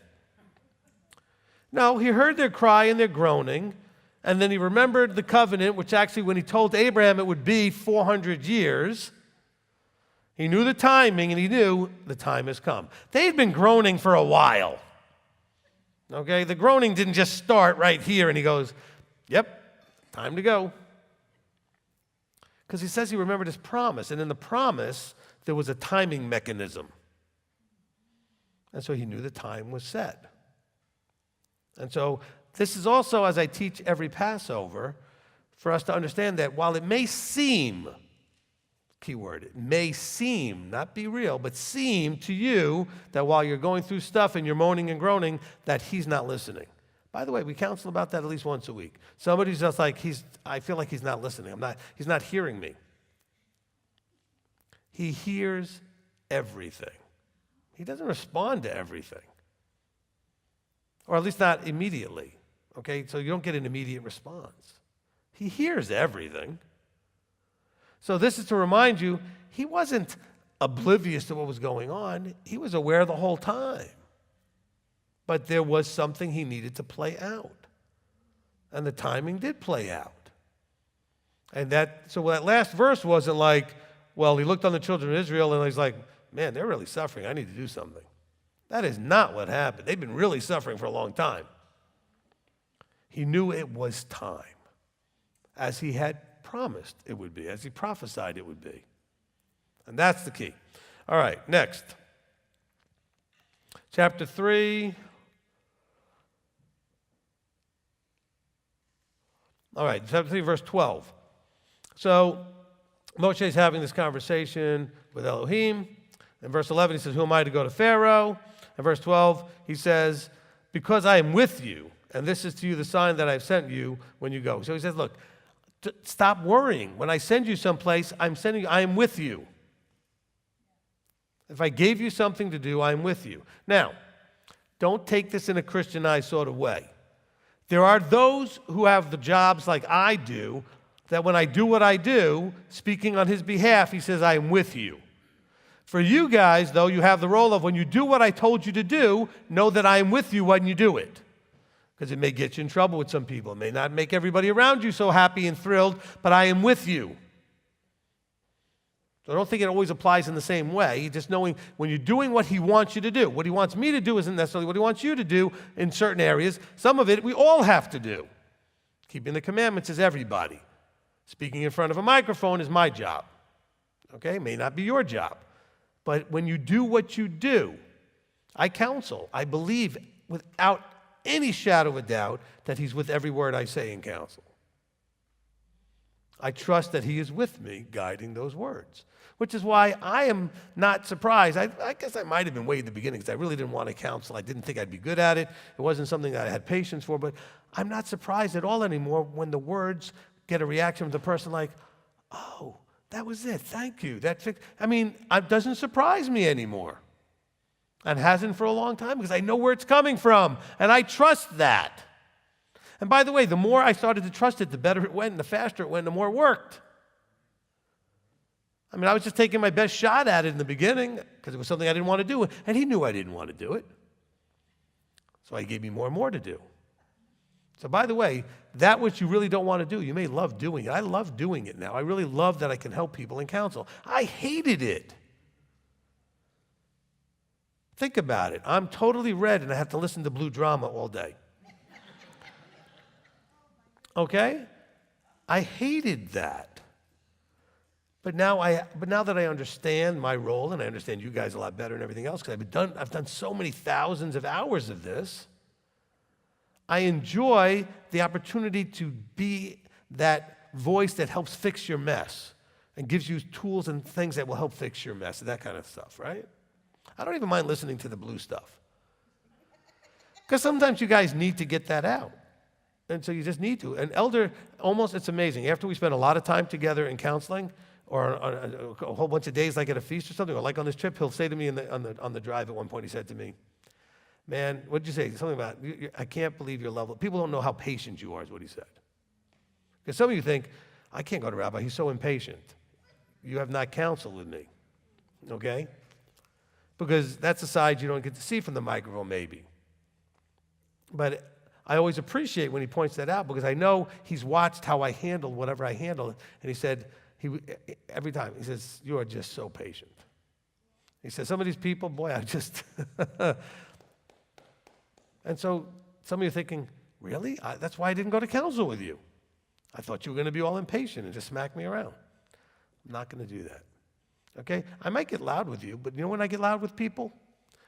No, he heard their cry and their groaning, and then he remembered the covenant, which actually, when he told Abraham it would be 400 years, he knew the timing, and he knew the time has come. They had been groaning for a while. Okay, the groaning didn't just start right here, and he goes, yep, time to go. Because he says he remembered his promise, and in the promise, there was a timing mechanism. And so he knew the time was set. And so this is also, as I teach every Passover, for us to understand that while it may seem, keyword, it may seem, not be real, but seem to you that while you're going through stuff and you're moaning and groaning, that he's not listening. By the way, we counsel about that at least once a week. Somebody's just like, I feel like he's not listening. He's not hearing me. He hears everything. He doesn't respond to everything. Or at least not immediately. Okay, so you don't get an immediate response. He hears everything. So this is to remind you, he wasn't oblivious to what was going on. He was aware the whole time. But there was something he needed to play out. And the timing did play out. And so that last verse wasn't like, well, he looked on the children of Israel and he's like, man, they're really suffering. I need to do something. That is not what happened. They've been really suffering for a long time. He knew it was time, as he had promised it would be, as he prophesied it would be. And that's the key. All right, next. Chapter 3. All right, chapter 3, verse 12. So Moshe is having this conversation with Elohim. In verse 11, he says, who am I to go to Pharaoh? In verse 12, he says, because I am with you, and this is to you the sign that I've sent you when you go. So he says, look, stop worrying. When I send you someplace, I am with you. If I gave you something to do, I am with you. Now, don't take this in a Christianized sort of way. There are those who have the jobs like I do, that when I do what I do, speaking on his behalf, he says, I am with you. For you guys, though, you have the role of when you do what I told you to do, know that I am with you when you do it. Because it may get you in trouble with some people. It may not make everybody around you so happy and thrilled, but I am with you. So I don't think it always applies in the same way. Just knowing when you're doing what he wants you to do. What he wants me to do isn't necessarily what he wants you to do in certain areas. Some of it we all have to do. Keeping the commandments is everybody. Speaking in front of a microphone is my job. Okay? May not be your job. But when you do what you do, I counsel. I believe without any shadow of a doubt that he's with every word I say in counsel. I trust that he is with me guiding those words, which is why I am not surprised. I guess I might have been way in the beginning because I really didn't want to counsel. I didn't think I'd be good at it. It wasn't something that I had patience for, but I'm not surprised at all anymore when the words get a reaction from the person like, oh, that was it. Thank you. It doesn't surprise me anymore. And hasn't for a long time because I know where it's coming from. And I trust that. And by the way, the more I started to trust it, the better it went, and the faster it went, the more it worked. I was just taking my best shot at it in the beginning because it was something I didn't want to do. And he knew I didn't want to do it. So he gave me more and more to do. So by the way, that which you really don't want to do, you may love doing it. I love doing it now. I really love that I can help people in counsel. I hated it. Think about it. I'm totally red and I have to listen to blue drama all day. Okay? I hated that. But now that I understand my role and I understand you guys a lot better and everything else, because I've done so many thousands of hours of this, I enjoy the opportunity to be that voice that helps fix your mess and gives you tools and things that will help fix your mess and that kind of stuff, right? I don't even mind listening to the blue stuff. Because sometimes you guys need to get that out. And so you just need to. An elder, it's amazing. After we spend a lot of time together in counseling, or a whole bunch of days like at a feast or something, or like on this trip, he'll say to me on the drive at one point, he said to me, man, what did you say? Something about, I can't believe your level. People don't know how patient you are is what he said. Because some of you think, I can't go to Rabbi, he's so impatient. You have not counseled with me, okay? Because that's a side you don't get to see from the microphone maybe. But I always appreciate when he points that out because I know he's watched how I handle whatever I handle. And he said, every time, he says, you are just so patient. He says, some of these people, boy, I just... And so some of you are thinking, really? That's why I didn't go to counsel with you. I thought you were going to be all impatient and just smack me around. I'm not going to do that. Okay? I might get loud with you, but you know when I get loud with people?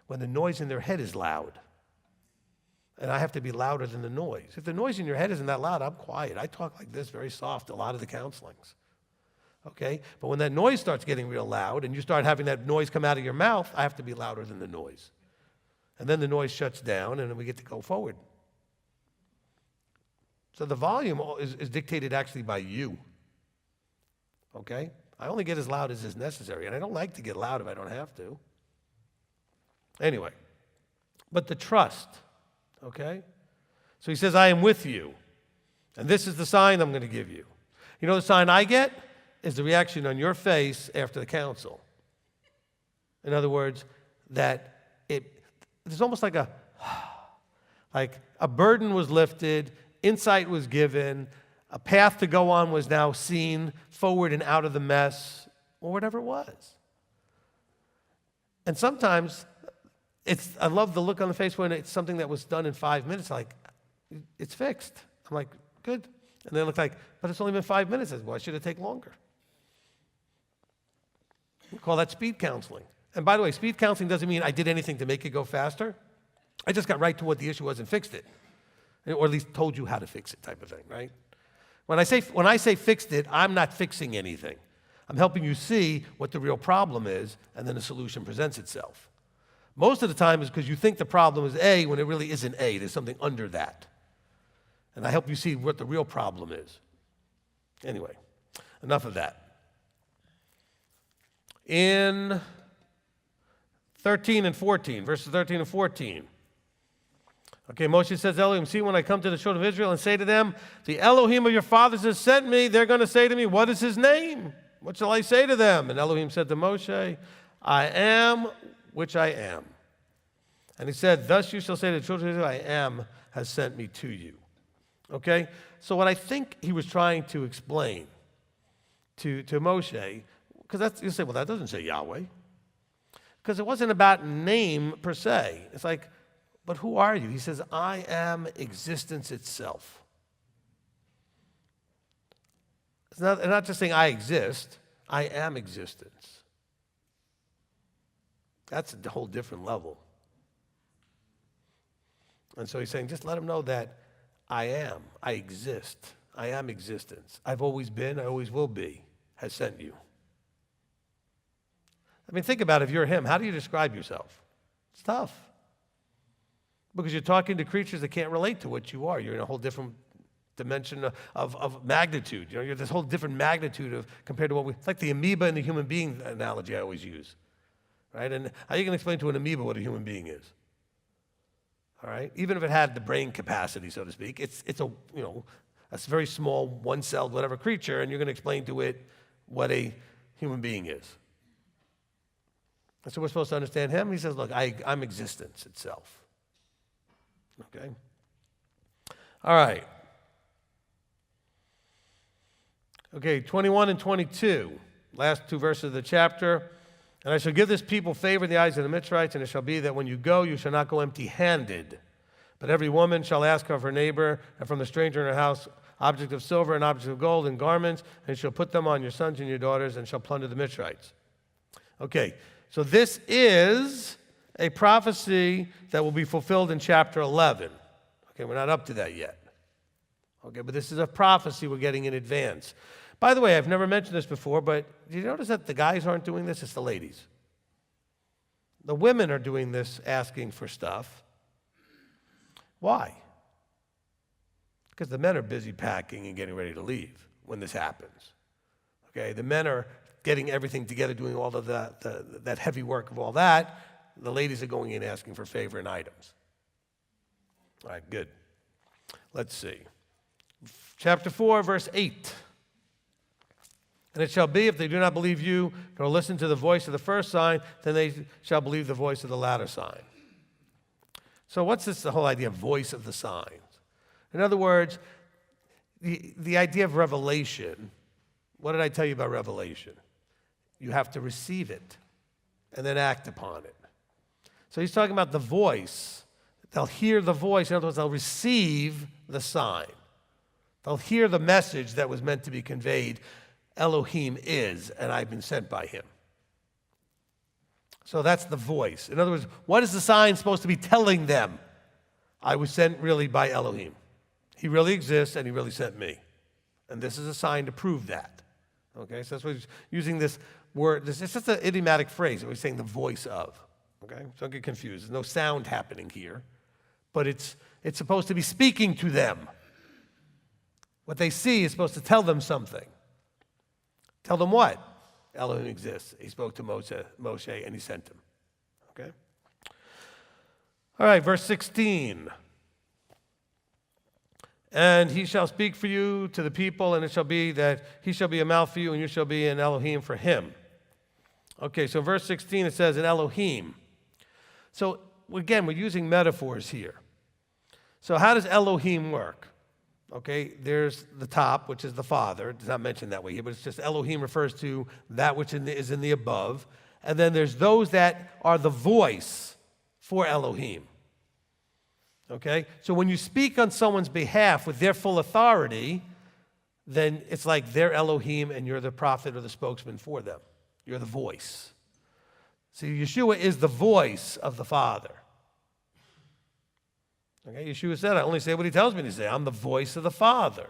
When the noise in their head is loud. And I have to be louder than the noise. If the noise in your head isn't that loud, I'm quiet. I talk like this, very soft, a lot of the counselings. Okay? But when that noise starts getting real loud and you start having that noise come out of your mouth, I have to be louder than the noise. And then the noise shuts down, and then we get to go forward. So the volume is dictated actually by you. Okay? I only get as loud as is necessary, and I don't like to get loud if I don't have to. Anyway, but the trust, okay? So he says, I am with you, and this is the sign I'm going to give you. You know the sign I get is the reaction on your face after the counsel. In other words, that it's almost like a burden was lifted, insight was given, a path to go on was now seen, forward and out of the mess, or whatever it was. And sometimes I love the look on the face when it's something that was done in 5 minutes, like, it's fixed. I'm like, good. And they look like, but it's only been 5 minutes. Why should it take longer? We call that speed counseling. And by the way, speed counseling doesn't mean I did anything to make it go faster. I just got right to what the issue was and fixed it. Or at least told you how to fix it, type of thing, right? When I say fixed it, I'm not fixing anything. I'm helping you see what the real problem is, and then a solution presents itself. Most of the time is because you think the problem is A when it really isn't A. There's something under that. And I help you see what the real problem is. Anyway, enough of that. In 13 and 14, verses 13 and 14. Okay, Moshe says, Elohim, see, when I come to the children of Israel and say to them, the Elohim of your fathers has sent me, they're going to say to me, what is his name? What shall I say to them? And Elohim said to Moshe, I am which I am. And he said, thus you shall say to the children of Israel, I am has sent me to you. Okay? So what I think he was trying to explain to Moshe, because you say, well, that doesn't say Yahweh. Because it wasn't about name per se. It's like, but who are you? He says, I am existence itself. It's not just saying I exist, I am existence. That's a whole different level. And so he's saying, just let him know that I exist, I am existence. I've always been, I always will be, has sent you. I mean, think about it, if you're him, how do you describe yourself? It's tough. Because you're talking to creatures that can't relate to what you are. You're in a whole different dimension of magnitude. You know, you're this whole different magnitude compared to it's like the amoeba and the human being analogy I always use. Right? And how are you going to explain to an amoeba what a human being is? All right? Even if it had the brain capacity, so to speak, it's a very small, one-celled, whatever creature, and you're going to explain to it what a human being is. And so we're supposed to understand him. He says, look, I'm existence itself. Okay? All right. Okay, 21 and 22, last two verses of the chapter. And I shall give this people favor in the eyes of the Mitzrites, and it shall be that when you go, you shall not go empty-handed. But every woman shall ask of her neighbor, and from the stranger in her house, object of silver and object of gold and garments, and shall put them on your sons and your daughters, and shall plunder the Mitzrites. Okay, so this is a prophecy that will be fulfilled in chapter 11. Okay, we're not up to that yet. Okay, but this is a prophecy we're getting in advance. By the way, I've never mentioned this before, but did you notice that the guys aren't doing this? It's the ladies. The women are doing this, asking for stuff. Why? Because the men are busy packing and getting ready to leave when this happens. Okay, the men are getting everything together, doing all of that heavy work of all that. The ladies are going in asking for favor and items. All right, good. Let's see. Chapter 4, verse 8. And it shall be, if they do not believe you, nor listen to the voice of the first sign, then they shall believe the voice of the latter sign. So what's the whole idea of voice of the signs? In other words, the idea of revelation, what did I tell you about revelation? You have to receive it and then act upon it. So he's talking about the voice. They'll hear the voice. In other words, they'll receive the sign. They'll hear the message that was meant to be conveyed. Elohim is, and I've been sent by him. So that's the voice. In other words, what is the sign supposed to be telling them? I was sent really by Elohim. He really exists, and he really sent me. And this is a sign to prove that. Okay, so that's why he's using this word. It's just an idiomatic phrase. He's saying the voice of. Okay, so don't get confused. There's no sound happening here, but it's supposed to be speaking to them. What they see is supposed to tell them something. Tell them what? Elohim exists. He spoke to Moshe, and he sent him. Okay. All right, verse 16. And he shall speak for you to the people, and it shall be that he shall be a mouth for you, and you shall be an Elohim for him. Okay, so verse 16, it says an Elohim. So again, we're using metaphors here. So how does Elohim work? Okay, there's the top, which is the Father. It does not mention that way here, but it's just Elohim refers to that which is in the above. And then there's those that are the voice for Elohim. Okay, so when you speak on someone's behalf with their full authority, then it's like they're Elohim and you're the prophet or the spokesman for them. You're the voice. See, Yeshua is the voice of the Father. Okay, Yeshua said, I only say what he tells me to say. I'm the voice of the Father.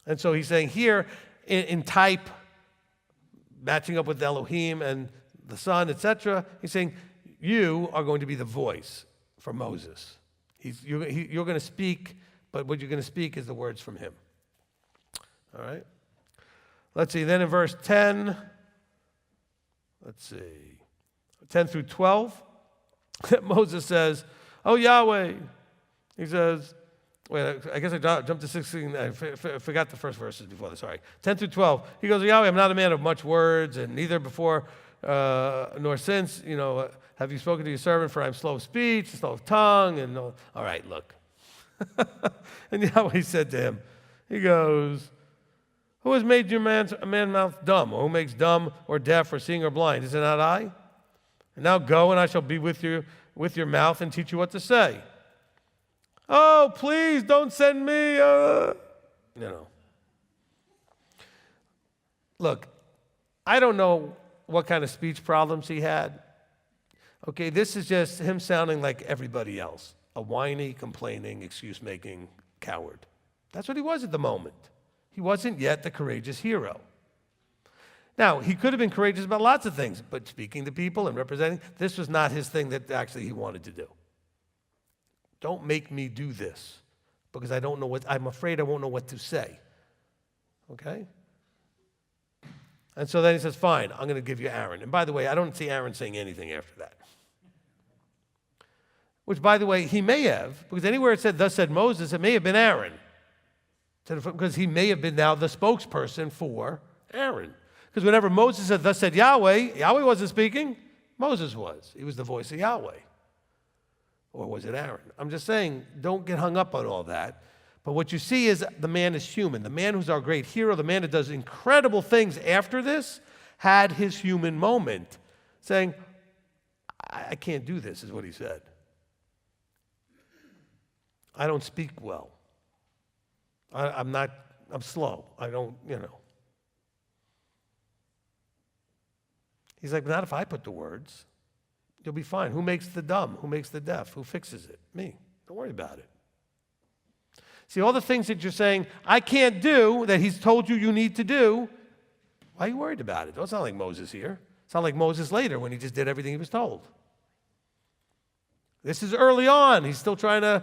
And so he's saying here, in type, matching up with Elohim and the Son, etc., he's saying, you are going to be the voice for Moses. You're going to speak, but what you're going to speak is the words from him. All right? Let's see, then in verse 10, 10 through 12, Moses says, oh, Yahweh. He says, wait, I guess I jumped to 16. I forgot the first verses before this, sorry. 10 through 12. He goes, Yahweh, I'm not a man of much words, and neither before nor since, have you spoken to your servant, for I'm slow of speech, slow of tongue, and all right, look. And Yahweh said to him, he goes, who has made your man's mouth dumb, or who makes dumb or deaf or seeing or blind? Is it not I? And now go, and I shall be with your mouth and teach you what to say. Oh, please don't send me. Look, I don't know what kind of speech problems he had. Okay, this is just him sounding like everybody else, a whiny, complaining, excuse-making coward. That's what he was at the moment. He wasn't yet the courageous hero. Now, he could have been courageous about lots of things, but speaking to people and representing, this was not his thing that actually he wanted to do. Don't make me do this, because I'm afraid I won't know what to say. Okay? And so then he says, fine, I'm going to give you Aaron. And by the way, I don't see Aaron saying anything after that. Which, by the way, he may have, because anywhere it said, thus said Moses, it may have been Aaron. Because he may have been now the spokesperson for Aaron. Because whenever Moses said, thus said Yahweh, Yahweh wasn't speaking, Moses was. He was the voice of Yahweh. Or was it Aaron? I'm just saying, don't get hung up on all that. But what you see is the man is human. The man who's our great hero, the man that does incredible things after this, had his human moment, saying, I can't do this, is what he said. I don't speak well. I'm slow. I don't, He's like, not if I put the words. You'll be fine. Who makes the dumb? Who makes the deaf? Who fixes it? Me. Don't worry about it. See, all the things that you're saying, I can't do, that he's told you need to do, why are you worried about it? Don't sound like Moses here. Sound like Moses later when he just did everything he was told. This is early on. He's still trying to,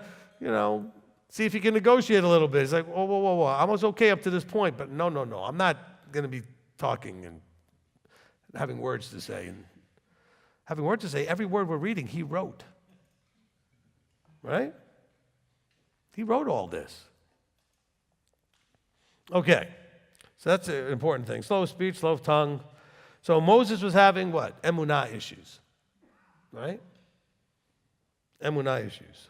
see if he can negotiate a little bit. He's like, whoa. I was okay up to this point, but no. I'm not going to be talking and having words to say. And having words to say, every word we're reading, he wrote. Right? He wrote all this. Okay. So that's an important thing. Slow of speech, slow of tongue. So Moses was having what? Emunah issues. Right? Emunah issues.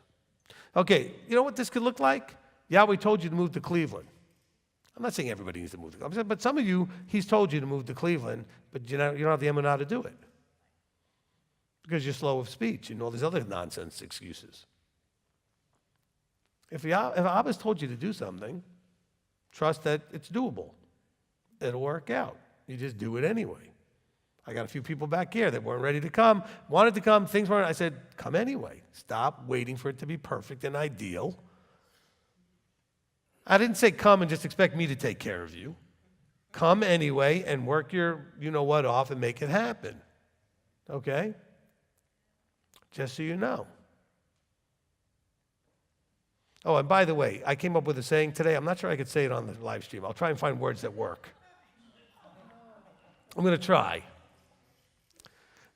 Okay, you know what this could look like? Yahweh told you to move to Cleveland. I'm not saying everybody needs to move to Cleveland, but some of you, he's told you to move to Cleveland, but you don't have the emunah to do it. Because you're slow of speech and all these other nonsense excuses. If Abba's told you to do something, trust that it's doable. It'll work out. You just do it anyway. I got a few people back here that weren't ready to come, wanted to come, things weren't. I said, come anyway. Stop waiting for it to be perfect and ideal. I didn't say come and just expect me to take care of you. Come anyway and work your you-know-what off and make it happen. Okay? Just so you know. Oh, and by the way, I came up with a saying today. I'm not sure I could say it on the live stream. I'll try and find words that work. I'm going to try.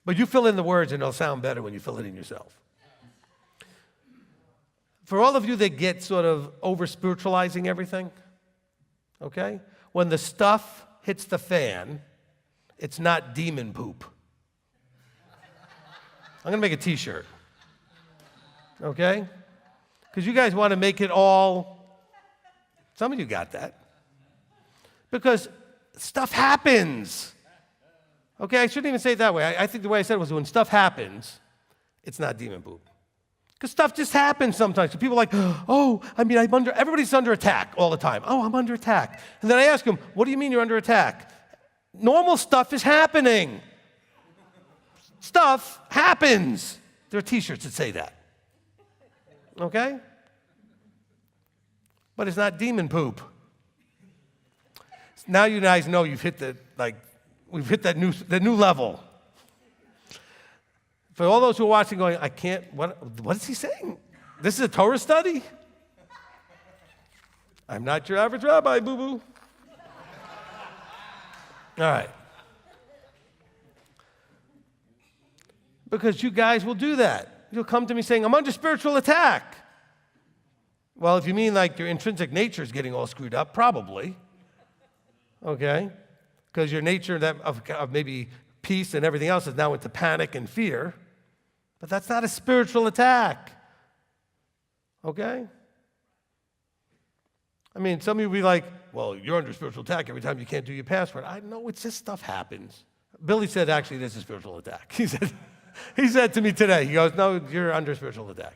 But you fill in the words and it'll sound better when you fill it in yourself. For all of you that get sort of over-spiritualizing everything, okay? When the stuff hits the fan, it's not demon poop. I'm going to make a t-shirt, okay? Because you guys want to make it all, some of you got that. Because stuff happens. Okay, I shouldn't even say it that way. I think the way I said it was when stuff happens, it's not demon poop. Because stuff just happens sometimes. So people are like, everybody's under attack all the time. Oh, I'm under attack. And then I ask them, what do you mean you're under attack? Normal stuff is happening. Stuff happens. There are t-shirts that say that. Okay? But it's not demon poop. Now you guys know you've hit we've hit that new level. For all those who are watching going, I can't, what is he saying? This is a Torah study? I'm not your average rabbi, boo-boo. All right. Because you guys will do that. You'll come to me saying, I'm under spiritual attack. Well, if you mean like your intrinsic nature is getting all screwed up, probably. Okay? Because your nature of maybe peace and everything else is now into panic and fear. But that's not a spiritual attack. Okay? I mean, some of you will be like, well, you're under spiritual attack every time you can't do your password. I know, it's just stuff happens. Billy said, actually, this is a spiritual attack. He said to me today, he goes, no, you're under spiritual attack.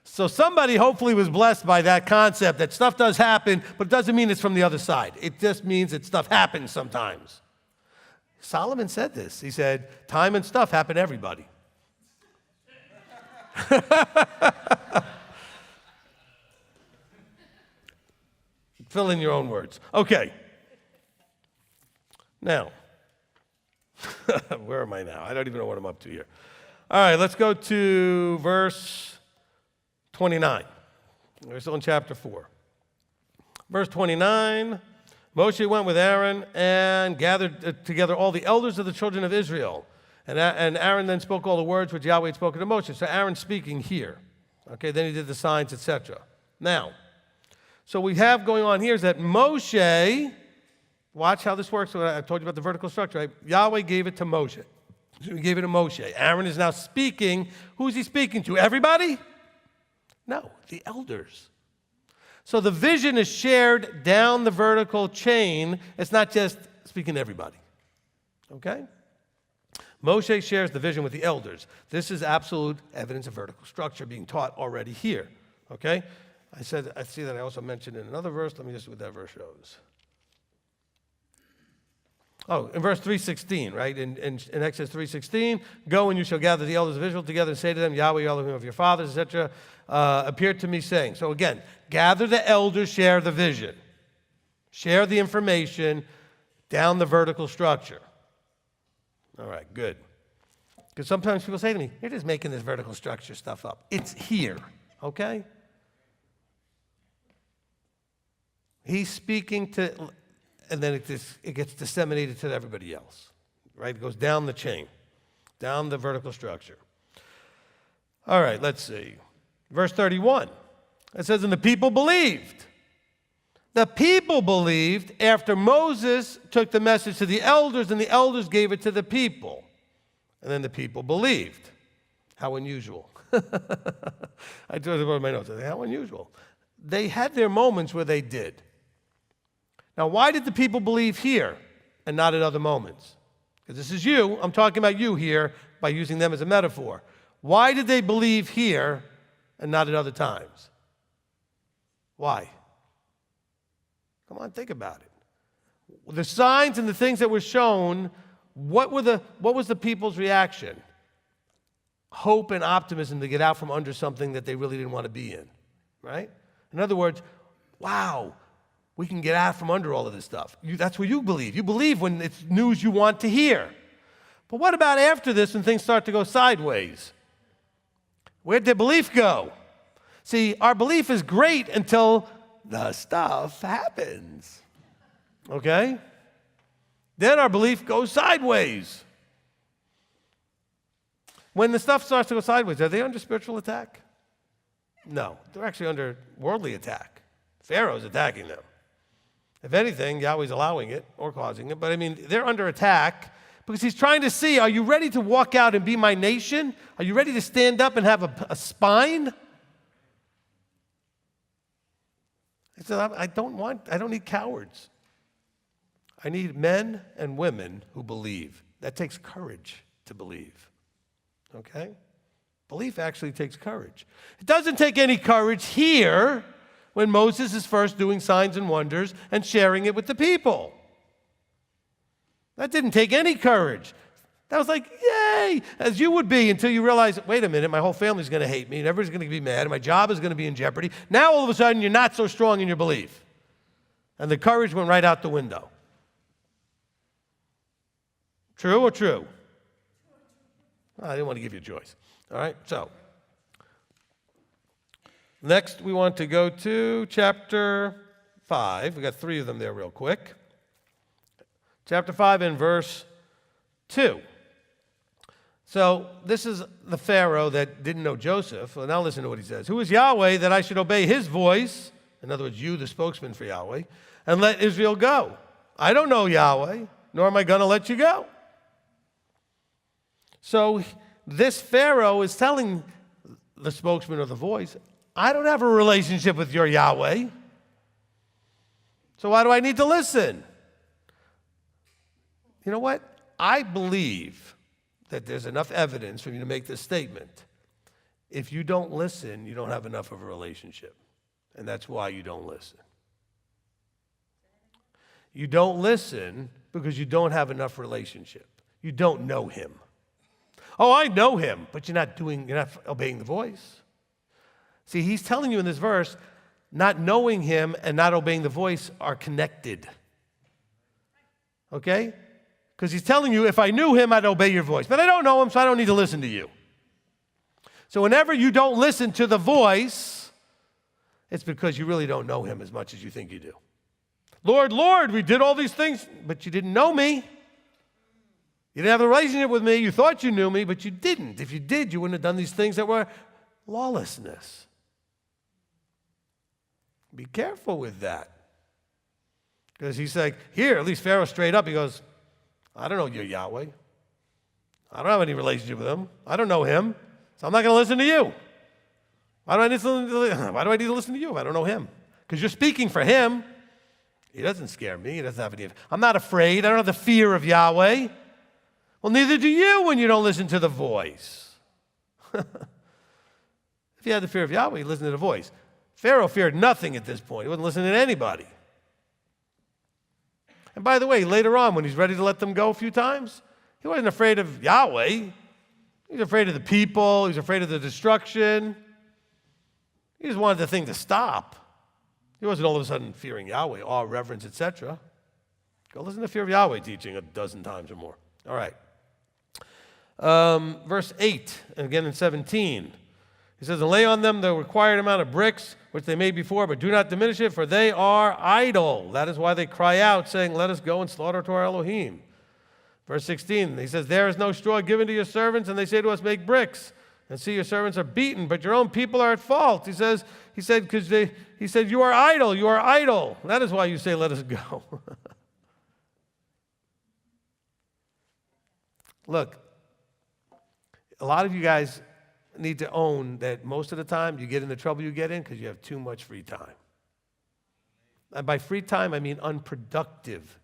So somebody hopefully was blessed by that concept that stuff does happen, but it doesn't mean it's from the other side. It just means that stuff happens sometimes. Solomon said this. He said, time and stuff happen to everybody. Fill in your own words. Okay. Now, where am I now? I don't even know what I'm up to here. All right, let's go to verse 29. We're still in chapter 4. Verse 29, Moshe went with Aaron and gathered together all the elders of the children of Israel. And Aaron then spoke all the words which Yahweh had spoken to Moshe. So Aaron's speaking here. Okay, then he did the signs, etc. Now, so we have going on here is that Moshe, watch how this works. I told you about the vertical structure. Right? Yahweh gave it to Moshe. So he gave it to Moshe. Aaron is now speaking. Who is he speaking to? Everybody? No, the elders. So the vision is shared down the vertical chain. It's not just speaking to everybody. Okay? Moshe shares the vision with the elders. This is absolute evidence of vertical structure being taught already here. Okay? I see that I also mentioned in another verse. Let me just see what that verse shows. Oh, in verse 3:16, right? In Exodus 3:16, go and you shall gather the elders of Israel together and say to them, Yahweh, Elohim of your fathers, etc., appeared to me saying. So again, gather the elders, share the vision. Share the information down the vertical structure. All right, good. Because sometimes people say to me, you're just making this vertical structure stuff up. It's here, okay? He's speaking to, and then it gets disseminated to everybody else, right? It goes down the chain, down the vertical structure. All right, let's see. Verse 31, it says, and the people believed. The people believed after Moses took the message to the elders, and the elders gave it to the people. And then the people believed. How unusual. I told you about my notes. How unusual. They had their moments where they did. Now, why did the people believe here and not at other moments? Because this is you. I'm talking about you here by using them as a metaphor. Why did they believe here and not at other times? Why? Come on, think about it. The signs and the things that were shown, what was the people's reaction? Hope and optimism to get out from under something that they really didn't want to be in, right? In other words, wow, we can get out from under all of this stuff. That's what you believe. You believe when it's news you want to hear. But what about after this when things start to go sideways? Where'd their belief go? See, our belief is great until the stuff happens. Okay? Then our belief goes sideways. When the stuff starts to go sideways, are they under spiritual attack? No, they're actually under worldly attack. Pharaoh's attacking them. If anything, Yahweh's allowing it or causing it. But I mean, they're under attack because he's trying to see, are you ready to walk out and be my nation? Are you ready to stand up and have a spine? He said, I don't need cowards. I need men and women who believe. That takes courage to believe. Okay? Belief actually takes courage. It doesn't take any courage here when Moses is first doing signs and wonders and sharing it with the people. That didn't take any courage. That was like, yay, as you would be until you realize, wait a minute, my whole family's going to hate me and everybody's going to be mad and my job is going to be in jeopardy. Now all of a sudden you're not so strong in your belief. And the courage went right out the window. True or true? I didn't want to give you a choice. All right, so next we want to go to chapter 5. We got 3 of them there real quick. Chapter 5 and verse 2. So this is the Pharaoh that didn't know Joseph. Well, now listen to what he says. Who is Yahweh that I should obey his voice? In other words, you, the spokesman for Yahweh, and let Israel go. I don't know Yahweh, nor am I going to let you go. So this Pharaoh is telling the spokesman or the voice, I don't have a relationship with your Yahweh. So why do I need to listen? You know what? I believe that there's enough evidence for me to make this statement. If you don't listen, you don't have enough of a relationship. And that's why you don't listen. You don't listen because you don't have enough relationship. You don't know him. Oh, I know him, but you're not obeying the voice. See, he's telling you in this verse, not knowing him and not obeying the voice are connected. Okay? Because he's telling you, if I knew him, I'd obey your voice. But I don't know him, so I don't need to listen to you. So whenever you don't listen to the voice, it's because you really don't know him as much as you think you do. Lord, Lord, we did all these things, but you didn't know me. You didn't have a relationship with me. You thought you knew me, but you didn't. If you did, you wouldn't have done these things that were lawlessness. Be careful with that. Because he's like, here, at least Pharaoh straight up, he goes, I don't know your Yahweh. I don't have any relationship with him. I don't know him, so I'm not going to listen to you. Why do I need to listen to you if I don't know him? Because you're speaking for him. He doesn't scare me. He doesn't have any. I'm not afraid. I don't have the fear of Yahweh. Well, neither do you when you don't listen to the voice. If you had the fear of Yahweh, you listen to the voice. Pharaoh feared nothing at this point. He wasn't listening to anybody. And by the way, later on, when he's ready to let them go a few times, he wasn't afraid of Yahweh. He was afraid of the people. He was afraid of the destruction. He just wanted the thing to stop. He wasn't all of a sudden fearing Yahweh, awe, reverence, etc. Go listen to Fear of Yahweh teaching a dozen times or more. All right. Verse 8, and again in 17. He says, and lay on them the required amount of bricks, which they made before, but do not diminish it, for they are idle. That is why they cry out, saying, let us go and slaughter to our Elohim. Verse 16, he says, there is no straw given to your servants, and they say to us, make bricks. And see, your servants are beaten, but your own people are at fault. He said, you are idle, you are idle. That is why you say, let us go. Look, a lot of you guys need to own that most of the time you get in the trouble you get in because you have too much free time. And by free time, I mean unproductive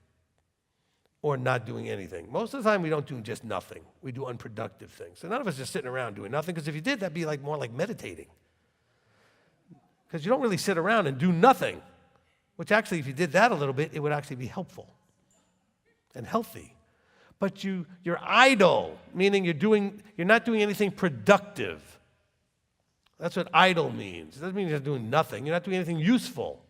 or not doing anything. Most of the time, we don't do just nothing. We do unproductive things. So none of us are sitting around doing nothing, because if you did, that'd be more like meditating. Because you don't really sit around and do nothing. which actually, if you did that a little bit, it would actually be helpful and healthy. But you're idle, meaning you're not doing anything productive. That's what idle means. It doesn't mean you're doing nothing. You're not doing anything useful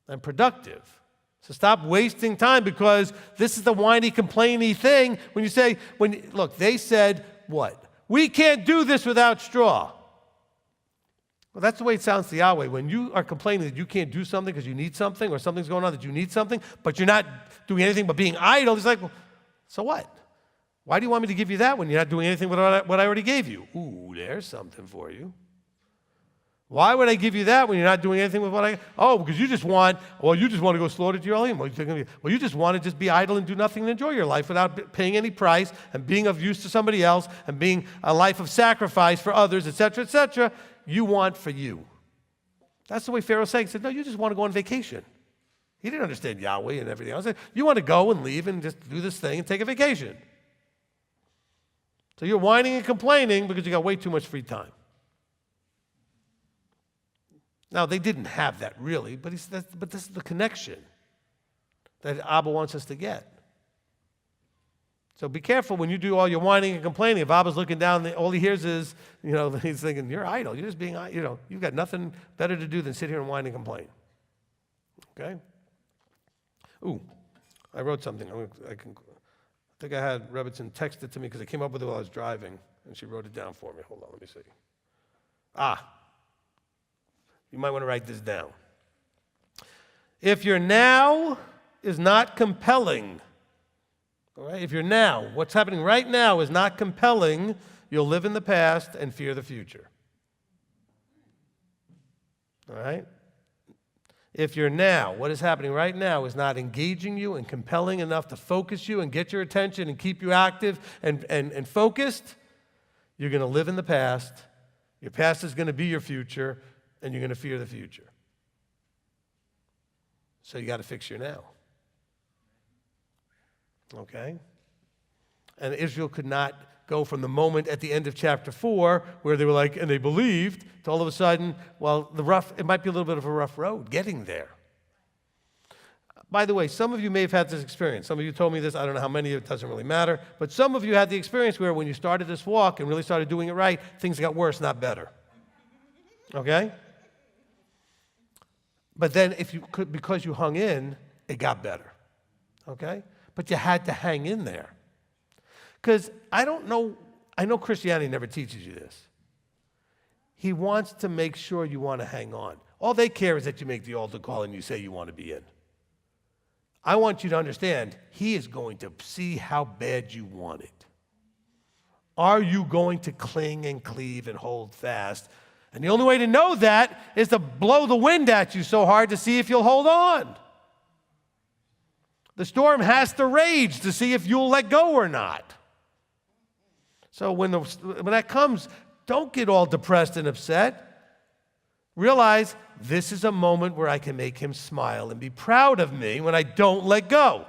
and productive. So stop wasting time, because this is the whiny, complainy thing. When you say, look, they said what? We can't do this without straw. Well, that's the way it sounds to Yahweh. When you are complaining that you can't do something because you need something, or something's going on that you need something, but you're not doing anything but being idle, it's like, well, so what? Why do you want me to give you that when you're not doing anything with what I already gave you? Ooh, there's something for you. Why would I give you that when you're not doing anything with what because you just want to go slaughter to your Elohim. Well, you just want to just be idle and do nothing and enjoy your life without paying any price and being of use to somebody else and being a life of sacrifice for others, etc., etc. You want for you. That's the way Pharaoh's saying. He said, no, you just want to go on vacation. He didn't understand Yahweh and everything else. You want to go and leave and just do this thing and take a vacation. So you're whining and complaining because you got way too much free time. Now, they didn't have that really, but this is the connection that Abba wants us to get. So be careful when you do all your whining and complaining. If Abba's looking down, all he hears is, he's thinking, you're idle. You're just being, you've got nothing better to do than sit here and whine and complain. Okay? Ooh, I wrote something. I think I had Rebbitzin text it to me because I came up with it while I was driving, and she wrote it down for me. Hold on, let me see. You might want to write this down. If your now is not compelling, all right? If your now, what's happening right now is not compelling, you'll live in the past and fear the future. All right? If your now, what is happening right now, is not engaging you and compelling enough to focus you and get your attention and keep you active and focused, you're going to live in the past. Your past is going to be your future, and you're going to fear the future. So you got to fix your now. Okay? And Israel could not go from the moment at the end of chapter 4 where they were like, and they believed, to all of a sudden, it might be a little bit of a rough road getting there. By the way, some of you may have had this experience. Some of you told me this. I don't know how many of you, it doesn't really matter. But some of you had the experience where when you started this walk and really started doing it right, things got worse, not better. Okay? But then because you hung in, it got better. Okay? But you had to hang in there. Because I know Christianity never teaches you this. He wants to make sure you want to hang on. All they care is that you make the altar call and you say you want to be in. I want you to understand, he is going to see how bad you want it. Are you going to cling and cleave and hold fast? And the only way to know that is to blow the wind at you so hard to see if you'll hold on. The storm has to rage to see if you'll let go or not. So when that comes, don't get all depressed and upset. Realize this is a moment where I can make him smile and be proud of me when I don't let go.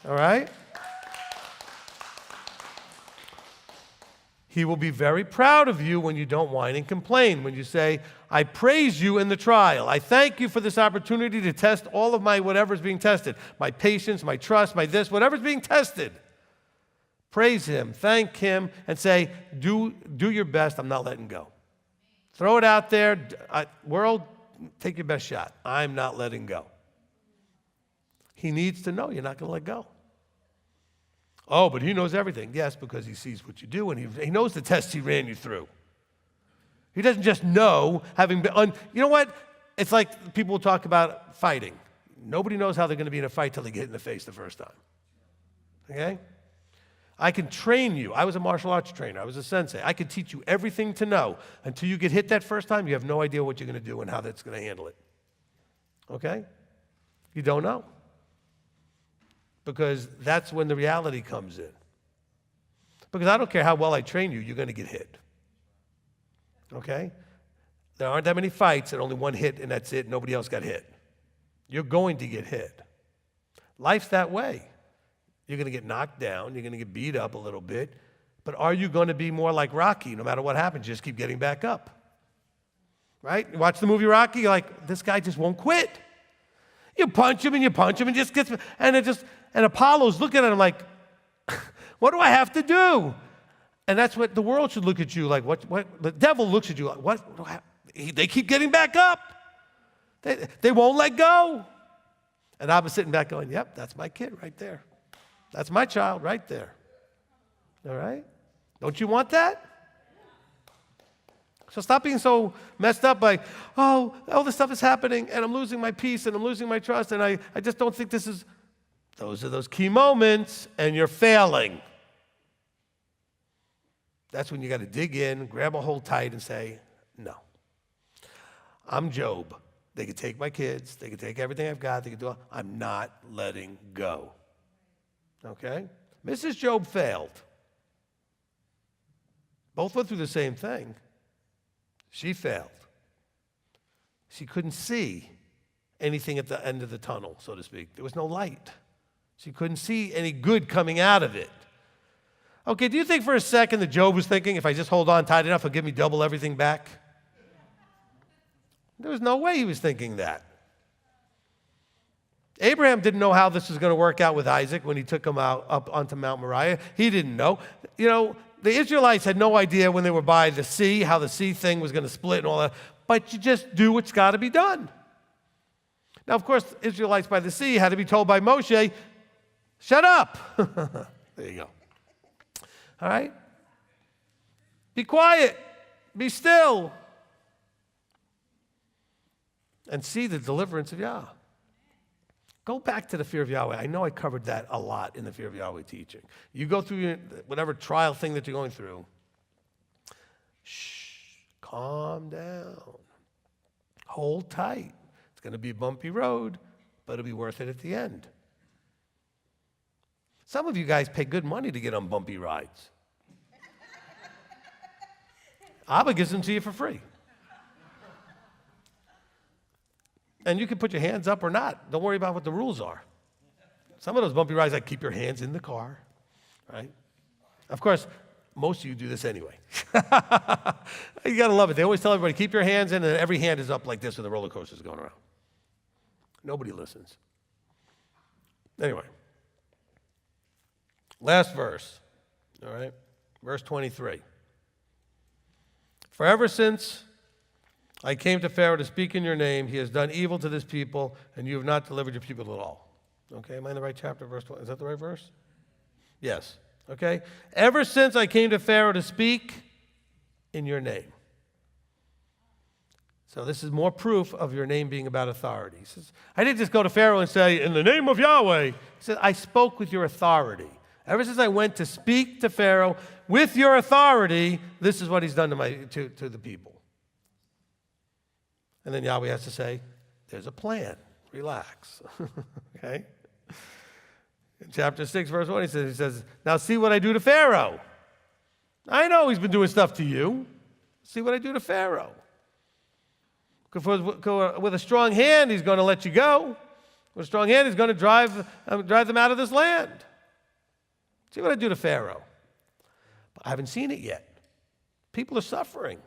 All right? He will be very proud of you when you don't whine and complain, when you say, I praise you in the trial. I thank you for this opportunity to test all of my whatever's being tested, my patience, my trust, my this, whatever's being tested. Praise him, thank him, and say, do your best, I'm not letting go. Throw it out there. World, take your best shot. I'm not letting go. He needs to know you're not going to let go. Oh, but he knows everything. Yes, because he sees what you do, and he knows the tests he ran you through. He doesn't just know, having been you know what? It's like people will talk about fighting. Nobody knows how they're going to be in a fight till they get hit in the face the first time. Okay? I can train you. I was a martial arts trainer. I was a sensei. I could teach you everything to know. Until you get hit that first time, you have no idea what you're going to do and how that's going to handle it. Okay? You don't know. Because that's when the reality comes in. Because I don't care how well I train you, you're going to get hit. Okay? There aren't that many fights and only one hit and that's it. Nobody else got hit. You're going to get hit. Life's that way. You're going to get knocked down. You're going to get beat up a little bit. But are you going to be more like Rocky? No matter what happens, you just keep getting back up. right? You watch the movie Rocky, you're like, this guy just won't quit. You punch him and you punch him and just gets, and Apollo's looking at him like, what do I have to do? And that's what the world should look at you like. What the devil looks at you like, what do I have? They keep getting back up. They won't let go. And I was sitting back going, yep, that's my kid right there. That's my child right there. All right? Don't you want that? So stop being so messed up by, oh, all this stuff is happening, and I'm losing my peace, and I'm losing my trust, and I just don't think this is. Those are those key moments, and you're failing. That's when you got to dig in, grab a hold tight, and say, no. I'm Job. They could take my kids. They could take everything I've got. They could do it. I'm not letting go. Okay? Mrs. Job failed. Both went through the same thing. She failed. She couldn't see anything at the end of the tunnel, so to speak. There was no light. She couldn't see any good coming out of it. Okay, do you think for a second that Job was thinking, if I just hold on tight enough, he'll give me double everything back? There was no way he was thinking that. Abraham didn't know how this was going to work out with Isaac when he took him out up onto Mount Moriah. He didn't know. You know, the Israelites had no idea when they were by the sea how the sea thing was going to split and all that. But you just do what's got to be done. Now, of course, the Israelites by the sea had to be told by Moshe, shut up. There you go. All right? Be quiet. Be still. And see the deliverance of Yah. Go back to the fear of Yahweh. I know I covered that a lot in the fear of Yahweh teaching. You go through whatever trial thing that you're going through. Shh, calm down. Hold tight. It's going to be a bumpy road, but it'll be worth it at the end. Some of you guys pay good money to get on bumpy rides. Abba gives them to you for free. And you can put your hands up or not. Don't worry about what the rules are. Some of those bumpy rides, like keep your hands in the car, right? Of course, most of you do this anyway. You got to love it. They always tell everybody, keep your hands in, and every hand is up like this when the roller coaster is going around. Nobody listens. Anyway, last verse, all right? Verse 23. For ever since I came to Pharaoh to speak in your name, he has done evil to this people, and you have not delivered your people at all. Okay, am I in the right chapter, verse 20? Is that the right verse? Yes, okay. Ever since I came to Pharaoh to speak in your name. So this is more proof of your name being about authority. He says, I didn't just go to Pharaoh and say, in the name of Yahweh. He said, I spoke with your authority. Ever since I went to speak to Pharaoh with your authority, this is what he's done to the people. And then Yahweh has to say, there's a plan. Relax. Okay? In chapter 6, verse 1, he says, now see what I do to Pharaoh. I know he's been doing stuff to you. See what I do to Pharaoh. With a strong hand, he's going to let you go. With a strong hand, he's going to drive them out of this land. See what I do to Pharaoh. But I haven't seen it yet. People are suffering.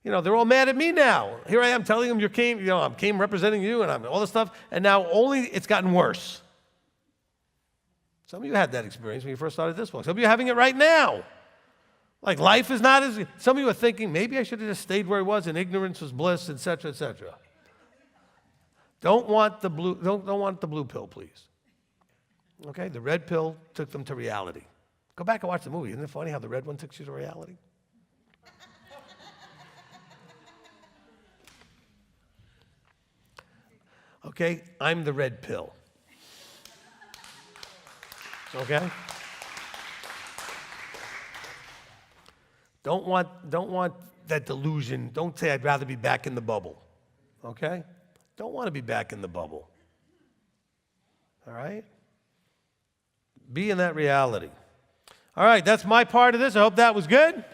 You know, they're all mad at me now. Here I am telling them I came representing you and I'm all this stuff, and now only it's gotten worse. Some of you had that experience when you first started this book. Some of you are having it right now. Like life is not as, some of you are thinking, maybe I should have just stayed where I was and ignorance was bliss, etc., etc. Don't want the blue pill, please. Okay, the red pill took them to reality. Go back and watch the movie. Isn't it funny how the red one took you to reality? Okay, I'm the red pill. Okay? Don't want that delusion. Don't say I'd rather be back in the bubble. Okay? Don't want to be back in the bubble. All right? Be in that reality. All right, that's my part of this. I hope that was good.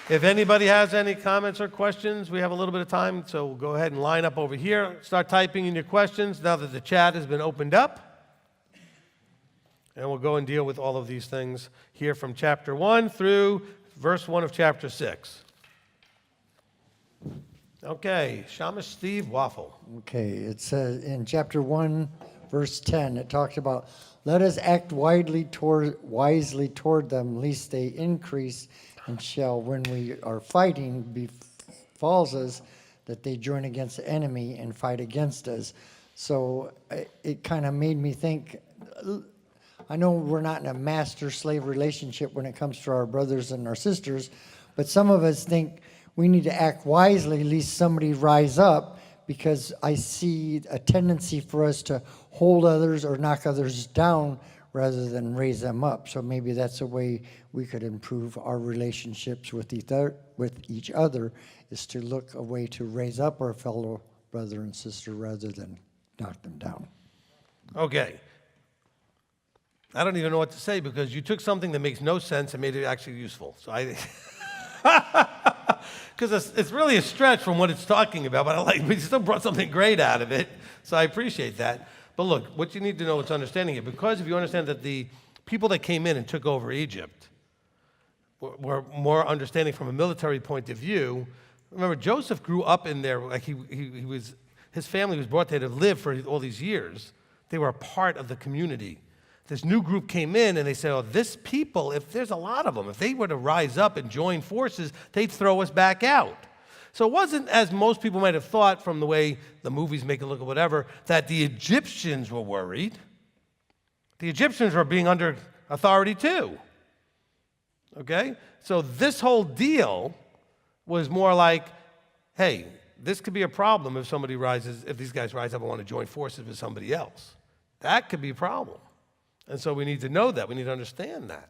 If anybody has any comments or questions, we have a little bit of time, so we'll go ahead and line up over here. Start typing in your questions now that the chat has been opened up. And we'll go and deal with all of these things here from chapter 1 through verse 1 of chapter 6. Okay, Shamash Steve Waffle. Okay, it says in chapter 1, verse 10, it talks about, let us act wisely toward them, lest they increase, and shall, when we are fighting, befalls us that they join against the enemy and fight against us. So it kind of made me think, I know we're not in a master-slave relationship when it comes to our brothers and our sisters, but some of us think we need to act wisely lest somebody rise up, because I see a tendency for us to hold others or knock others down rather than raise them up. So maybe that's a way we could improve our relationships with each other, is to look a way to raise up our fellow brother and sister rather than knock them down. Okay. I don't even know what to say, because you took something that makes no sense and made it actually useful. So because it's really a stretch from what it's talking about, but we still brought something great out of it, so I appreciate that. But look, what you need to know is understanding it, because if you understand that the people that came in and took over Egypt were more understanding from a military point of view. Remember, Joseph grew up in there, like his family was brought there to live for all these years. They were a part of the community. This new group came in and they said, oh, this people, if there's a lot of them, if they were to rise up and join forces, they'd throw us back out. So it wasn't, as most people might have thought from the way the movies make it look or whatever, that the Egyptians were worried. The Egyptians were being under authority too. Okay? So this whole deal was more like, hey, this could be a problem if these guys rise up and want to join forces with somebody else. That could be a problem. And so we need to know that. We need to understand that.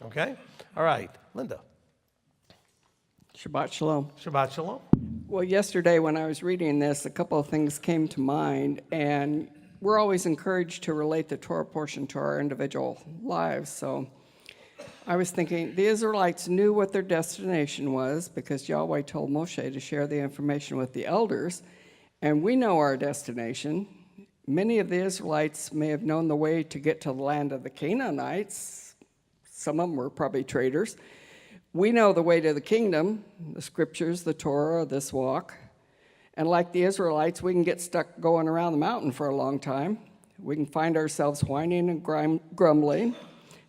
Okay? All right. Linda. Shabbat Shalom. Shabbat Shalom. Well, yesterday when I was reading this, a couple of things came to mind, and we're always encouraged to relate the Torah portion to our individual lives. So I was thinking the Israelites knew what their destination was because Yahweh told Moshe to share the information with the elders, and we know our destination. Many of the Israelites may have known the way to get to the land of the Canaanites. Some of them were probably traders. We know the way to the kingdom, the scriptures, the Torah, this walk. And like the Israelites, we can get stuck going around the mountain for a long time. We can find ourselves whining and grumbling,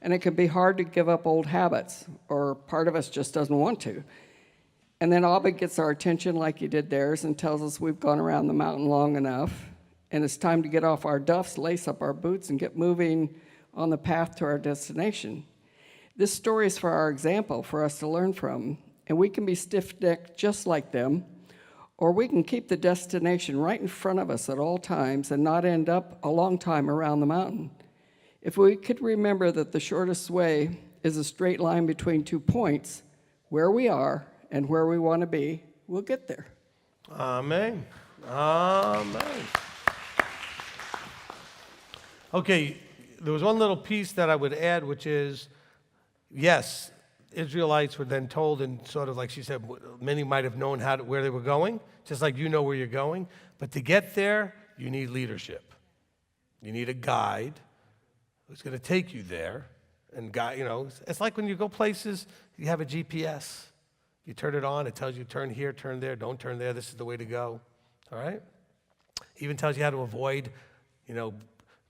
and it can be hard to give up old habits, or part of us just doesn't want to. And then Abba gets our attention like he did theirs and tells us we've gone around the mountain long enough, and it's time to get off our duffs, lace up our boots, and get moving on the path to our destination. This story is for our example, for us to learn from, and we can be stiff-necked just like them, or we can keep the destination right in front of us at all times and not end up a long time around the mountain. If we could remember that the shortest way is a straight line between 2 points, where we are and where we want to be, we'll get there. Amen. Amen. Okay, there was one little piece that I would add, which is, yes, Israelites were then told, and sort of like she said, many might have known where they were going, just like you know where you're going. But to get there, you need leadership. You need a guide who's going to take you there. And guide, it's like when you go places, you have a GPS. You turn it on, it tells you turn here, turn there, don't turn there, this is the way to go. All right? Even tells you how to avoid,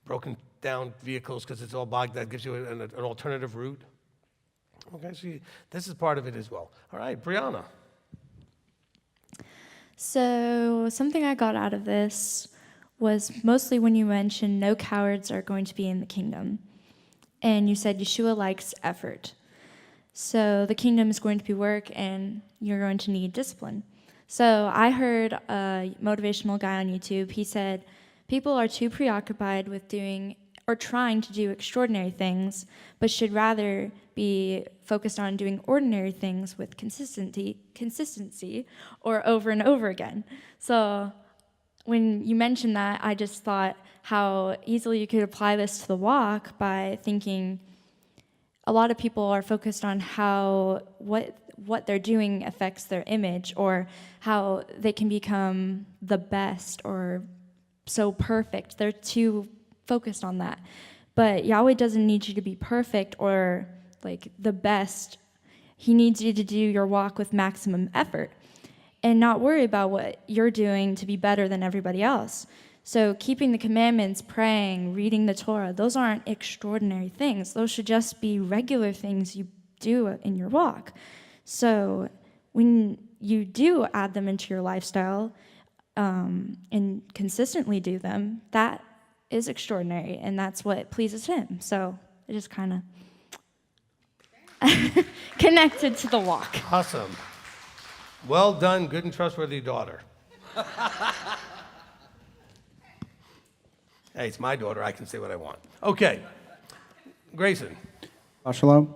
broken down vehicles because it's all bogged. That gives you an alternative route. Okay, so this is part of it as well. All right, Brianna. So something I got out of this was mostly when you mentioned no cowards are going to be in the kingdom. And you said Yeshua likes effort. So the kingdom is going to be work and you're going to need discipline. So I heard a motivational guy on YouTube. He said, people are too preoccupied with doing or trying to do extraordinary things, but should rather be focused on doing ordinary things with consistency or over and over again. So when you mentioned that, I just thought how easily you could apply this to the walk by thinking a lot of people are focused on how what they're doing affects their image or how they can become the best or so perfect. They're too focused on that. But Yahweh doesn't need you to be perfect or like the best. He needs you to do your walk with maximum effort and not worry about what you're doing to be better than everybody else. So keeping the commandments, praying, reading the Torah, those aren't extraordinary things. Those should just be regular things you do in your walk. So when you do add them into your lifestyle and consistently do them, that is extraordinary, and that's what pleases him. So it just kind of connected to the walk. Awesome. Well done, good and trustworthy daughter. Hey, it's my daughter. I can say what I want. Okay. Grayson. Shalom.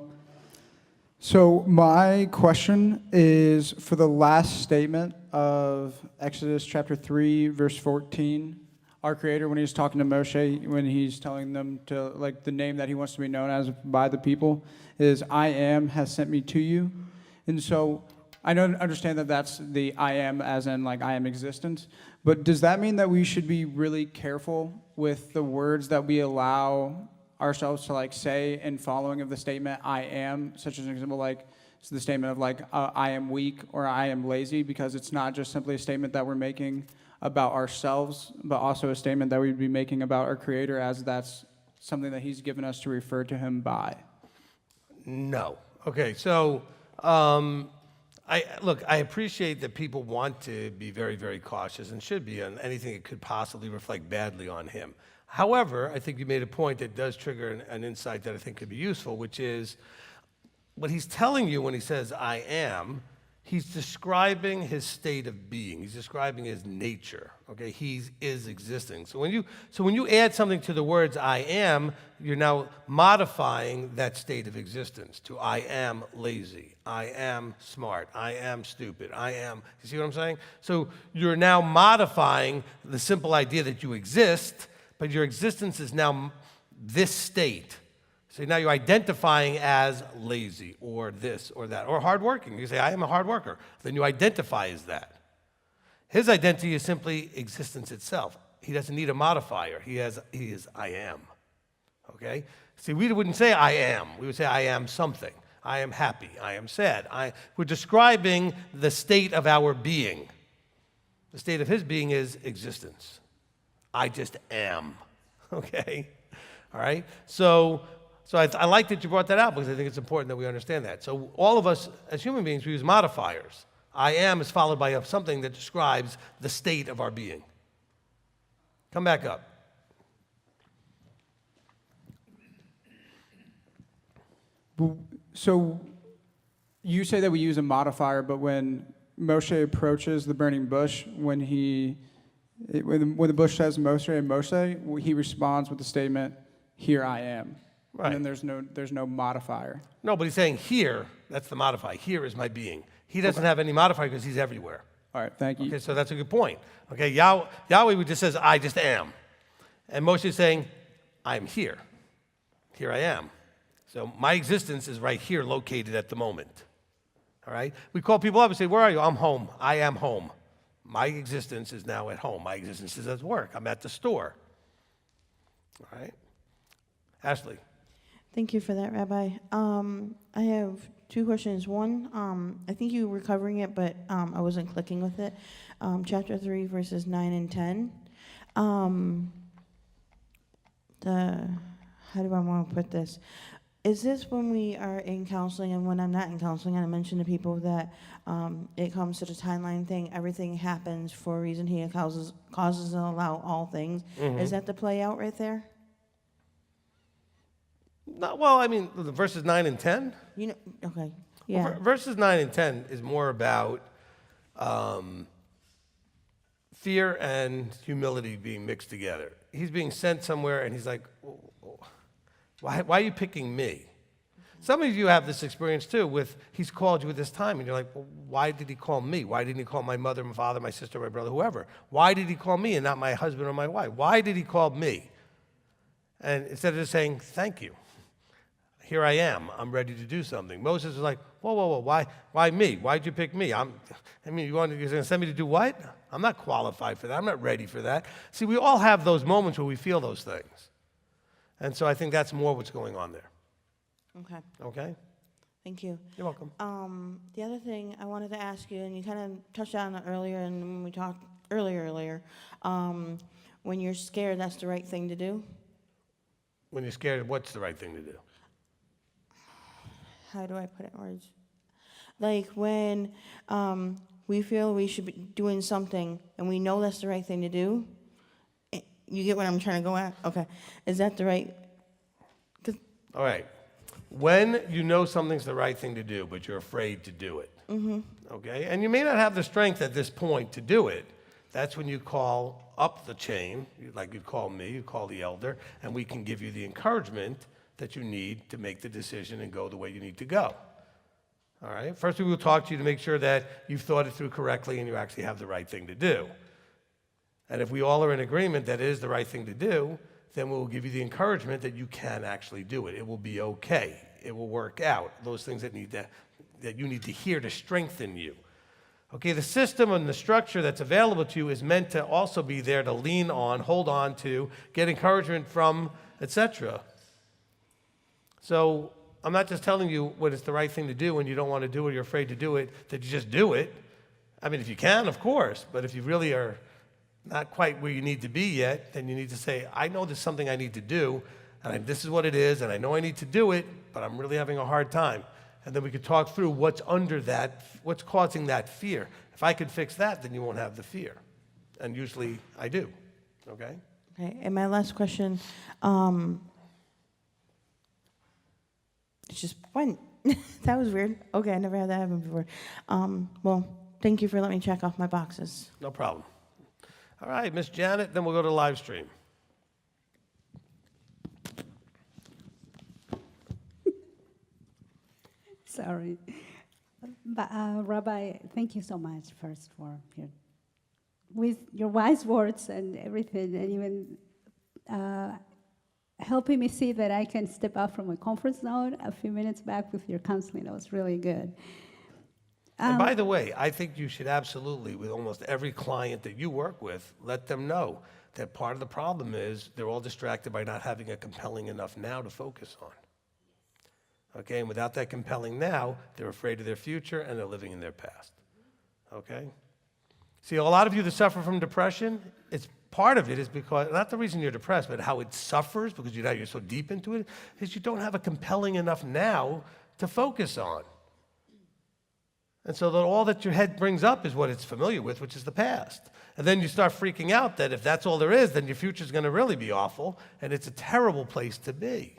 So my question is for the last statement of Exodus chapter 3, verse 14. Our Creator, when he's talking to Moshe, when he's telling them to, like, the name that he wants to be known as by the people, is I am has sent me to you. And so I don't understand that that's the I am as in, like, I am existence. But does that mean that we should be really careful with the words that we allow ourselves to, like, say in following of the statement I am, such as an example, like, so the statement of, like, I am weak or I am lazy, because it's not just simply a statement that we're making about ourselves, but also a statement that we'd be making about our Creator, as that's something that he's given us to refer to him by. No. Okay, so I appreciate that people want to be very, very cautious and should be on anything that could possibly reflect badly on him. However, I think you made a point that does trigger an insight that I think could be useful, which is what he's telling you when he says I am, he's describing his state of being. He's describing his nature. Okay, he is existing. So when you add something to the words I am, you're now modifying that state of existence to I am lazy, I am smart, I am stupid, I am. You see what I'm saying? So you're now modifying the simple idea that you exist, but your existence is now this state. So now you're identifying as lazy or this or that or hardworking. You say, I am a hard worker. Then you identify as that. His identity is simply existence itself. He doesn't need a modifier. He is I am. Okay? See, we wouldn't say I am. We would say I am something. I am happy. I am sad. We're describing the state of our being. The state of his being is existence. I just am. Okay? All right? So I like that you brought that out, because I think it's important that we understand that. So all of us as human beings, we use modifiers. I am is followed by something that describes the state of our being. Come back up. So you say that we use a modifier, but when Moshe approaches the burning bush, when the bush says Moshe, he responds with the statement, here I am. Right. And then there's no modifier. No, but he's saying here, that's the modifier. Here is my being. He doesn't have any modifier because he's everywhere. All right, thank you. Okay, so that's a good point. Okay, Yahweh just says, I just am. And Moshe is saying, I'm here. Here I am. So my existence is right here, located at the moment. All right? We call people up and say, where are you? I'm home. I am home. My existence is now at home. My existence is at work. I'm at the store. All right? Ashley. Thank you for that, Rabbi. I have two questions. One, I think you were covering it, but I wasn't clicking with it. Chapter 3, verses 9 and 10. How do I want to put this? Is this when we are in counseling and when I'm not in counseling, and I mention to people that it comes to the timeline thing, everything happens for a reason. He causes and allow all things. Mm-hmm. Is that the play out right there? No, well, I mean, the verses 9 and 10? Okay, yeah. Well, verses 9 and 10 is more about fear and humility being mixed together. He's being sent somewhere, and he's like, why are you picking me? Some of you have this experience, too, with he's called you at this time, and you're like, well, why did he call me? Why didn't he call my mother, my father, my sister, my brother, whoever? Why did he call me and not my husband or my wife? Why did he call me? And instead of just saying, thank you, here I am, I'm ready to do something. Moses was like, whoa, why me? Why'd you pick me? You're going to send me to do what? I'm not qualified for that. I'm not ready for that. See, we all have those moments where we feel those things. And so I think that's more what's going on there. Okay. Okay? Thank you. You're welcome. The other thing I wanted to ask you, and you kind of touched on it earlier, and when we talked earlier, when you're scared, that's the right thing to do. When you're scared, what's the right thing to do? How do I put it in words? Like when we feel we should be doing something, and we know that's the right thing to do. You get what I'm trying to go at? Okay. Is that the right? All right. When you know something's the right thing to do, but you're afraid to do it, okay? And you may not have the strength at this point to do it. That's when you call up the chain, like you'd call me, you call the elder, and we can give you the encouragement that you need to make the decision and go the way you need to go. All right? First, we will talk to you to make sure that you've thought it through correctly and you actually have the right thing to do. And if we all are in agreement that it is the right thing to do, then we'll give you the encouragement that you can actually do it. It will be okay. It will work out. Those things that you need to hear to strengthen you. Okay, the system and the structure that's available to you is meant to also be there to lean on, hold on to, get encouragement from, etc. So I'm not just telling you what is the right thing to do when you don't want to do it, you're afraid to do it, that you just do it. I mean, if you can, of course, but if you really are not quite where you need to be yet, then you need to say, I know there's something I need to do, and this is what it is, and I know I need to do it, but I'm really having a hard time. And then we could talk through what's under that, what's causing that fear. If I could fix that, then you won't have the fear. And usually I do, okay? Okay, and my last question, it's just one. That was weird. Okay, I never had that happen before. Well, thank you for letting me check off my boxes. No problem. All right, Miss Janet, then we'll go to live stream. Sorry. But, Rabbi, thank you so much first for with your wise words and everything, and even helping me see that I can step out from my comfort zone a few minutes back with your counseling. That was really good. And by the way, I think you should absolutely, with almost every client that you work with, let them know that part of the problem is they're all distracted by not having a compelling enough now to focus on. Okay, and without that compelling now, they're afraid of their future and they're living in their past. Okay? See, a lot of you that suffer from depression, it's part of it is because, not the reason you're depressed, but how it suffers because you're so deep into it, is you don't have a compelling enough now to focus on. And so that all that your head brings up is what it's familiar with, which is the past. And then you start freaking out that if that's all there is, then your future's going to really be awful, and it's a terrible place to be.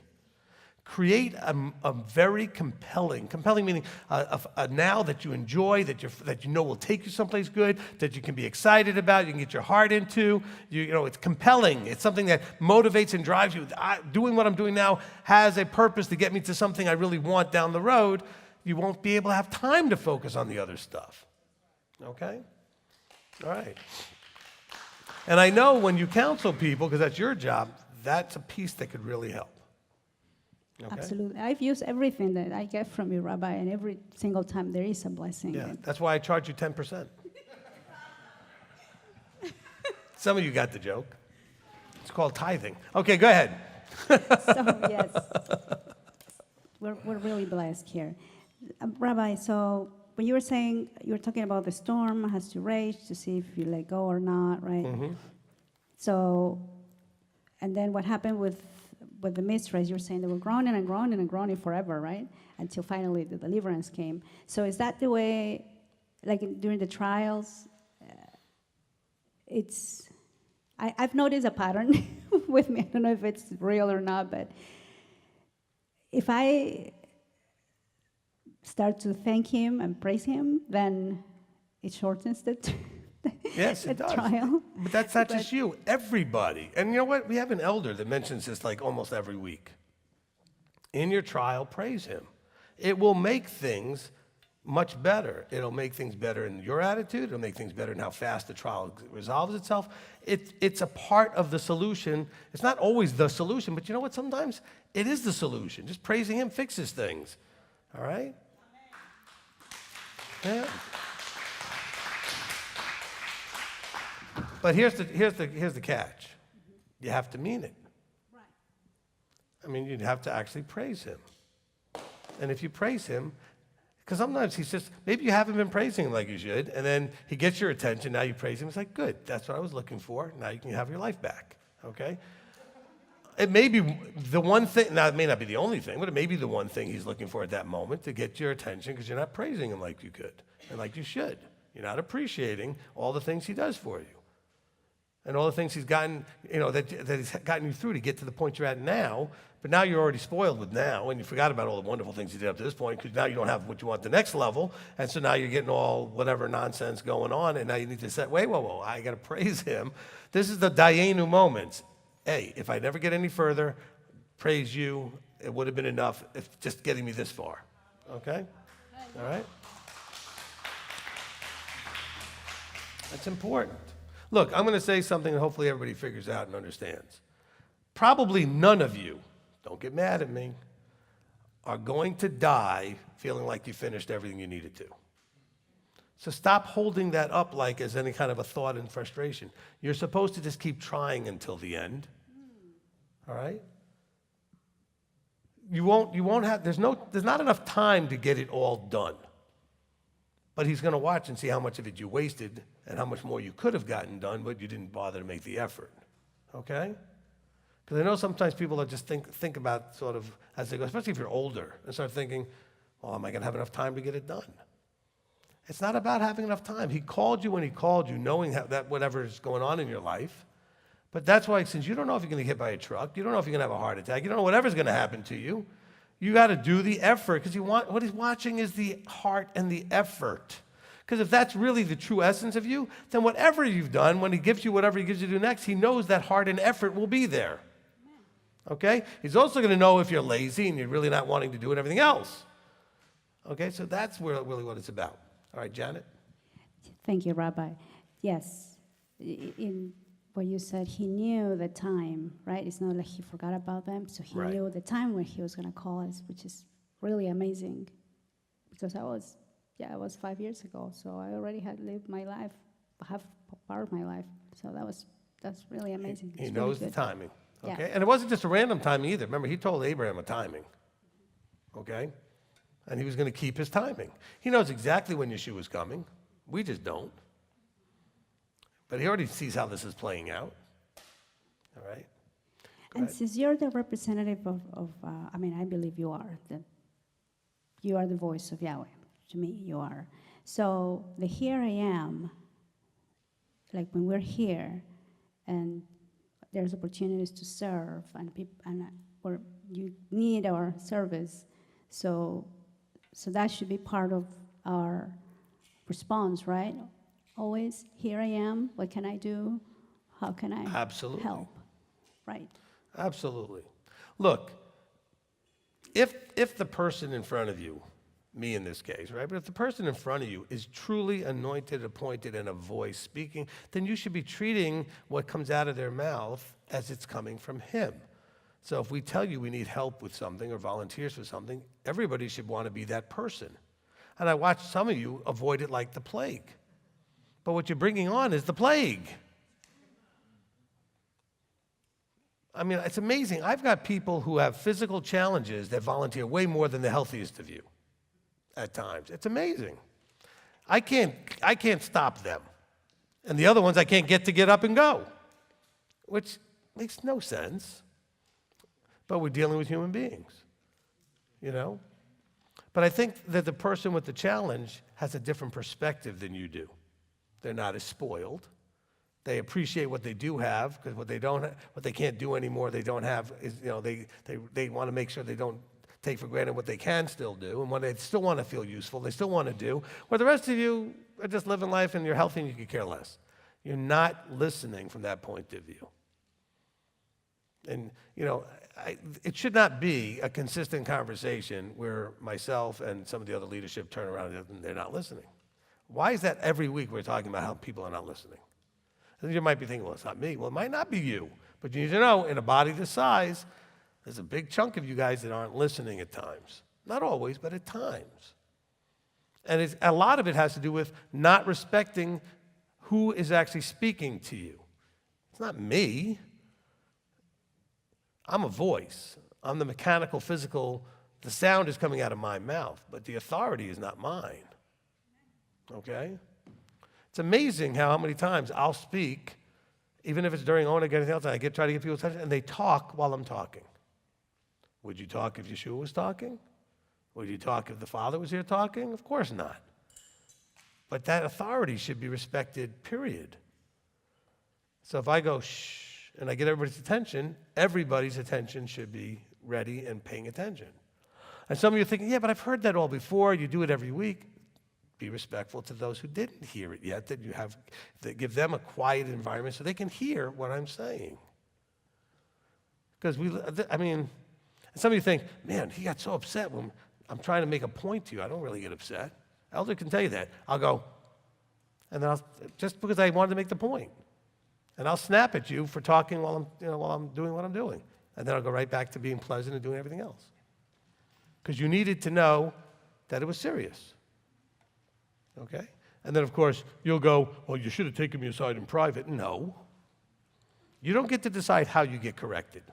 Create a very compelling meaning a now that you enjoy, that you know will take you someplace good, that you can be excited about, you can get your heart into. You know, it's compelling. It's something that motivates and drives you. Doing what I'm doing now has a purpose to get me to something I really want down the road. You won't be able to have time to focus on the other stuff. Okay? All right. And I know when you counsel people, because that's your job, that's a piece that could really help. Okay? Absolutely. I've used everything that I get from you, Rabbi, and every single time there is a blessing. Yeah, that's why I charge you 10%. Some of you got the joke. It's called tithing. Okay, go ahead. So, yes, we're really blessed here. Rabbi, so when you were saying, you were talking about the storm has to rage to see if you let go or not, right? Mm-hmm. So, and then what happened with the mistress, you were saying they were groaning and groaning and groaning forever, right? Until finally the deliverance came. So is that the way, like during the trials, I've noticed a pattern with me. I don't know if it's real or not, but if I start to thank him and praise him, then it shortens the Yes, it does. trial. But that's not just you. Everybody. And you know what? We have an elder that mentions this like almost every week. In your trial, praise him. It will make things much better. It'll make things better in your attitude. It'll make things better in how fast the trial resolves itself. It's a part of the solution. It's not always the solution, but you know what? Sometimes it is the solution. Just praising him fixes things. All right? Yeah. But here's the catch. You have to mean it. I mean, you'd have to actually praise him. And if you praise him, because sometimes he's just, maybe you haven't been praising him like you should, and then he gets your attention, now you praise him, it's like, good, that's what I was looking for, now you can have your life back, okay? It may be the one thing, now it may not be the only thing, but it may be the one thing he's looking for at that moment to get your attention because you're not praising him like you could and like you should. You're not appreciating all the things he does for you. And all the things he's gotten, that he's gotten you through to get to the point you're at now, but now you're already spoiled with now, and you forgot about all the wonderful things he did up to this point, because now you don't have what you want the next level, and so now you're getting all whatever nonsense going on, and now you need to say, whoa, I got to praise him. This is the Dayenu moments. Hey, if I never get any further, praise you, it would have been enough if just getting me this far. Okay? All right? That's important. Look, I'm going to say something that hopefully everybody figures out and understands. Probably none of you, don't get mad at me, are going to die feeling like you finished everything you needed to. So stop holding that up like as any kind of a thought and frustration. You're supposed to just keep trying until the end. All right? You won't have, there's not enough time to get it all done. But he's going to watch and see how much of it you wasted and how much more you could have gotten done, but you didn't bother to make the effort. Okay? Because I know sometimes people that just think about sort of as they go, especially if you're older, and start thinking, well, am I going to have enough time to get it done? It's not about having enough time. He called you when he called you, knowing that whatever is going on in your life. But that's why, since you don't know if you're going to get hit by a truck, you don't know if you're going to have a heart attack, you don't know whatever's going to happen to you, you got to do the effort, because what he's watching is the heart and the effort. Because if that's really the true essence of you, then whatever you've done, when he gives you whatever he gives you to do next, he knows that heart and effort will be there. Okay? He's also going to know if you're lazy and you're really not wanting to do it and everything else. Okay? So that's really what it's about. All right, Janet? Thank you, Rabbi. Yes, in what you said, he knew the time, right? It's not like he forgot about them, so he knew the time when he was going to call us, which is really amazing. Because it was 5 years ago, so I already had lived my life, half part of my life. So that's really amazing. He knows the timing. Okay? Yeah. And it wasn't just a random timing either. Remember, he told Abraham a timing. Okay? And he was going to keep his timing. He knows exactly when Yeshua is coming. We just don't. But he already sees how this is playing out. All right? And since you're the representative of I believe you are. You are the voice of Yahweh. To me, you are. So the here I am, like when we're here, and there's opportunities to serve, where you need our service, so that should be part of our response, right? Always, here I am, what can I do? How can I help? Right. Absolutely. Look, if the person in front of you, me in this case, right? But if the person in front of you is truly anointed, appointed, and a voice speaking, then you should be treating what comes out of their mouth as it's coming from him. So if we tell you we need help with something or volunteers for something, everybody should want to be that person. And I watch some of you avoid it like the plague. But what you're bringing on is the plague. I mean, it's amazing. I've got people who have physical challenges that volunteer way more than the healthiest of you at times. It's amazing. I can't stop them. And the other ones I can't get up and go, which makes no sense. But we're dealing with human beings, you know? But I think that the person with the challenge has a different perspective than you do. They're not as spoiled. They appreciate what they do have, because what they can't do anymore, they don't have is, they want to make sure they don't take for granted what they can still do, and when they still want to feel useful, they still want to do. Where the rest of you are just living life and you're healthy and you could care less. You're not listening from that point of view. And, it should not be a consistent conversation where myself and some of the other leadership turn around and they're not listening. Why is that every week we're talking about how people are not listening? And you might be thinking, well, it's not me. Well, it might not be you. But you need to know, in a body this size, there's a big chunk of you guys that aren't listening at times. Not always, but at times. And a lot of it has to do with not respecting who is actually speaking to you. It's not me. I'm a voice. I'm the mechanical, physical, the sound is coming out of my mouth, but the authority is not mine. Okay? It's amazing how many times I'll speak, even if it's during Ona or anything else, and I try to get people's attention, and they talk while I'm talking. Would you talk if Yeshua was talking? Would you talk if the Father was here talking? Of course not. But that authority should be respected, period. So if I go, shh, and I get everybody's attention should be ready and paying attention. And some of you are thinking, yeah, but I've heard that all before. You do it every week. Be respectful to those who didn't hear it yet, that give them a quiet environment so they can hear what I'm saying. Because some of you think, man, he got so upset when I'm trying to make a point to you. I don't really get upset. Elder can tell you that. I'll go, and then just because I wanted to make the point. And I'll snap at you for talking while I'm doing what I'm doing. And then I'll go right back to being pleasant and doing everything else. Because you needed to know that it was serious. Okay? And then, of course, you'll go, well, you should have taken me aside in private. No. You don't get to decide how you get corrected.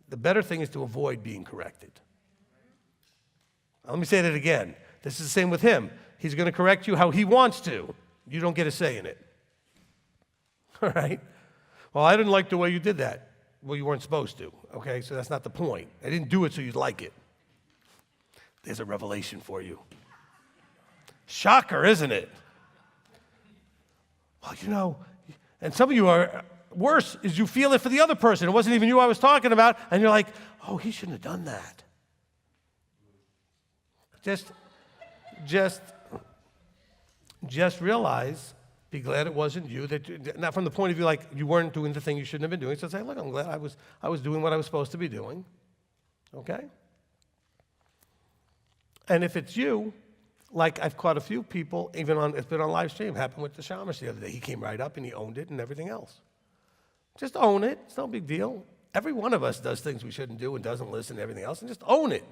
The better thing is to avoid being corrected. Let me say that again. This is the same with him. He's going to correct you how he wants to. You don't get a say in it. All right? Well, I didn't like the way you did that. Well, you weren't supposed to. Okay? So that's not the point. I didn't do it so you'd like it. There's a revelation for you. Shocker, isn't it? Well, and some of you are worse, is you feel it for the other person. It wasn't even you I was talking about, and you're like, oh, he shouldn't have done that. Just realize, be glad it wasn't you, not from the point of view like you weren't doing the thing you shouldn't have been doing. So say, look, I'm glad I was doing what I was supposed to be doing. Okay? And if it's you, like I've caught a few people, it's been on live stream, happened with the Shamish the other day. He came right up and he owned it and everything else. Just own it. It's no big deal. Every one of us does things we shouldn't do and doesn't listen to everything else, and just own it.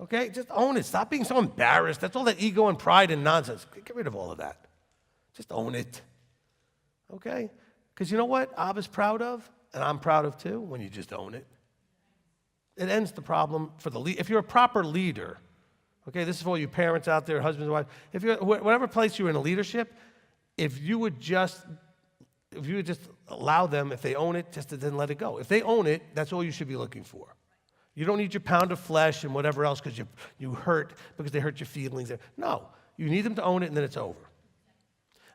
Okay? Just own it. Stop being so embarrassed. That's all that ego and pride and nonsense. Get rid of all of that. Just own it. Okay? Because you know what Abba's proud of, and I'm proud of too, when you just own it. It ends the problem for the lead. If you're a proper leader, okay, this is for all you parents out there, husbands and wives. If you're whatever place you're in a leadership, if you would just allow them, if they own it, just to then let it go. If they own it, that's all you should be looking for. You don't need your pound of flesh and whatever else because you hurt because they hurt your feelings. No, you need them to own it and then it's over.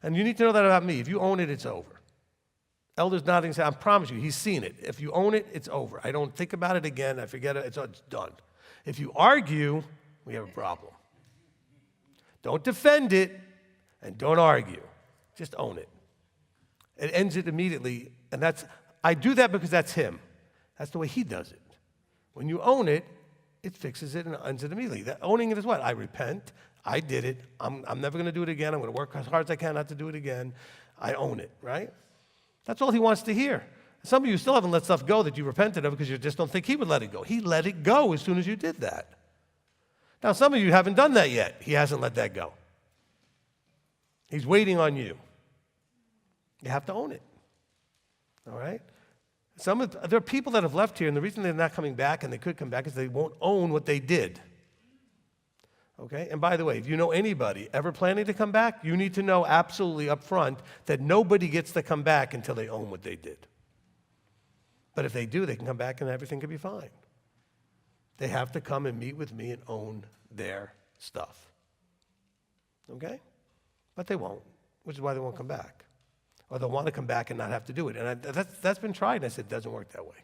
And you need to know that about me. If you own it, it's over. Elder's nodding, saying, I promise you, he's seen it. If you own it, it's over. I don't think about it again. I forget it. It's done. If you argue, we have a problem. Don't defend it and don't argue. Just own it. It ends it immediately. And I do that because that's him. That's the way he does it. When you own it, it fixes it and ends it immediately. Owning it is what? I repent. I did it. I'm never going to do it again. I'm going to work as hard as I can not to do it again. I own it, right? That's all he wants to hear. Some of you still haven't let stuff go that you repented of because you just don't think he would let it go. He let it go as soon as you did that. Now, some of you haven't done that yet. He hasn't let that go. He's waiting on you. You have to own it. All right? There are people that have left here, and the reason they're not coming back, and they could come back, is they won't own what they did. Okay? And by the way, if you know anybody ever planning to come back, you need to know absolutely up front that nobody gets to come back until they own what they did. But if they do, they can come back and everything can be fine. They have to come and meet with me and own their stuff. Okay? But they won't, which is why they won't come back. Or they'll want to come back and not have to do it. And that's been tried, and I said, it doesn't work that way.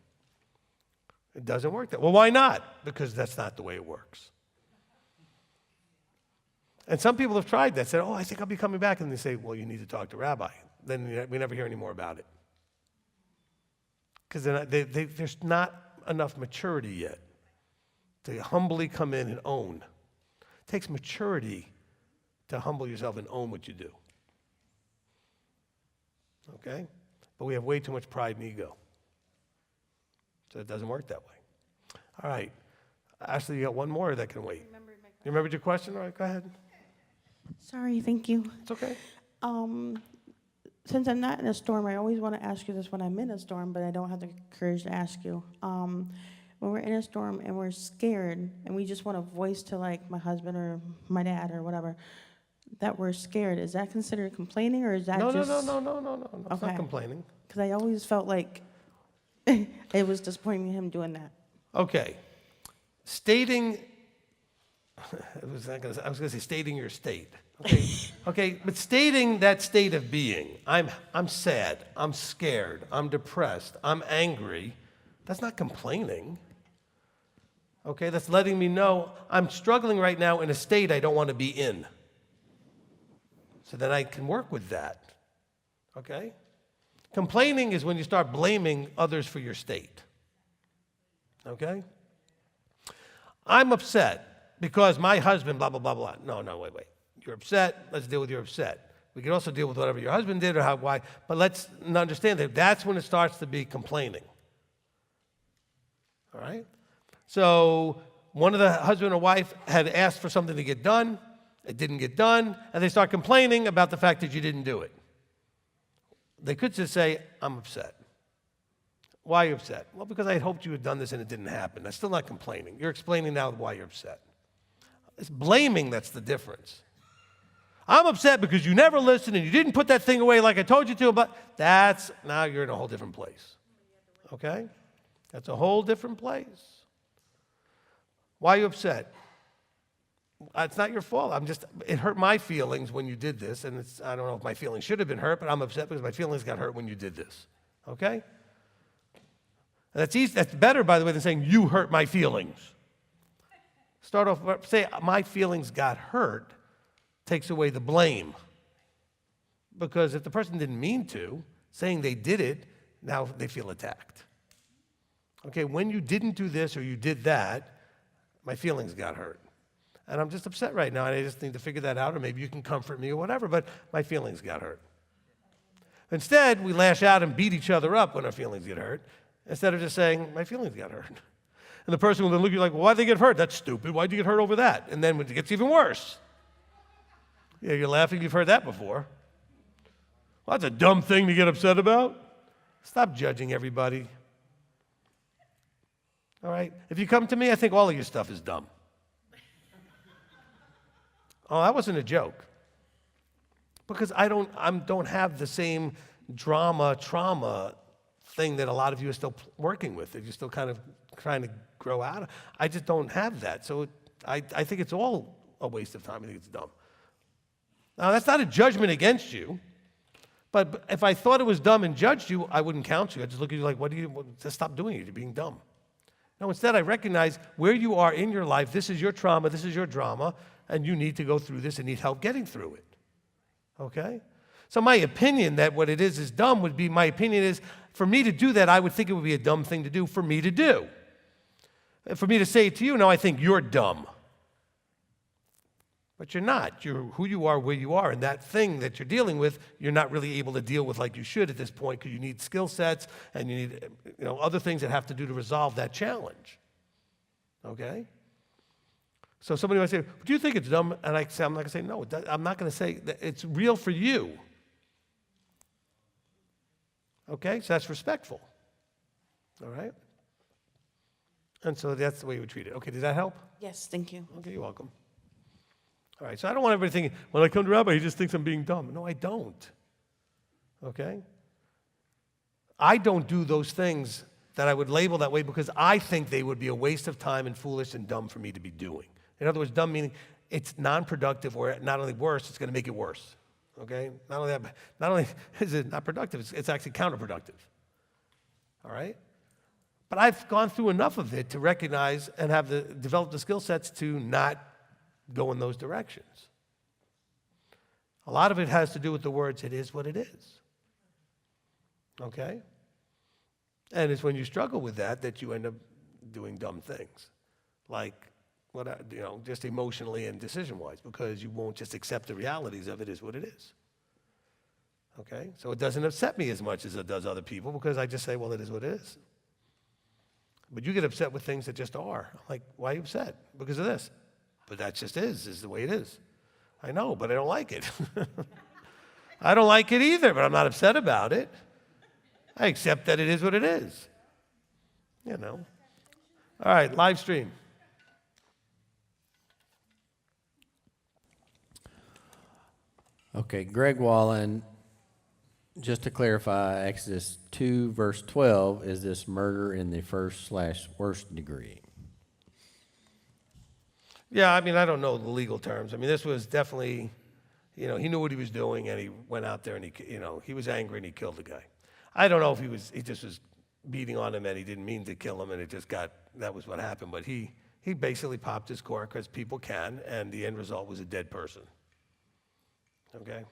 It doesn't work that way. Well, why not? Because that's not the way it works. And some people have tried that, said, oh, I think I'll be coming back. And they say, well, you need to talk to Rabbi. Then we never hear any more about it. Because there's not enough maturity yet to humbly come in and own. It takes maturity to humble yourself and own what you do. Okay? But we have way too much pride and ego. So it doesn't work that way. All right. Ashley, you got one more that can wait. You remembered your question? All right, go ahead. Sorry, thank you. It's okay. Since I'm not in a storm, I always want to ask you this when I'm in a storm, but I don't have the courage to ask you. when we're in a storm and we're scared and we just want to voice to like my husband or my dad or whatever that we're scared, is that considered complaining or is that No. just... No. It's not Okay. complaining. Because I always felt like it was disappointing him doing that. Okay. Stating, I was going to say stating your state. Okay. Okay, but stating that state of being, I'm sad, I'm scared, I'm depressed, I'm angry, that's not complaining. Okay, that's letting me know I'm struggling right now in a state I don't want to be in. So that I can work with that. Okay? Complaining is when you start blaming others for your state. Okay? I'm upset because my husband, blah, blah, blah, blah. No, wait. You're upset, let's deal with your upset. We can also deal with whatever your husband did or why, but let's understand that that's when it starts to be complaining. All right? So one of the husband or wife had asked for something to get done, it didn't get done, and they start complaining about the fact that you didn't do it. They could just say, I'm upset. Why are you upset? Well, because I had hoped you had done this and it didn't happen. That's still not complaining. You're explaining now why you're upset. It's blaming that's the difference. I'm upset because you never listened and you didn't put that thing away like I told you to, but now you're in a whole different place. Okay? That's a whole different place. Why are you upset? It's not your fault. It hurt my feelings when you did this, and I don't know if my feelings should have been hurt, but I'm upset because my feelings got hurt when you did this. Okay? And that's easy. That's better, by the way, than saying you hurt my feelings. Start off, say my feelings got hurt, takes away the blame. Because if the person didn't mean to, saying they did it, now they feel attacked. Okay, when you didn't do this or you did that, my feelings got hurt. And I'm just upset right now, and I just need to figure that out, or maybe you can comfort me or whatever, but my feelings got hurt. Instead, we lash out and beat each other up when our feelings get hurt, instead of just saying, my feelings got hurt. And the person will then look at you like, well, why'd they get hurt? That's stupid. Why'd you get hurt over that? And then when it gets even worse. Yeah, you're laughing, you've heard that before. Well, that's a dumb thing to get upset about. Stop judging everybody. All right? If you come to me, I think all of your stuff is dumb. Oh, that wasn't a joke. Because I don't have the same trauma thing that a lot of you are still working with, that you're still kind of trying to grow out of. I just don't have that. So I think it's all a waste of time. I think it's dumb. Now, that's not a judgment against you. But if I thought it was dumb and judged you, I wouldn't count you. I'd just look at you like, just stop doing it. You're being dumb. No, instead, I recognize where you are in your life. This is your trauma. This is your drama. And you need to go through this and need help getting through it. Okay? So my opinion that what it is dumb would be, my opinion is, for me to do that, I would think it would be a dumb thing to do for me to do. For me to say it to you, no, I think you're dumb. But you're not. You're who you are, where you are, and that thing that you're dealing with, you're not really able to deal with like you should at this point because you need skill sets and you need other things that have to do to resolve that challenge. Okay? So somebody might say, do you think it's dumb? And I'm not going to say, no, I'm not going to say that it's real for you. Okay? So that's respectful. All right? And so that's the way you would treat it. Okay, does that help? Yes, thank you. Okay, you're welcome. All right, so I don't want everybody thinking, when I come to Rabbi, he just thinks I'm being dumb. No, I don't. Okay? I don't do those things that I would label that way because I think they would be a waste of time and foolish and dumb for me to be doing. In other words, dumb meaning it's non-productive, or not only worse, it's going to make it worse. Okay? Not only is it not productive, it's actually counterproductive. All right? But I've gone through enough of it to recognize and develop the skill sets to not go in those directions. A lot of it has to do with the words, it is what it is. Okay? And it's when you struggle with that you end up doing dumb things. Like, just emotionally and decision-wise, because you won't just accept the realities of it is what it is. Okay? So it doesn't upset me as much as it does other people because I just say, well, it is what it is. But you get upset with things that just are. I'm like, why are you upset? Because of this. But that just is the way it is. I know, but I don't like it. I don't like it either, but I'm not upset about it. I accept that it is what it is. All right, live stream. Okay, Greg Wallen, just to clarify, Exodus 2, verse 12, is this murder in the first/worst degree? Yeah, I mean, I don't know the legal terms. I mean, this was definitely, he knew what he was doing, and he went out there and he was angry and he killed the guy. I don't know if he just was beating on him and he didn't mean to kill him, and that was what happened. But he basically popped his cork, as people can, and the end result was a dead person. Okay?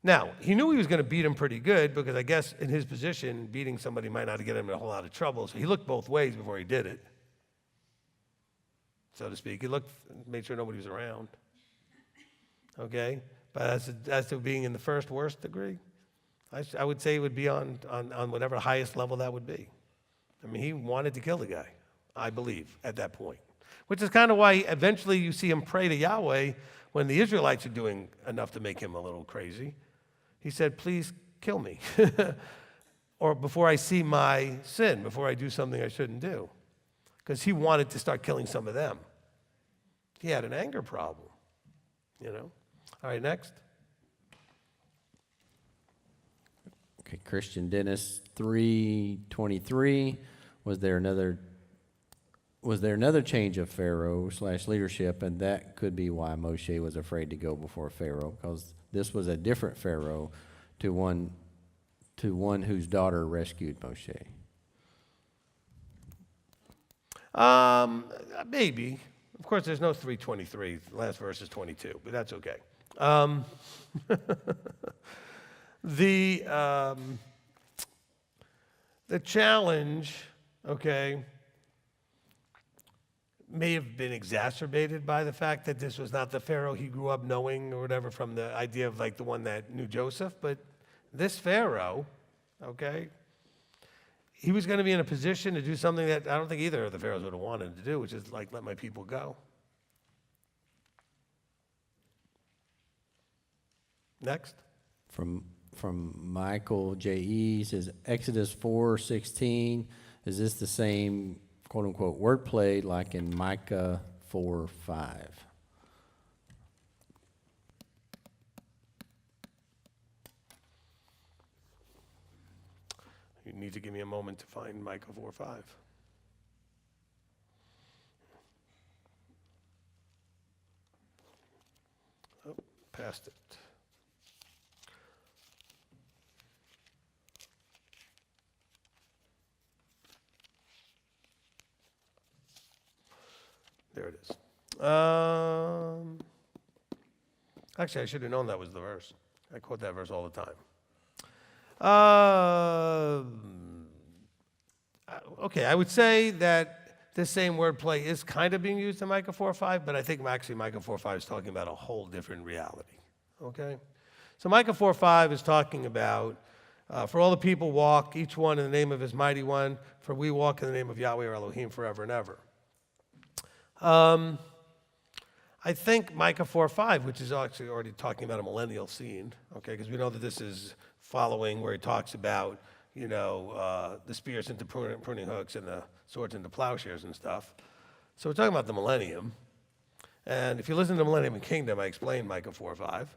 Now, he knew he was going to beat him pretty good, because I guess in his position, beating somebody might not get him in a whole lot of trouble. So he looked both ways before he did it, so to speak. He made sure nobody was around. Okay? But as to being in the first worst degree, I would say it would be on whatever highest level that would be. I mean, he wanted to kill the guy, I believe, at that point. Which is kind of why eventually you see him pray to Yahweh when the Israelites are doing enough to make him a little crazy. He said, please kill me. Or before I see my sin, before I do something I shouldn't do. Because he wanted to start killing some of them. He had an anger problem, All right, next. Okay, Christian Dennis, 3:23. Was there another change of Pharaoh/leadership, and that could be why Moshe was afraid to go before Pharaoh, because this was a different Pharaoh to one whose daughter rescued Moshe? Maybe. Of course, there's no 3:23. The last verse is 22, but that's okay. The challenge, okay, may have been exacerbated by the fact that this was not the Pharaoh he grew up knowing or whatever, from the idea of like the one that knew Joseph. But this Pharaoh, okay, he was going to be in a position to do something that I don't think either of the Pharaohs would have wanted to do, which is like, let my people go. Next. From Michael J.E. says, Exodus 4:16, is this the same quote-unquote wordplay like in Micah 4:5? You need to give me a moment to find Micah 4:5. Oh, passed it. There it is. Actually, I should have known that was the verse. I quote that verse all the time. Okay, I would say that this same wordplay is kind of being used in Micah 4:5, but I think actually Micah 4:5 is talking about a whole different reality. Okay? So Micah 4:5 is talking about, for all the people walk, each one in the name of his mighty one, for we walk in the name of Yahweh our Elohim forever and ever. I think Micah 4:5, which is actually already talking about a millennial scene, okay, because we know that this is following where he talks about, the spears into pruning hooks and the swords into plowshares and stuff. So we're talking about the millennium. And if you listen to Millennium and Kingdom, I explained Micah 4:5,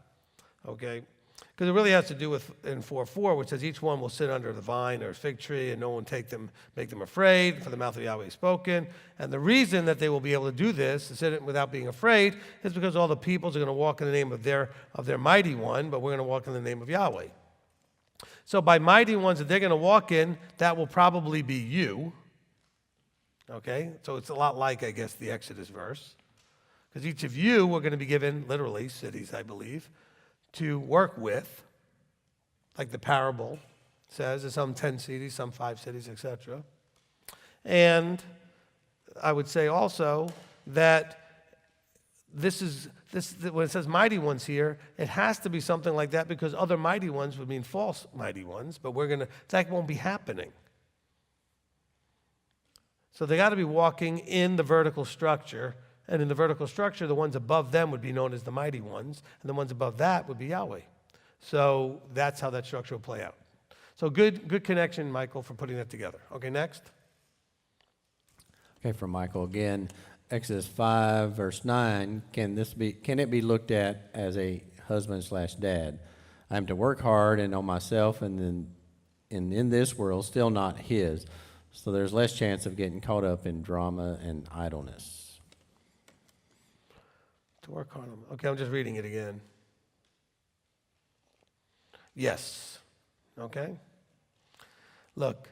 okay? Because it really has to do with in 4:4, which says each one will sit under the vine or fig tree, and no one make them afraid, for the mouth of Yahweh is spoken. And the reason that they will be able to do this, to sit without being afraid, is because all the peoples are going to walk in the name of their mighty one, but we're going to walk in the name of Yahweh. So by mighty ones that they're going to walk in, that will probably be you. Okay? So it's a lot like, I guess, the Exodus verse. Because each of you are going to be given, literally, cities, I believe, to work with, like the parable says, there's some 10 cities, some 5 cities, etc. And I would say also that when it says mighty ones here, it has to be something like that, because other mighty ones would mean false mighty ones, but that won't be happening. So they got to be walking in the vertical structure. And in the vertical structure, the ones above them would be known as the mighty ones, and the ones above that would be Yahweh. So that's how that structure will play out. So good connection, Michael, for putting that together. Okay, next. Okay, from Michael again, Exodus 5, verse 9. Can it be looked at as a husband/dad? I'm to work hard and on myself, and in this world, still not his. So there's less chance of getting caught up in drama and idleness. To work hard on. Okay, I'm just reading it again. Yes. Okay. Look,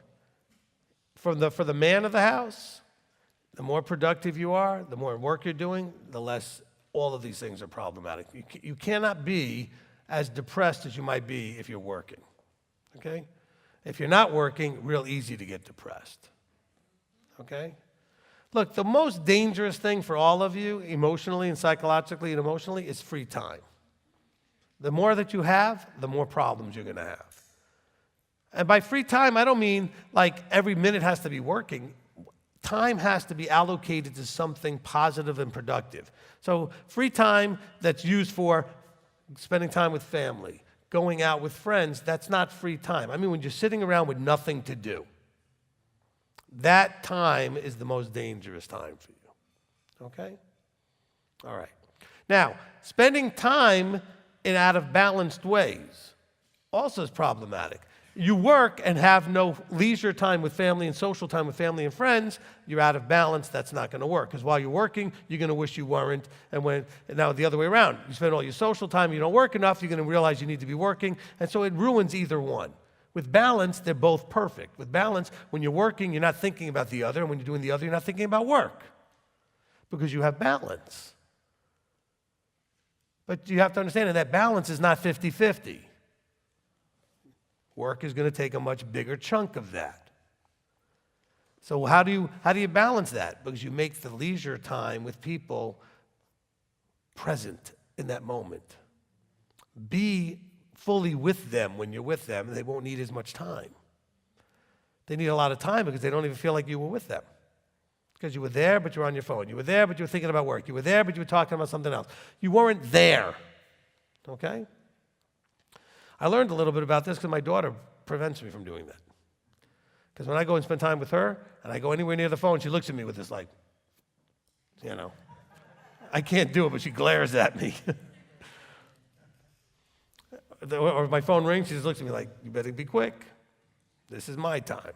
for the man of the house, the more productive you are, the more work you're doing, the less all of these things are problematic. You cannot be as depressed as you might be if you're working. Okay? If you're not working, real easy to get depressed. Okay? Look, the most dangerous thing for all of you, emotionally and psychologically and emotionally, is free time. The more that you have, the more problems you're going to have. And by free time, I don't mean like every minute has to be working. Time has to be allocated to something positive and productive. So free time that's used for spending time with family, going out with friends, that's not free time. I mean, when you're sitting around with nothing to do, that time is the most dangerous time for you. Okay? All right. Now, spending time in out of balanced ways also is problematic. You work and have no leisure time with family and social time with family and friends, you're out of balance. That's not going to work. Because while you're working, you're going to wish you weren't. And now the other way around, you spend all your social time, you don't work enough, you're going to realize you need to be working. And so it ruins either one. With balance, they're both perfect. With balance, when you're working, you're not thinking about the other. And when you're doing the other, you're not thinking about work. Because you have balance. But you have to understand that balance is not 50-50. Work is going to take a much bigger chunk of that. So how do you balance that? Because you make the leisure time with people present in that moment. Be fully with them when you're with them, and they won't need as much time. They need a lot of time because they don't even feel like you were with them. Because you were there, but you were on your phone. You were there, but you were thinking about work. You were there, but you were talking about something else. You weren't there. Okay? I learned a little bit about this because my daughter prevents me from doing that. Because when I go and spend time with her, and I go anywhere near the phone, she looks at me with this like, I can't do it, but she glares at me. Or if my phone rings, she just looks at me like, you better be quick. This is my time.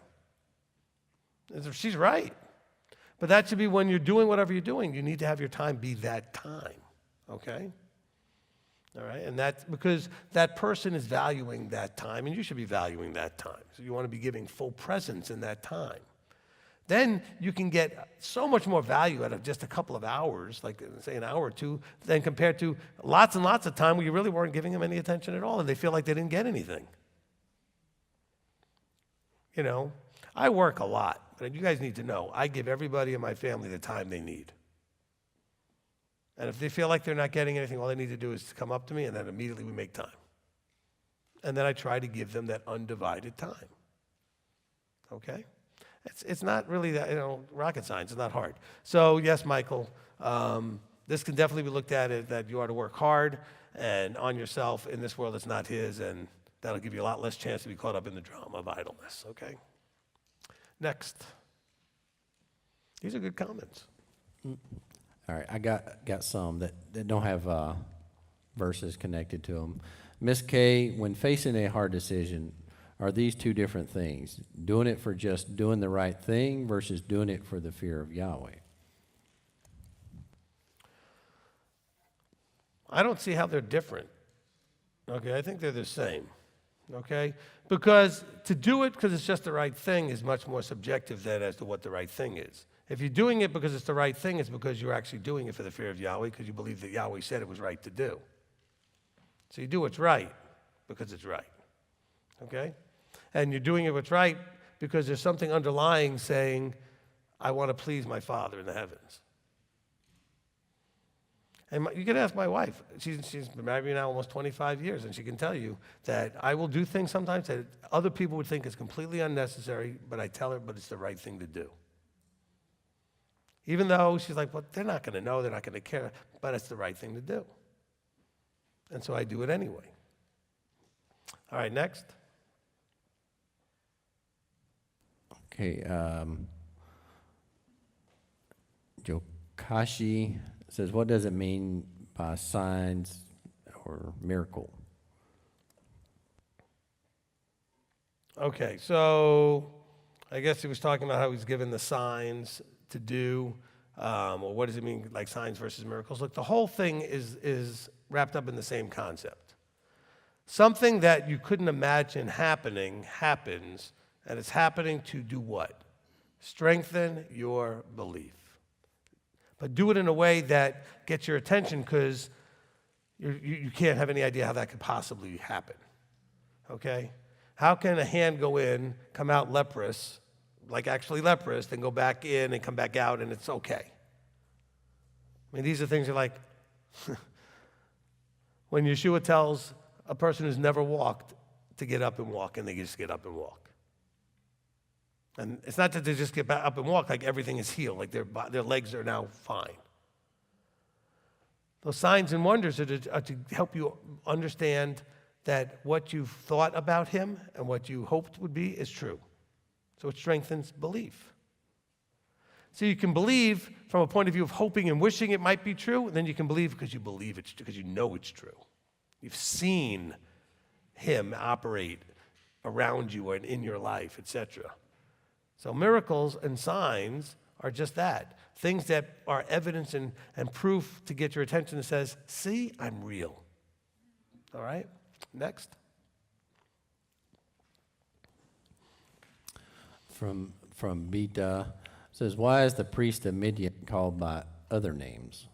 And she's right. But that should be when you're doing whatever you're doing, you need to have your time be that time, okay? All right, and that's because that person is valuing that time, and you should be valuing that time. So you want to be giving full presence in that time. Then you can get so much more value out of just a couple of hours, like say an hour or two, than compared to lots and lots of time where you really weren't giving them any attention at all, and they feel like they didn't get anything. I work a lot, but you guys need to know, I give everybody in my family the time they need. And if they feel like they're not getting anything, all they need to do is come up to me, and then immediately we make time. And then I try to give them that undivided time. Okay? It's not really that, rocket science. It's not hard. So yes, Michael, this can definitely be looked at that you are to work hard and on yourself in this world that's not his, and that'll give you a lot less chance to be caught up in the drama of idleness. Okay? Next. These are good comments. All right, I got some that don't have verses connected to them. Miss K, when facing a hard decision, are these two different things? Doing it for just doing the right thing versus doing it for the fear of Yahweh? I don't see how they're different. Okay, I think they're the same. Okay? Because to do it because it's just the right thing is much more subjective than as to what the right thing is. If you're doing it because it's the right thing, it's because you're actually doing it for the fear of Yahweh, because you believe that Yahweh said it was right to do. So you do what's right because it's right. Okay? And you're doing it what's right because there's something underlying saying, I want to please my Father in the heavens. And you can ask my wife. She's been married now almost 25 years, and she can tell you that I will do things sometimes that other people would think is completely unnecessary, but I tell her, but it's the right thing to do. Even though she's like, well, they're not going to know, they're not going to care, but it's the right thing to do. And so I do it anyway. All right, next. Okay. Jokashi says, what does it mean by signs or miracle? Okay, so I guess he was talking about how he's given the signs to do, or what does it mean, like signs versus miracles? Look, the whole thing is wrapped up in the same concept. Something that you couldn't imagine happening happens, and it's happening to do what? Strengthen your belief. But do it in a way that gets your attention, because you can't have any idea how that could possibly happen, okay? How can a hand go in, come out leprous, like actually leprous, then go back in and come back out and it's okay? I mean, these are things you're like, when Yeshua tells a person who's never walked to get up and walk, and they just get up and walk. And it's not that they just get up and walk like everything is healed, like their legs are now fine. Those signs and wonders are to help you understand that what you thought about him and what you hoped would be is true. So it strengthens belief. So you can believe from a point of view of hoping and wishing it might be true, and then you can believe because you believe it's because you know it's true. You've seen him operate around you and in your life, etc. So miracles and signs are just that. Things that are evidence and proof to get your attention that says, see, I'm real. All right? Next. From Beta says, why is the priest of Midian called by other names?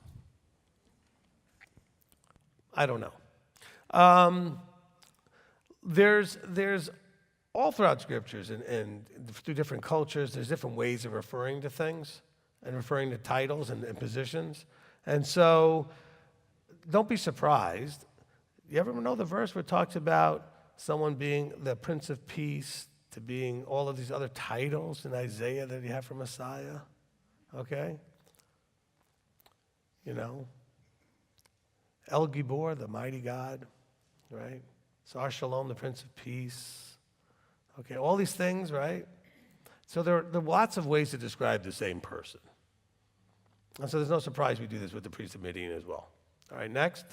I don't know. There's all throughout scriptures and through different cultures, there's different ways of referring to things and referring to titles and positions. And so don't be surprised. You ever know the verse where it talks about someone being the Prince of Peace to being all of these other titles in Isaiah that you have for Messiah? Okay? You know? El Gibor, the mighty God, right? Sar Shalom, the Prince of Peace. Okay, all these things, right? So there are lots of ways to describe the same person. And so there's no surprise we do this with the priest of Midian as well. All right, next.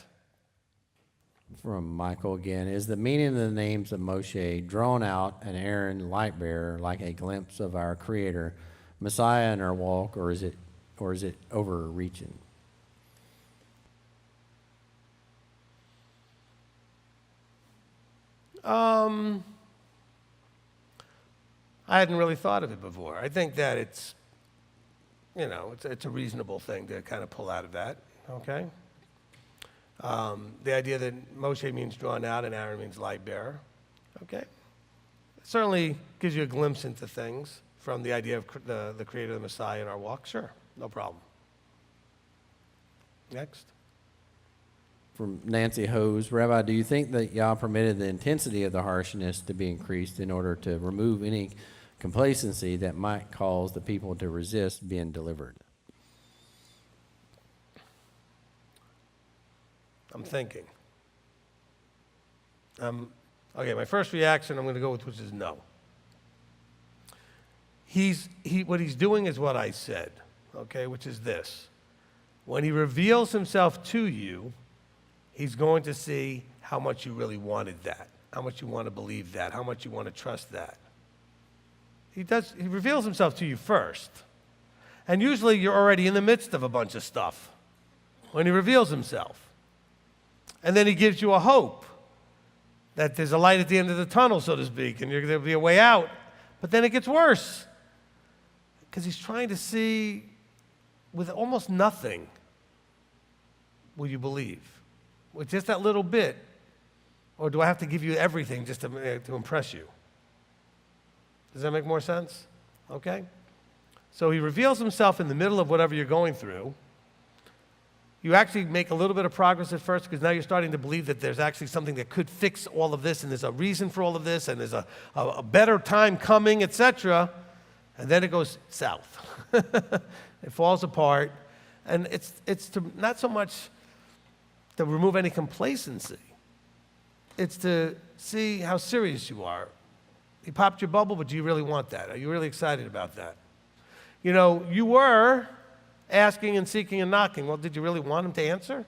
From Michael again, is the meaning of the names of Moshe drawn out and Aaron light bearer like a glimpse of our Creator, Messiah in our walk, or is it overreaching? I hadn't really thought of it before. I think that it's a reasonable thing to kind of pull out of that, okay? The idea that Moshe means drawn out and Aaron means light bearer, okay? It certainly gives you a glimpse into things from the idea of the Creator, the Messiah in our walk. Sure, no problem. Next. From Nancy Hose, Rabbi, do you think that Yah permitted the intensity of the harshness to be increased in order to remove any complacency that might cause the people to resist being delivered? I'm thinking. Okay, my first reaction I'm going to go with, which is no. What he's doing is what I said, okay, which is this. When he reveals himself to you, he's going to see how much you really wanted that, how much you want to believe that, how much you want to trust that. He reveals himself to you first. And usually you're already in the midst of a bunch of stuff when he reveals himself. And then he gives you a hope that there's a light at the end of the tunnel, so to speak, and there'll be a way out. But then it gets worse because he's trying to see with almost nothing, will you believe? With just that little bit, or do I have to give you everything just to impress you? Does that make more sense? Okay? So he reveals himself in the middle of whatever you're going through. You actually make a little bit of progress at first because now you're starting to believe that there's actually something that could fix all of this, and there's a reason for all of this, and there's a better time coming, etc. And then it goes south. It falls apart. And it's not so much to remove any complacency. It's to see how serious you are. He popped your bubble, but do you really want that? Are you really excited about that? You know, you were asking and seeking and knocking. Well, did you really want him to answer?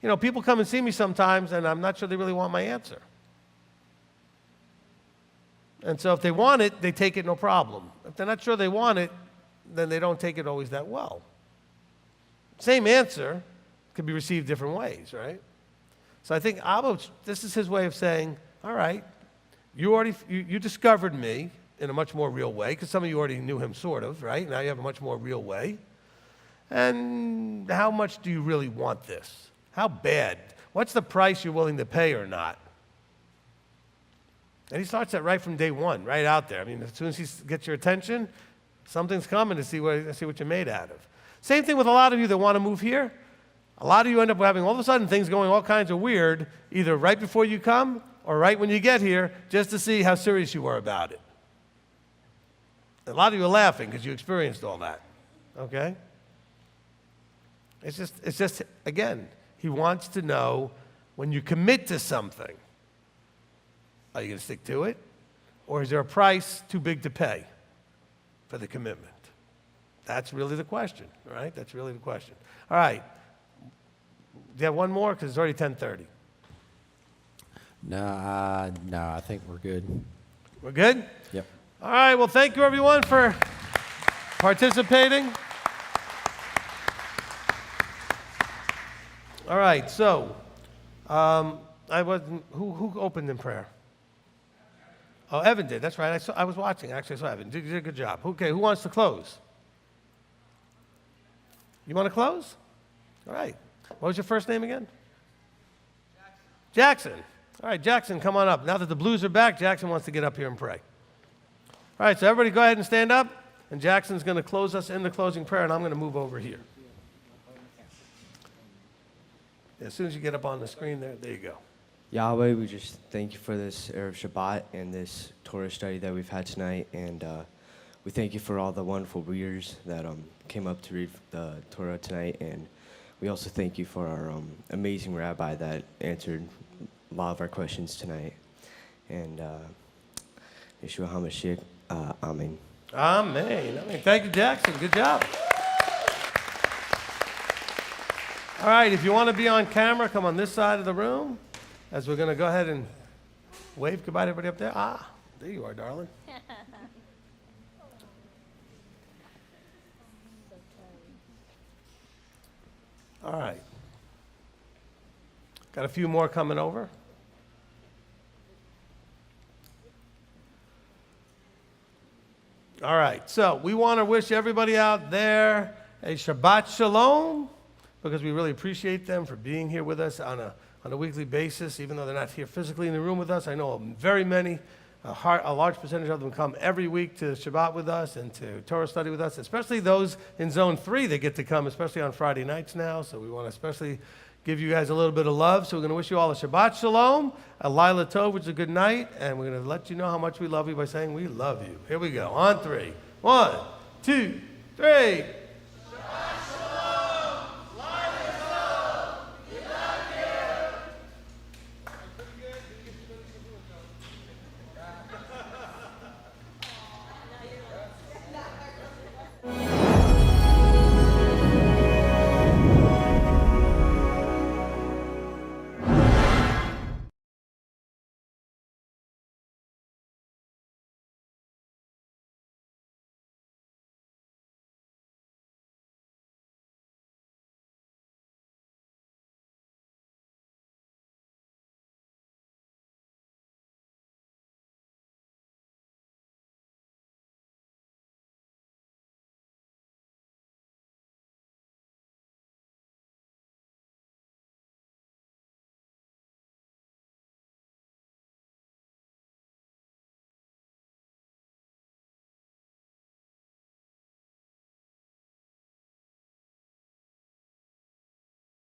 You know, people come and see me sometimes, and I'm not sure they really want my answer. And so if they want it, they take it no problem. If they're not sure they want it, then they don't take it always that well. Same answer could be received different ways, right? So I think Abba, this is his way of saying, all right, you discovered me in a much more real way, because some of you already knew him sort of, right? Now you have a much more real way. And how much do you really want this? How bad? What's the price you're willing to pay or not? And he starts that right from day one, right out there. I mean, as soon as he gets your attention, something's coming to see what you're made out of. Same thing with a lot of you that want to move here. A lot of you end up having all of a sudden things going all kinds of weird, either right before you come or right when you get here, just to see how serious you are about it. A lot of you are laughing because you experienced all that, okay? It's just, again, he wants to know when you commit to something, are you going to stick to it? Or is there a price too big to pay for the commitment? That's really the question, all right? That's really the question. All right. Do you have one more? Because it's already 10:30. No, I think we're good. We're good? Yep. All right. Well, thank you, everyone, for participating. All right. So, I wasn't. Who opened in prayer? Oh, Evan did. That's right. I was watching. Actually, I saw Evan. You did a good job. Okay. Who wants to close? You want to close? All right. What was your first name again? Jackson. All right, Jackson, come on up. Now that the Blues are back, Jackson wants to get up here and pray. All right, so everybody go ahead and stand up, and Jackson's going to close us in the closing prayer, and I'm going to move over here. As soon as you get up on the screen there you go. Yahweh, we just thank you for this Erev Shabbat and this Torah study that we've had tonight, and we thank you for all the wonderful readers that came up to read the Torah tonight, and we also thank you for our amazing rabbi that answered a lot of our questions tonight. And Yeshua HaMashiach, Amen. Amen. Thank you, Jackson. Good job. All right, if you want to be on camera, come on this side of the room, as we're going to go ahead and wave goodbye to everybody up there. There you are, darling. All right. Got a few more coming over. All right, so we want to wish everybody out there a Shabbat Shalom, because we really appreciate them for being here with us on a weekly basis, even though they're not here physically in the room with us. I know very many, a large percentage of them come every week to Shabbat with us and to Torah study with us, especially those in Zone 3 that get to come, especially on Friday nights now. So we want to especially give you guys a little bit of love. So we're going to wish you all a Shabbat Shalom, a Laila Tov, which is a good night, and we're going to let you know how much we love you by saying we love you. Here we go. On 3. 1, 2, 3.